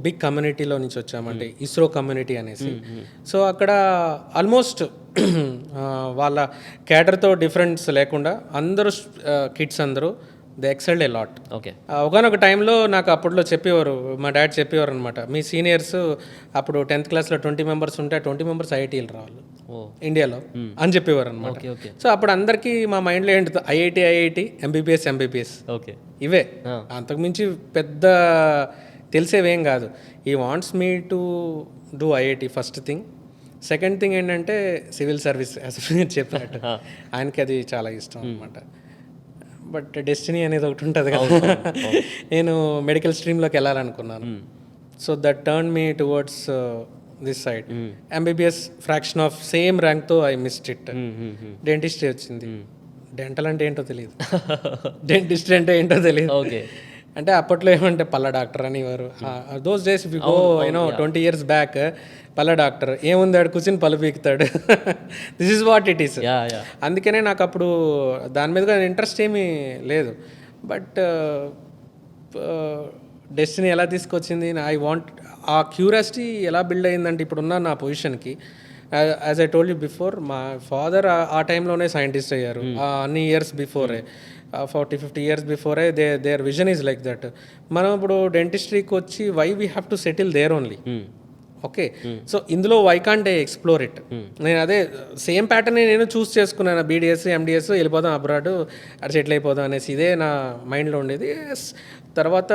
బిగ్ కమ్యూనిటీలో నుంచి వచ్చామంటే ఇస్రో కమ్యూనిటీ అనేసి. సో అక్కడ ఆల్మోస్ట్ వాళ్ళ క్యాడర్తో డిఫరెన్స్ లేకుండా అందరూ కిడ్స్ అందరూ they excelled a lot. Okay. ఒకనొక టైంలో నాకు అప్పట్లో చెప్పేవారు, మా డాడ్ చెప్పేవారు అనమాట, మీ సీనియర్స్ అప్పుడు 10th క్లాస్లో 20 members ఉంటే 20 members ఐఐటీలు రావాలి ఇండియాలో అని చెప్పేవారు అనమాట. సో అప్పుడు అందరికీ మా మైండ్లో ఏంటి, ఐఐటి, ఎంబీబీఎస్ ఓకే, ఇవే, అంతకుమించి పెద్ద తెలిసేవేం కాదు. ఈ wants me to do IIT first thing. Second thing ఏంటంటే సివిల్ సర్వీస్ చెప్పినట్టు ఆయనకి అది చాలా ఇష్టం అనమాట. బట్ డెస్టినీ అనేది ఒకటి ఉంటుంది కదా. నేను మెడికల్ స్ట్రీమ్లోకి వెళ్ళాలనుకున్నాను. So that turn me towards this side. MBBS fraction of same ర్యాంక్తో ఐ మిస్డ్ ఇట్. డెంటిస్ట్రీ వచ్చింది. డెంటల్ అంటే ఏంటో తెలియదు, డెంటిస్ట్రీ అంటే ఏంటో తెలియదు. ఓకే. అంటే అప్పట్లో ఏమంటే పళ్ళ డాక్టర్ అనేవారు. Those days if you go 20 years back, పళ్ళ డాక్టర్ ఏముంది, ఆడు కూర్చొని పళ్ళు పీకుతాడు. This is what it is. అందుకనే నాకు అప్పుడు దాని మీద ఇంట్రెస్ట్ ఏమీ లేదు. బట్ డెస్టినీ ఎలా తీసుకొచ్చింది, ఐ వాంట్, ఆ క్యూరియాసిటీ ఎలా బిల్డ్ అయిందంటే ఇప్పుడున్న నా పొజిషన్కి, as I told you before, మా ఫాదర్ ఆ టైంలోనే సైంటిస్ట్ అయ్యారు. అన్ని ఇయర్స్ బిఫోరే, 40-50 years బిఫోరే their vision is like that. మనం ఇప్పుడు డెంటిస్ట్రీకి వచ్చి why we have to settle there only. Okay, so ఇందులో why can't I explore it. నేను అదే సేమ్ ప్యాటర్న్ నేను చూస్ చేసుకున్నాను, బీడిఎస్, ఎండిఎస్, వెళ్ళిపోదాం అబ్రాడ్, అటు సెటిల్ అయిపోదాం అనేసి ఇదే నా మైండ్లో ఉండేది. తర్వాత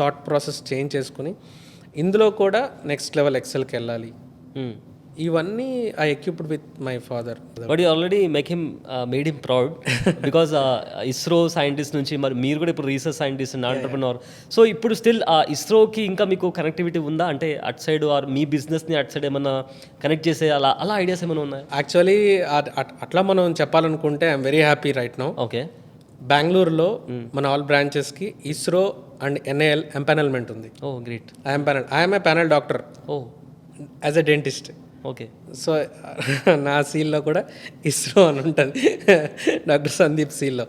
థాట్ ప్రాసెస్ చేంజ్ చేసుకుని ఇందులో కూడా నెక్స్ట్ లెవెల్ ఎక్సెల్కి వెళ్ళాలి. ఇవన్నీ I equipped with my father. But you already made him proud because ISRO scientist నుంచి మరి మీరు కూడా ఇప్పుడు research scientist and entrepreneur. So ఇప్పుడు స్టిల్ ఇస్రోకి ఇంకా మీకు కనెక్టివిటీ ఉందా? అంటే అటు సైడ్ ఆర్ మీ బిజినెస్ని అటు సైడ్ ఏమన్నా కనెక్ట్ చేసే అలా ఐడియాస్ ఏమైనా ఉన్నాయి? యాక్చువల్లీ అట్లా మనం చెప్పాలనుకుంటే I'm very happy right now. Okay. బెంగళూరులో మన ఆల్ బ్రాంచెస్కి ఇస్రో అండ్ ఎన్ఏఎల్ ఎంపానల్మెంట్ ఉంది. Oh great. I'm a panel doctor as a dentist. Okay. So నా సీల్లో కూడా ఇస్రో అని ఉంటుంది, డాక్టర్ సందీప్ సీల్లో.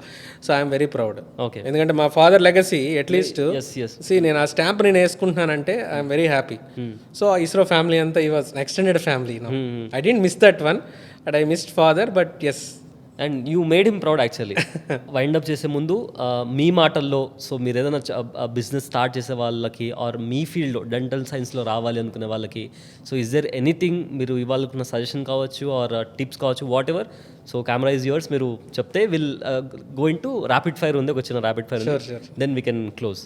So I'm very proud. Okay. ఎందుకంటే మా ఫాదర్ లెగసీ అట్లీస్ట్ నేను ఆ స్టాంప్ నేను వేసుకుంటున్నానంటే ఐఎమ్ వెరీ హ్యాపీ. సో ఆ ఇస్రో ఫ్యామిలీ అంతా ఈ was extended family. I dent miss that one, but I missed father. But yes, and you made him proud actually. Wind up చేసే ముందు మీ మాటల్లో, సో మీరు ఏదైనా బిజినెస్ స్టార్ట్ చేసే వాళ్ళకి ఆర్ మీ ఫీల్డ్లో డెంటల్ సైన్స్లో రావాలి అనుకునే వాళ్ళకి, సో ఇస్ దర్ ఎనీథింగ్ మీరు ఇవ్వాలనుకున్న సజెషన్ కావచ్చు ఆర్ టిప్స్ కావచ్చు, whatever. So camera is yours, మీరు చెప్తే will go into rapid fire ఉంది, ఒక చిన్న ర్యాపిడ్ ఫైర్ ఉంది, then we can close.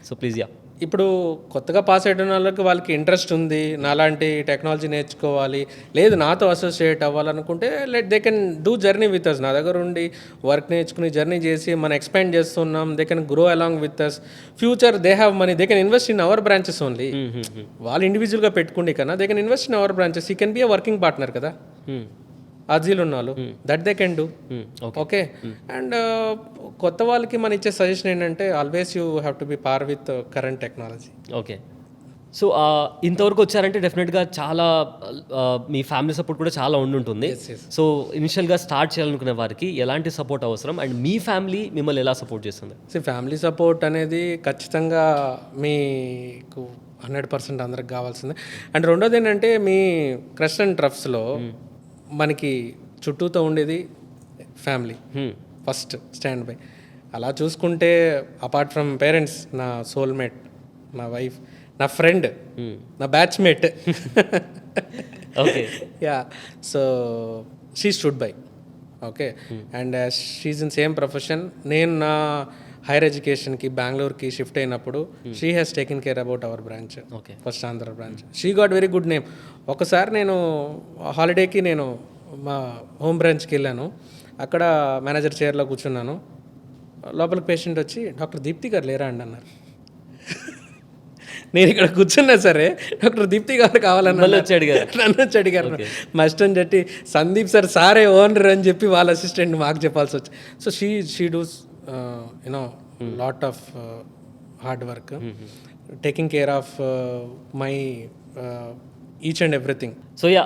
So please. Yeah, ఇప్పుడు కొత్తగా పాస్ అయిన వాళ్ళకి ఇంట్రెస్ట్ ఉంది, నాలాంటి టెక్నాలజీ నేర్చుకోవాలి, లేదు నాతో అసోసియేట్ అవ్వాలనుకుంటే they can do journey with us. నా దగ్గర ఉండి వర్క్ నేర్చుకుని జర్నీ చేసి మనం ఎక్స్పాండ్ చేస్తున్నాం. They can grow along with us. Future they have money, they can invest in our branches only. వాళ్ళు ఇండివిజువల్గా పెట్టుకుంటే కన్నా they can invest in our branches. ఈ can be a working partner కదా అజీలు ఉన్నాళ్ళు, that they can do. Okay. And కొత్త వాళ్ళకి మనం ఇచ్చే సజెషన్ ఏంటంటే always you have to be par with current technology. Okay. So ఇంతవరకు వచ్చారంటే డెఫినెట్గా చాలా మీ ఫ్యామిలీ సపోర్ట్ కూడా చాలా ఉండుంటుంది. సో ఇనిషియల్గా స్టార్ట్ చేయాలనుకునే వారికి ఎలాంటి సపోర్ట్ అవసరం అండ్ మీ ఫ్యామిలీ మిమ్మల్ని ఎలా సపోర్ట్ చేస్తుంది? ఫ్యామిలీ సపోర్ట్ అనేది ఖచ్చితంగా మీకు 100% అందరికి కావాల్సిందే. అండ్ రెండోది ఏంటంటే మీ క్రష్ అండ్ ట్రఫ్స్లో మనకి చుట్టూతో ఉండేది ఫ్యామిలీ ఫస్ట్ స్టాండ్ బై. అలా చూసుకుంటే అపార్ట్ ఫ్రమ్ పేరెంట్స్, నా సోల్మేట్, నా వైఫ్, నా ఫ్రెండ్, నా batchmate. Okay. Yeah, so she stood by. Okay. And she's in same profession. నేను నా హైయర్ ఎడ్యుకేషన్కి బెంగళూరుకి షిఫ్ట్ అయినప్పుడు she has taken care about our branch, first Andhra branch. She got very good name. ఒకసారి నేను హాలిడేకి మా హోమ్ బ్రాంచ్కి వెళ్ళాను. అక్కడ మేనేజర్ చైర్లో కూర్చున్నాను. లోపలికి పేషెంట్ వచ్చి డాక్టర్ దీప్తి గారు లేరా అండి అన్నారు. నేను ఇక్కడ కూర్చున్నా సరే డాక్టర్ దీప్తి గారు కావాలన్నా మళ్ళీ వచ్చి అడిగారు. నన్ను వచ్చి అడిగారు. మస్ట్ అని చెప్పి సందీప్ సార్ సారే ఓనర్ అని చెప్పి వాళ్ళ అసిస్టెంట్ మాకు చెప్పాల్సి వచ్చింది. So she does you know lot of hard work taking care of my each and everything. So yeah,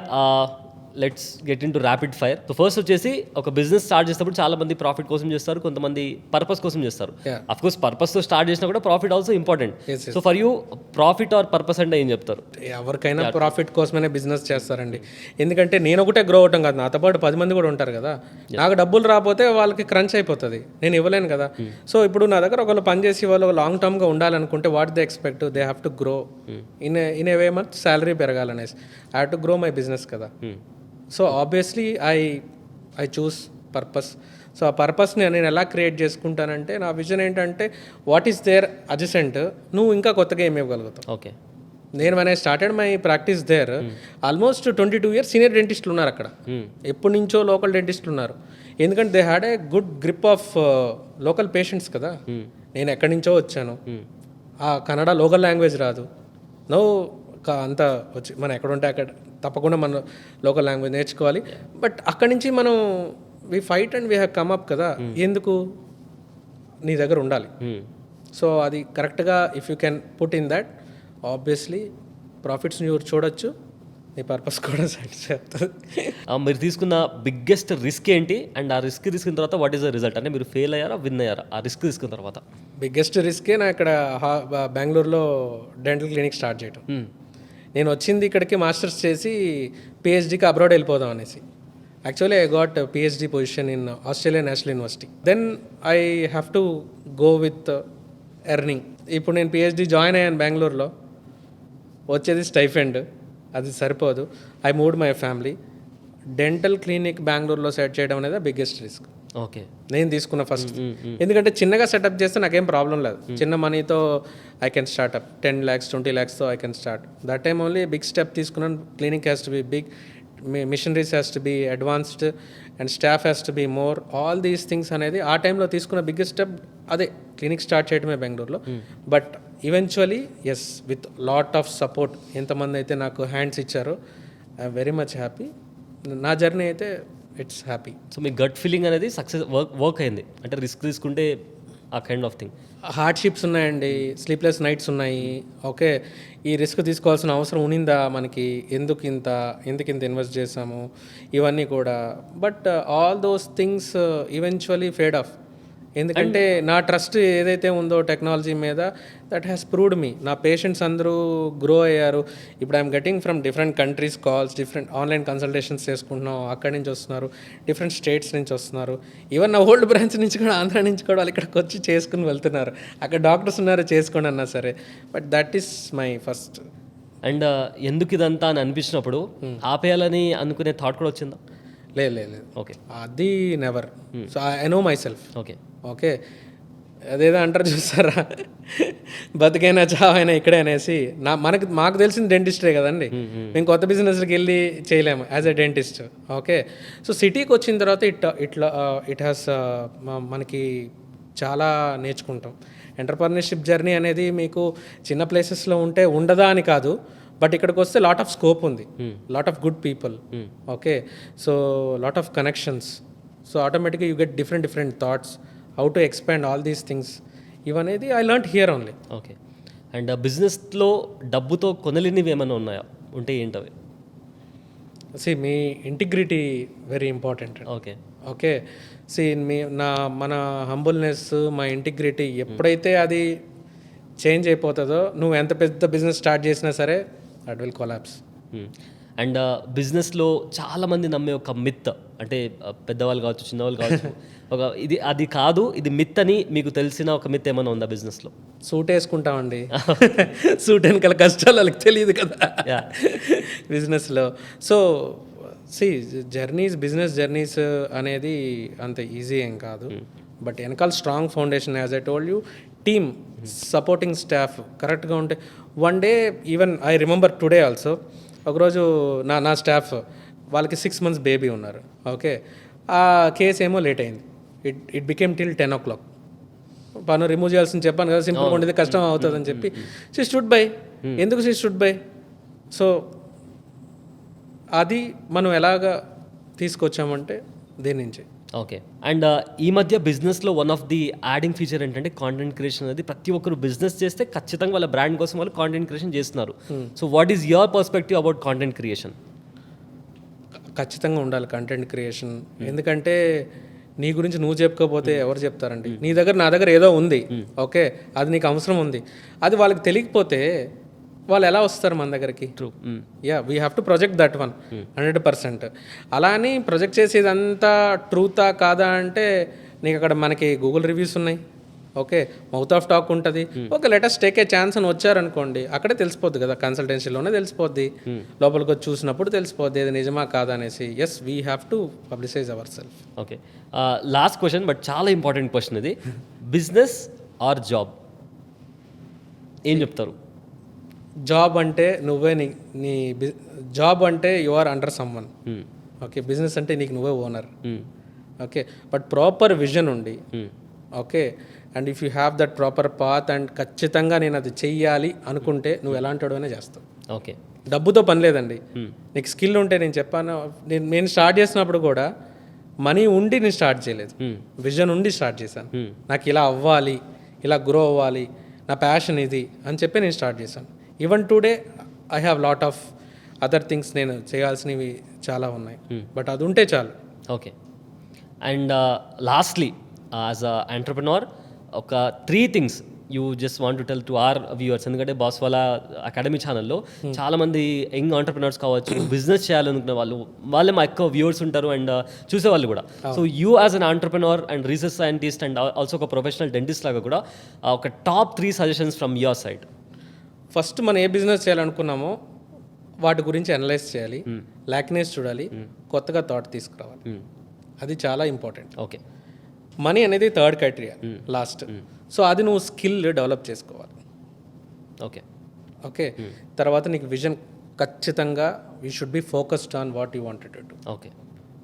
let's get into rapid fire. So first వచ్చేసి ఒక బిజినెస్ స్టార్ట్ చేసినప్పుడు చాలా మంది ప్రాఫిట్ కోసం చేస్తారు, కొంతమంది పర్పస్ కోసం చేస్తారు. అఫ్ కోర్స్ పర్పస్తో స్టార్ట్ చేసినా కూడా profit also important. So for you profit or purpose అంటే ఏం చెప్తారు? ఎవరికైనా ప్రాఫిట్ కోసమే బిజినెస్ చేస్తారండి. ఎందుకంటే నేను ఒకటే గ్రో అవటం కాదు, నాతో పాటు 10 మంది కూడా ఉంటారు కదా. నాకు డబ్బులు రాకపోతే వాళ్ళకి క్రంచ్ అయిపోతుంది, నేను ఇవ్వలేను కదా. సో ఇప్పుడు నా దగ్గర ఒకళ్ళు పనిచేసి వాళ్ళు లాంగ్ టర్మ్గా ఉండాలనుకుంటే what they expect, they have to grow in a way month salary పెరగాలనేసి. I have to grow my business కదా. So obviously I choose purpose. So ఆ పర్పస్ని నేను ఎలా క్రియేట్ చేసుకుంటానంటే, నా విజన్ ఏంటంటే వాట్ ఈస్ దేర్ అడ్జసెంట్, నువ్వు ఇంకా కొత్తగా ఏమి ఇవ్వగలుగుతావు. ఓకే, నేను when I started my practice there, almost 22 years senior డెంటిస్టులు ఉన్నారు అక్కడ. ఎప్పటి నుంచో లోకల్ డెంటిస్టులు ఉన్నారు. ఎందుకంటే they had a good grip of local patients కదా. నేను ఎక్కడి నుంచో వచ్చాను, ఆ కన్నడ లోకల్ లాంగ్వేజ్ రాదు. నో అంతా వచ్చి మనం ఎక్కడ ఉంటే అక్కడ తప్పకుండా మన లోకల్ లాంగ్వేజ్ నేర్చుకోవాలి. బట్ అక్కడి నుంచి మనం we fight and we have come up కదా. ఎందుకు నీ దగ్గర ఉండాలి. సో అది కరెక్ట్గా if you can put in that, obviously ప్రాఫిట్స్ని మీరు చూడొచ్చు, నీ పర్పస్ కూడా సాటిస్ఫై అవుతుంది. మీరు తీసుకున్న బిగ్గెస్ట్ రిస్క్ ఏంటి, అండ్ ఆ రిస్క్ తీసుకున్న తర్వాత వాట్ ఈస్ ద రిజల్ట్? అంటే మీరు ఫెయిల్ అయ్యారా, విన్ అయ్యారా ఆ రిస్క్ తీసుకున్న తర్వాత? బిగ్గెస్ట్ రిస్కే నా ఇక్కడ బెంగళూరులో డెంటల్ క్లినిక్ స్టార్ట్ చేయటం. నేను వచ్చింది ఇక్కడికి మాస్టర్స్ చేసి పిహెచ్డీకి అబ్రాడ్ వెళ్ళిపోదాం అనేసి. Actually I got PhD position in Australia National University. Then I have to go with earning. ఇప్పుడు నేను పిహెచ్డీ జాయిన్ అయ్యాను బెంగళూరులో, వచ్చేది స్టైఫెండ్, అది సరిపోదు. I moved my family. Dental clinic బెంగళూరులో సెట్ చేయడం అనేది బిగ్గెస్ట్ రిస్క్. ఓకే, నేను తీసుకున్న ఫస్ట్. ఎందుకంటే చిన్నగా సెటప్ చేస్తే నాకేం ప్రాబ్లం లేదు. చిన్న మనీతో ఐ కెన్ స్టార్ట్అప్ 10 lakhs 20 lakhsతో I can start. That time only big step తీసుకున్నాను. Clinic has to be big, machineries has to be advanced and staff has to be more, all these things అనేది ఆ టైంలో తీసుకున్న biggest step అదే clinic start చేయడమే బెంగళూరులో. But eventually yes, with lot of support, ఎంతమంది అయితే నాకు హ్యాండ్స్ ఇచ్చారో ఐఎమ్ వెరీ మచ్ హ్యాపీ. నా జర్నీ అయితే it's happy. So me gut feeling అనేది సక్సెస్ వర్క్ అయింది అంటే రిస్క్ తీసుకుంటే ఆ కైండ్ ఆఫ్ థింగ్. హార్డ్షిప్స్ ఉన్నాయండి, స్లీప్లెస్ నైట్స్ ఉన్నాయి. ఓకే, ఈ రిస్క్ తీసుకోవాల్సిన అవసరం ఉన్నిందా మనకి, ఎందుకు ఇంత ఇన్వెస్ట్ చేసాము, ఇవన్నీ కూడా. But all those things eventually fade of. ఎందుకంటే నా ట్రస్ట్ ఏదైతే ఉందో టెక్నాలజీ మీద, దట్ హ్యాస్ ప్రూవ్డ్ మీ. నా పేషెంట్స్ అందరూ గ్రో అయ్యారు. ఇప్పుడు I'm getting from different countries calls, different online consultations చేసుకుంటున్నాం. అక్కడి నుంచి వస్తున్నారు, డిఫరెంట్ స్టేట్స్ నుంచి వస్తున్నారు. ఈవెన్ నా ఓల్డ్ బ్రాంచ్ నుంచి కూడా, ఆంధ్ర నుంచి కూడా వాళ్ళు ఇక్కడికి వచ్చి చేసుకుని వెళ్తున్నారు. అక్కడ డాక్టర్స్ ఉన్నారు, చేసుకోండి అన్నా సరే. But that is my first. And ఎందుకు ఇదంతా అని అనిపించినప్పుడు ఆపేయాలని అనుకునే థాట్ కూడా వచ్చిందా? లేదు. ఓకే, అది never. So I know my self. Okay, అదేదో అంటారు చూస్తారా, బతికైనా చావైనా ఇక్కడే అనేసి. మాకు తెలిసింది డెంటిస్టే కదండి. మేము కొత్త బిజినెస్కి వెళ్ళి చేయలేము as a dentist. Okay, so సిటీకి వచ్చిన తర్వాత ఇట్ హ్యాస్ మనకి చాలా నేర్చుకుంటాం. ఎంటర్‌ప్రెన్యూర్‌షిప్ జర్నీ అనేది మీకు చిన్న ప్లేసెస్లో ఉంటే ఉండదా అని కాదు, బట్ ఇక్కడికి వస్తే లాట్ ఆఫ్ స్కోప్ ఉంది, lot of good people. Okay, so lot of connections. So ఆటోమేటిక్గా you get different thoughts, how to expand all these things. ఇవనేది I learned here only. Okay, and బిజినెస్లో డబ్బుతో కొనలేనివి ఏమైనా ఉన్నాయా? ఉంటే ఏంటవి? మీ ఇంటిగ్రిటీ వెరీ ఇంపార్టెంట్. ఓకే, మన హంబుల్నెస్, మా ఇంటిగ్రిటీ ఎప్పుడైతే అది చేంజ్ అయిపోతుందో, నువ్వు ఎంత పెద్ద బిజినెస్ స్టార్ట్ చేసినా సరే దట్ విల్ కొలాప్స్. అండ్ బిజినెస్లో చాలామంది నమ్మే ఒక మిత్, అంటే పెద్దవాళ్ళు కావచ్చు, చిన్నవాళ్ళు కావచ్చు, ఒక అది కాదు, ఇది మిత్ అని మీకు తెలిసిన ఒక మిత్ ఏమైనా ఉందా బిజినెస్లో? సూట్ వేసుకుంటామండి. సూట్ వెనకాల కష్టాలు వాళ్ళకి తెలియదు కదా బిజినెస్లో. సో బిజినెస్ జర్నీస్ అనేది అంత ఈజీ ఏం కాదు. బట్ వెనకాల strong foundation, as I told you, team, supporting staff కరెక్ట్గా ఉంటే. One day even I remember today also, ఒకరోజు నా స్టాఫ్ వాళ్ళకి 6 months బేబీ ఉన్నారు. ఓకే, ఆ కేసు ఏమో లేట్ అయింది. It became till 10 o'clock. పన్ను రిమూవ్ చేయాల్సింది చెప్పాను కదా, సింపుల్గా ఉండేది కష్టం అవుతుంది అని చెప్పి షీ స్టూడ్ బై. ఎందుకు షీ స్టూడ్ బై? సో అది మనం ఎలాగా తీసుకొచ్చామంటే దేని నుంచి. ఓకే. అండ్ ఈ మధ్య బిజినెస్లో one of the adding feature ఏంటంటే కాంటెంట్ క్రియేషన్ అనేది. ప్రతి ఒక్కరు బిజినెస్ చేస్తే ఖచ్చితంగా వాళ్ళ బ్రాండ్ కోసం వాళ్ళు కాంటెంట్ క్రియేషన్ చేస్తున్నారు. So what is your perspective about content creation? ఖచ్చితంగా ఉండాలి కంటెంట్ క్రియేషన్. ఎందుకంటే నీ గురించి నువ్వు చెప్పుకోకపోతే ఎవరు చెప్తారండి? నా దగ్గర ఏదో ఉంది, ఓకే, అది నీకు అవసరం ఉంది, అది వాళ్ళకి తెలియకపోతే వాళ్ళు ఎలా వస్తారు మన దగ్గరికి? True. Yeah, we have to project that 100%. అలా అని ప్రొజెక్ట్ చేసేదంతా ట్రూతా కాదా అంటే నీకు అక్కడ మనకి గూగుల్ రివ్యూస్ ఉన్నాయి, ఓకే, మౌత్ ఆఫ్ టాక్ ఉంటుంది, okay, latest take a chance అని వచ్చారనుకోండి, అక్కడే తెలిసిపోద్ది కదా, కన్సల్టెన్సీలోనే తెలిసిపోద్ది, లోపలికి వచ్చి చూసినప్పుడు తెలిసిపోద్ది అది నిజమా కాదా అనేసి. Yes, we have to publicise our self. Okay. Last question, but చాలా ఇంపార్టెంట్ క్వశ్చన్ ఇది. బిజినెస్ ఆర్ జాబ్, ఏం చెప్తారు? జాబ్ అంటే నువ్వే నీ జాబ్ అంటే you are under someone, okay. Business అంటే నీకు నువ్వే owner, okay. But proper vision ఉండి, okay, and if you have that proper path and ఖచ్చితంగా నేను అది చెయ్యాలి అనుకుంటే నువ్వు ఎలాంటి వాడివైనా చేస్తావు. ఓకే. డబ్బుతో పని లేదండి, నీకు స్కిల్ ఉంటే. నేను చెప్పాను, నేను స్టార్ట్ చేసినప్పుడు కూడా మనీ ఉండి నేను స్టార్ట్ చేయలేదు, విజన్ ఉండి స్టార్ట్ చేశాను. నాకు ఇలా అవ్వాలి, ఇలా గ్రో అవ్వాలి, నా ప్యాషన్ ఇది అని చెప్పి నేను స్టార్ట్ చేశాను. Even today I have lot of other things, నేను చేయాల్సినవి చాలా ఉన్నాయి, బట్ అది ఉంటే చాలు. Okay. And lastly, as a entrepreneur, ఒక 3 things you just want to tell to our viewers. ఎందుకంటే బాస్ వాళ్ళ అకాడమీ ఛానల్లో చాలామంది యంగ్ ఎంటర్ప్రెన్యూర్స్ కావచ్చు, బిజినెస్ చేయాలనుకునే వాళ్ళే మా ఎక్కువ వ్యూవర్స్ ఉంటారు అండ్ చూసేవాళ్ళు కూడా. So you as an entrepreneur and research scientist and also ఒక ప్రొఫెషనల్ డెంటిస్ట్ లాగా కూడా ఒక top 3 suggestions from your side. First మనం ఏ బిజినెస్ చేయాలనుకున్నామో వాటి గురించి అనలైజ్ చేయాలి, లాక్నెస్ చూడాలి, కొత్తగా థాట్ తీసుకురావాలి, అది చాలా ఇంపార్టెంట్. ఓకే. మనీ అనేది థర్డ్ క్రైటీరియా, లాస్ట్. సో అది నువ్వు స్కిల్ డెవలప్ చేసుకోవాలి, ఓకే. ఓకే. తర్వాత నీకు విజన్, ఖచ్చితంగా you should B focused on what you wanted to do. Okay.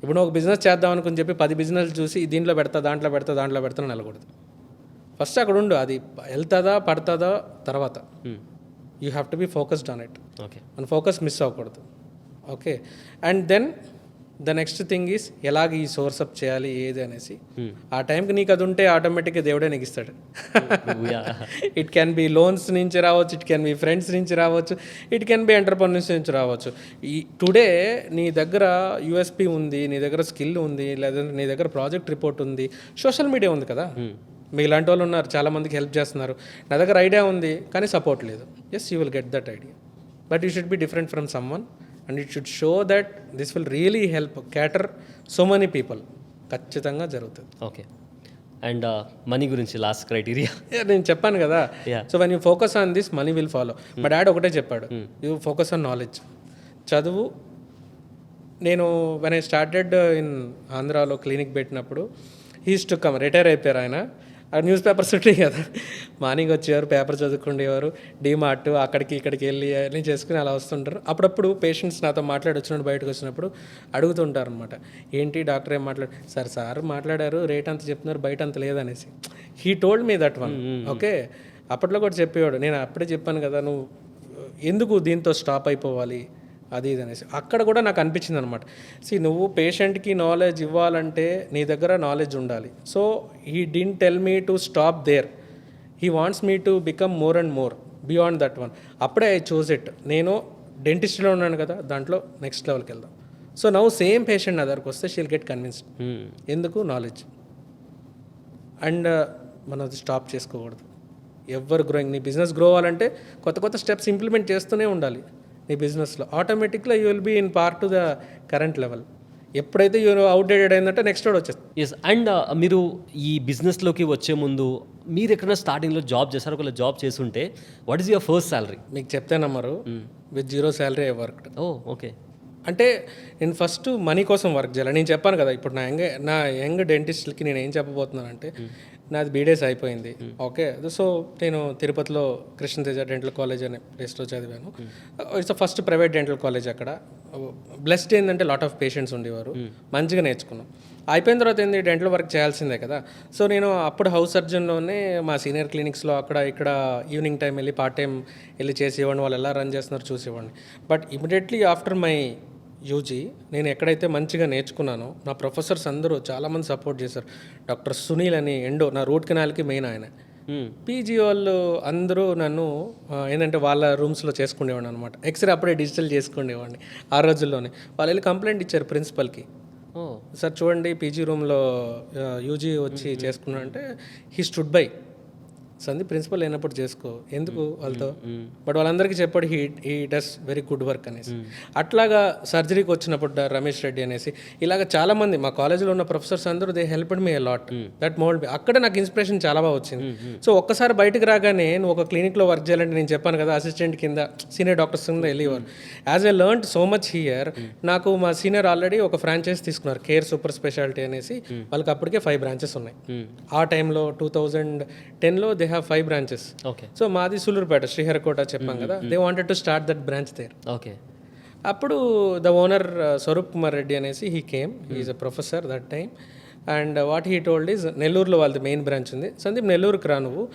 ఇప్పుడు నువ్వు ఒక బిజినెస్ చేద్దాం అనుకుని చెప్పి 10 బిజినెస్ చూసి దీంట్లో పెడతా, దాంట్లో పెడతా వెళ్ళకూడదు. ఫస్ట్ అక్కడ ఉండు, అది వెళ్తుందా పడుతుందా తర్వాత. You have to be focused on it. Okay. మన ఫోకస్ మిస్ అవ్వకూడదు, okay. And then the next thing is ఎలాగ ఈ సోర్స్ అప్ చేయాలి ఏది అనేసి. ఆ టైంకి నీకు అది ఉంటే ఆటోమేటిక్గా దేవుడే నీకు ఇస్తాడు. ఇట్ క్యాన్ బి లోన్స్ నుంచి రావచ్చు, ఇట్ క్యాన్ బి ఫ్రెండ్స్ నుంచి రావచ్చు, ఇట్ క్యాన్ బి ఎంటర్ప్రెన్యూర్స్ నుంచి రావచ్చు. ఈ టుడే నీ దగ్గర యూఎస్పి ఉంది, నీ దగ్గర స్కిల్ ఉంది, లేదంటే నీ దగ్గర ప్రాజెక్ట్ రిపోర్ట్ ఉంది, సోషల్ మీడియా ఉంది కదా, మీ ఇలాంటి వాళ్ళు ఉన్నారు, చాలామందికి హెల్ప్ చేస్తున్నారు. నా దగ్గర ఐడియా ఉంది కానీ సపోర్ట్ లేదు. Yes, you will get that idea, but you should be different from someone and it should show that this will really help cater so many people. ఖచ్చితంగా జరుగుతుంది. ఓకే. అండ్ మనీ గురించి last criteria. నేను చెప్పాను కదా, so when you focus on this money will follow. మా dad ఒకటే చెప్పాడు, you focus on knowledge. చదువు. నేను వెన్ ఐ స్టార్టెడ్ ఇన్ ఆంధ్రాలో క్లినిక్ పెట్టినప్పుడు హీస్ టు కమ్, రిటైర్ అయిపోయారు ఆయన. ఆ న్యూస్ పేపర్స్ ఉంటాయి కదా, మార్నింగ్ వచ్చేవారు, పేపర్ చదువుకుండేవారు, డీమార్ట్ అక్కడికి ఇక్కడికి వెళ్ళి అన్నీ చేసుకుని అలా వస్తుంటారు. అప్పుడప్పుడు పేషెంట్స్ నాతో వచ్చినప్పుడు బయటకు వచ్చినప్పుడు అడుగుతుంటారు అనమాట, ఏంటి డాక్టర్ ఏం సార్ మాట్లాడారు, రేట్ అంత చెప్తున్నారు, బయట అంత లేదనేసి. He told me that one, okay. అప్పట్లో కూడా చెప్పేవాడు, నేను అప్పుడే చెప్పాను కదా, నువ్వు ఎందుకు దీంతో స్టాప్ అయిపోవాలి అది ఇది అనేసి. అక్కడ కూడా నాకు అనిపించింది అనమాట, నువ్వు పేషెంట్కి నాలెడ్జ్ ఇవ్వాలంటే నీ దగ్గర నాలెడ్జ్ ఉండాలి. So he didn't tell me to stop there, he wants me to become more and more beyond that one. అప్పుడే ఐ చూజ్ ఇట్. నేను డెంటిస్ట్లో ఉన్నాను కదా, దాంట్లో నెక్స్ట్ లెవెల్కి వెళ్దాం. సో నవ్వు సేమ్ పేషెంట్ నా దగ్గరకు వస్తే షీల్ గెట్ కన్విన్స్డ్. ఎందుకు? నాలెడ్జ్. అండ్ మనం అది స్టాప్ చేసుకోకూడదు. ఎవరు గ్రోయింగ్, నీ బిజినెస్ గ్రో అవ్వాలంటే కొత్త కొత్త స్టెప్స్ ఇంప్లిమెంట్ చేస్తూనే ఉండాలి నీ బిజినెస్లో. ఆటోమేటిక్గా you will be in part to the current level. ఎప్పుడైతే యూ అవుట్డేటెడ్ అయిందంటే నెక్స్ట్ వాడు వచ్చేస్తుంది. ఎస్. అండ్ మీరు ఈ బిజినెస్లోకి వచ్చే ముందు మీరు ఎక్కడైనా స్టార్టింగ్లో జాబ్ చేశారు, ఒకవేళ జాబ్ చేస్తుంటే what is your first salary? మీకు చెప్తే నమ్మరు, with 0 salary I work. Okay. అంటే నేను ఫస్ట్ మనీ కోసం వర్క్ చేయాలి. నేను చెప్పాను కదా, ఇప్పుడు నా యంగ్ డెంటిస్ట్లకి నేను ఏం చెప్పబోతున్నానంటే, నాది బీడీఎస్ అయిపోయింది. ఓకే, సో నేను తిరుపతిలో కృష్ణతేజ డెంటల్ కాలేజ్ అనే ప్లేస్లో చదివాను. It's first private dental college. అక్కడ బ్లెస్డ్ ఏంటంటే లాట్ ఆఫ్ పేషెంట్స్ ఉండేవారు, మంచిగా నేర్చుకున్నాం. అయిపోయిన తర్వాత ఏంది, డెంటల్ వర్క్ చేయాల్సిందే కదా. సో నేను అప్పుడు హౌస్ సర్జన్లోనే మా సీనియర్ క్లినిక్స్లో అక్కడ ఇక్కడ ఈవినింగ్ టైం వెళ్ళి పార్ట్ టైం వెళ్ళి చేసేవాడిని, వాళ్ళు ఎలా రన్ చేస్తున్నారు చూసేవాడిని. But immediately after my UG నేను ఎక్కడైతే మంచిగా నేర్చుకున్నానో నా ప్రొఫెసర్స్ అందరూ చాలామంది సపోర్ట్ చేశారు. డాక్టర్ సునీల్ అని ఎండో, నా రూట్ కెనాల్కి మెయిన్ ఆయన. పీజీ వాళ్ళు అందరూ నన్ను ఏంటంటే వాళ్ళ రూమ్స్లో చేసుకునేవాడిని అనమాట. ఎక్స్రే అప్పుడే డిజిటల్ చేసుకునేవాడిని ఆ రోజుల్లోనే. వాళ్ళు వెళ్ళి కంప్లైంట్ ఇచ్చారు ప్రిన్సిపల్కి, సార్ చూడండి పీజీ రూమ్లో యూజీ వచ్చి చేసుకున్నా అంటే he stood by. Sandeep principal అయినప్పుడు చేసుకో, ఎందుకు వాళ్ళతో. బట్ వాళ్ళందరికీ చెప్పాడు he does very good work అనేసి. అట్లాగా సర్జరీకి వచ్చినప్పుడు రమేష్ రెడ్డి అనేసి ఇలాగ చాలామంది మా కాలేజీలో ఉన్న ప్రొఫెసర్స్ అందరూ they helped me lot. That mould me. అక్కడ నాకు ఇన్స్పిరేషన్ చాలా బాగా వచ్చింది. సో ఒక్కసారి బయటకు రాగానే నువ్వు ఒక క్లినిక్లో వర్క్ చేయాలంటే నేను చెప్పాను కదా అసిస్టెంట్ కింద సీనియర్ డాక్టర్స్ కింద వెళ్ళేవారు. As I learn so much here, నాకు మా సీనియర్ ఆల్రెడీ ఒక ఫ్రాంచైజ్ తీసుకున్నారు కేర్ సూపర్ స్పెషాలిటీ అనేసి. వాళ్ళకి అప్పటికే 5 బ్రాంచెస్ ఉన్నాయి. ఆ టైంలో 2010లో they have 5 branches. Okay. So మాది సులూరుపేట శ్రీహరికోట చెప్పాం కదా, they wanted to start that branch there. Okay. అప్పుడు ద ఓనర్ స్వరూప్ కుమార్ రెడ్డి అనేసి he came, he's a professor that time. And what he told is నెల్లూరులో వాళ్ళది మెయిన్ బ్రాంచ్ ఉంది. సందీప్ నెల్లూరుకి రా, నువ్వు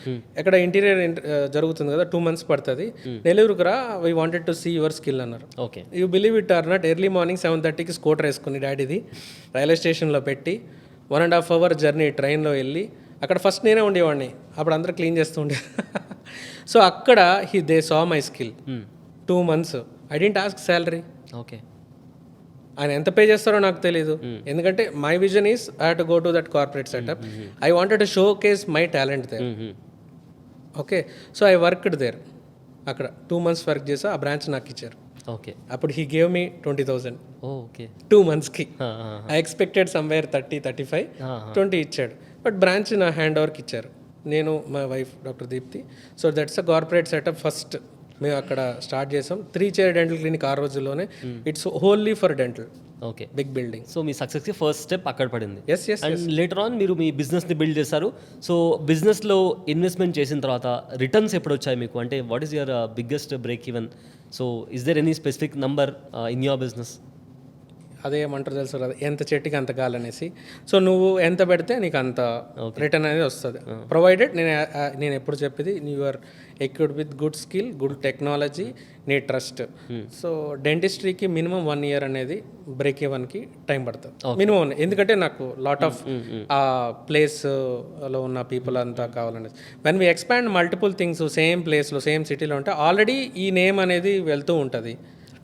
ఎక్కడ ఇంటీరియర్ జరుగుతుంది కదా 2 months పడుతుంది, నెల్లూరుకి రా, we wanted to see your skill అన్నారు. Okay. You believe it or not, early morning 7:30కి స్కూటర్ వేసుకుని డాడీది రైల్వే స్టేషన్లో పెట్టి 1.5 hour జర్నీ ట్రైన్లో వెళ్ళి అక్కడ ఫస్ట్ నేనే ఉండేవాడిని, అప్పుడు అందరూ క్లీన్ చేస్తూ ఉండే. సో అక్కడ they saw my skill. 2 months I didn't ask salary. Okay. ఆయన ఎంత పే చేస్తారో నాకు తెలియదు, ఎందుకంటే my vision is I have to go to that corporate setup. I wanted to showcase my talent there. Okay, so I worked there. అక్కడ 2 months work చేసా, ఆ branch నాకు ఇచ్చారు. ఓకే. అప్పుడు హీ గేవ్ మీ 20,000 ఓకే 2 monthsకి. I expected somewhere 30-35, 20 ఇచ్చాడు. But branch నా hand ఓవర్కి ఇచ్చారు, నేను మా wife doctor Deepti. So that's a corporate setup. First మేము అక్కడ స్టార్ట్ చేసాం 3-chair డెంటల్ క్లినిక్ ఆ రోజుల్లోనే. It's wholly for dental. Okay. Big building. So మీ సక్సెస్కి ఫస్ట్ స్టెప్ అక్కడ పడింది. Yes yes. And later on మీరు మీ బిజినెస్ని బిల్డ్ చేశారు. సో బిజినెస్లో ఇన్వెస్ట్మెంట్ చేసిన తర్వాత రిటర్న్స్ ఎప్పుడు వచ్చాయి మీకు? అంటే what is your biggest break even? So is there any specific number in your business? అదేమంటారు తెలుసు కదా, ఎంత చెట్టుకి అంత గాలనేసి. సో నువ్వు ఎంత పెడితే నీకు అంత రిటర్న్ అనేది వస్తుంది, ప్రొవైడెడ్ నేను ఎప్పుడు చెప్పేది you are equipped with good skill, good technology, నీ ట్రస్ట్. సో డెంటిస్ట్రీకి మినిమం 1 year అనేది బ్రేక్ ఈవెన్కి టైం పడుతుంది మినిమం. ఎందుకంటే నాకు లాట్ ఆఫ్ ఆ ప్లేస్లో ఉన్న పీపుల్ అంతా కావాలనేది. When we expand multiple things same ప్లేస్లో సేమ్ సిటీలో ఉంటే ఆల్రెడీ ఈ నేమ్ అనేది వెళ్తూ ఉంటుంది.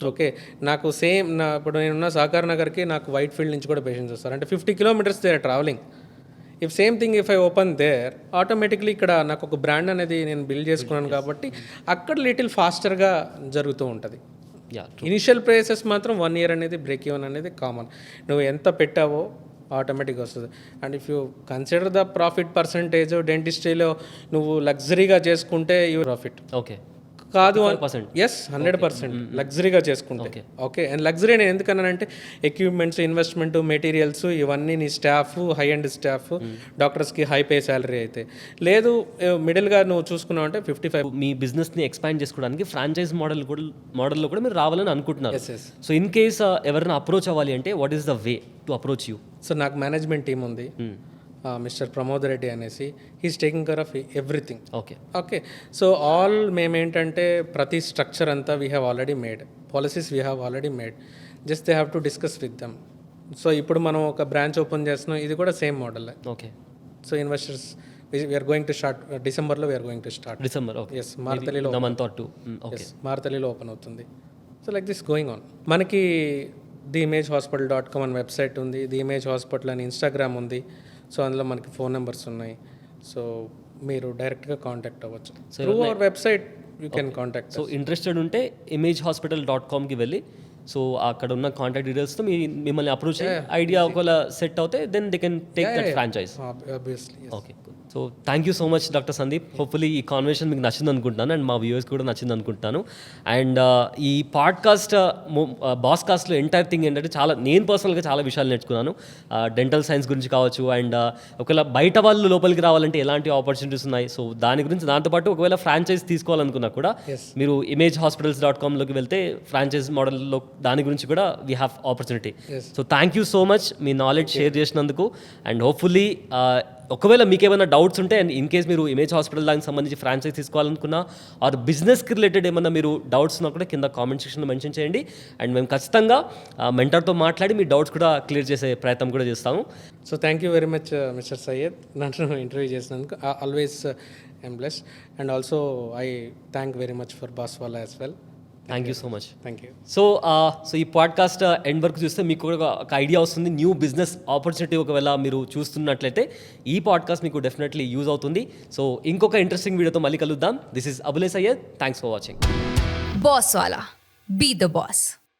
ఓకే, నాకు సేమ్ ఇప్పుడు నేనున్న సహకార్ నగర్కి నాకు వైట్ ఫీల్డ్ నుంచి కూడా పేషెంట్స్ వస్తారు. అంటే 50 kilometers they are travelling. If same thing if I open there, automatically ఇక్కడ నాకు ఒక బ్రాండ్ అనేది నేను బిల్డ్ చేసుకున్నాను కాబట్టి అక్కడ లిటిల్ ఫాస్టర్గా జరుగుతూ ఉంటుంది. ఇనిషియల్ ప్రైసెస్ మాత్రం 1 year అనేది బ్రేక్ ఈవెన్ అనేది కామన్. నువ్వు ఎంత పెట్టావో ఆటోమేటిక్గా వస్తుంది. And if you consider the profit percentage డెంటిస్ట్రీలో నువ్వు లగ్జరీగా చేసుకుంటే యూ ప్రాఫిట్. ఓకే. కాదు, ఎస్ 100% లగ్జరీగా చేసుకుంటే. ఓకే, అండ్ లగ్జరీ నేను ఎందుకన్నానంటే ఎక్విప్మెంట్స్, ఇన్వెస్ట్మెంట్, మెటీరియల్స్ ఇవన్నీ, నీ స్టాఫ్ హై అండ్ స్టాఫ్, డాక్టర్స్కి హై పే శాలరీ అయితే లేదు. మిడిల్గా నువ్వు చూసుకున్నావు అంటే 55. మీ బిజినెస్ని ఎక్స్పాండ్ చేసుకోవడానికి ఫ్రాంచైజ్ మోడల్లో కూడా మీరు రావాలని అనుకుంటున్నారు. Yes yes. So in case ఎవరైనా అప్రోచ్ అవ్వాలి అంటే what is the way to approach you? So నాకు మేనేజ్మెంట్ టీమ్ ఉంది, మిస్టర్ ప్రమోద్ రెడ్డి అనేసి. He's taking care of everything. Okay. Okay, so all మేమేంటంటే ప్రతి స్ట్రక్చర్ అంతా we have already made, policies we have already made, just they have to discuss with them. So ఇప్పుడు మనం ఒక branch open చేస్తున్నాం, ఇది కూడా same model. Okay. So investors we're going to start డిసెంబర్లో, we're going to start December. Okay. Yes, మారతల్లిలో మారతల్లిలో open అవుతుంది. So like this going on. మనకి theimaghospital.com అని వెబ్సైట్ ఉంది, ది ఇమేజ్ హాస్పిటల్ అని ఇన్స్టాగ్రామ్ ఉంది. సో అందులో మనకి ఫోన్ నెంబర్స్ ఉన్నాయి. సో మీరు డైరెక్ట్గా కాంటాక్ట్ అవ్వచ్చు through our website. You can contact. So interested ఉంటే imagehospital.comకి వెళ్ళి సో అక్కడ ఉన్న కాంటాక్ట్ డీటెయిల్స్తో మిమ్మల్ని అప్రోచ్ ఐడియా ఒకవేళ సెట్ అవుతే then they can take that franchise. Obviously. Okay. So thank you so much doctor Sandeep. Hopefully ఈ కాన్వర్సేషన్ మీకు నచ్చింది అనుకుంటున్నాను అండ్ మా వ్యూవర్స్ కూడా నచ్చింది అనుకుంటున్నాను. అండ్ ఈ పాడ్కాస్ట్ బాస్ కాస్ట్లో ఎంటైర్ థింగ్ ఏంటంటే నేను పర్సనల్గా చాలా విషయాలు నేర్చుకున్నాను. డెంటల్ సైన్స్ గురించి కావచ్చు, అండ్ ఒకవేళ బయట వాళ్ళు లోపలికి రావాలంటే ఎలాంటి ఆపర్చునిటీస్ ఉన్నాయి, సో దాని గురించి. దాంతోపాటు ఒకవేళ ఫ్రాంచైజ్ తీసుకోవాలనుకున్నా కూడా మీరు imagehospitals.comలోకి వెళ్తే ఫ్రాంచైజ్ మోడల్లో దాని గురించి కూడా we have opportunity. So thank you so much me knowledge share చేసినందుకు. అండ్ హోప్ఫుల్లీ ఒకవేళ మీకు ఏమైనా డౌట్స్ ఉంటే అండ్ ఇన్ కేస్ మీరు ఇమేజ్ హాస్పిటల్ దానికి సంబంధించి ఫ్రాంచైజ్ తీసుకోవాలనుకున్నా ఆర్ బిజినెస్కి రిలేటెడ్ ఏమైనా మీరు డౌట్స్ ఉన్నా కూడా కింద కామెంట్ సెక్షన్లో మెన్షన్ చేయండి. అండ్ మేము ఖచ్చితంగా మెంటర్తో మాట్లాడి మీ డౌట్స్ కూడా క్లియర్ చేసే ప్రయత్నం కూడా చేస్తాము. So thank you very much mister Syed, నన్ను ఇంటర్వ్యూ చేసినందుకు. Always I'm blessed and also I thank very much for Bosswala as well. Thank you so much. Thank you. So ఈ పాడ్కాస్ట్ ఎండ్ వరకు చూస్తే మీకు కూడా ఒక ఐడియా వస్తుంది. న్యూ బిజినెస్ ఆపర్చునిటీ ఒకవేళ మీరు చూస్తున్నట్లయితే ఈ పాడ్కాస్ట్ మీకు డెఫినెట్లీ యూజ్ అవుతుంది. సో ఇంకొక ఇంట్రెస్టింగ్ వీడియోతో మళ్ళీ కలుద్దాం. This is Abule Syed. Thanks for watching. Bosswala. Be the boss.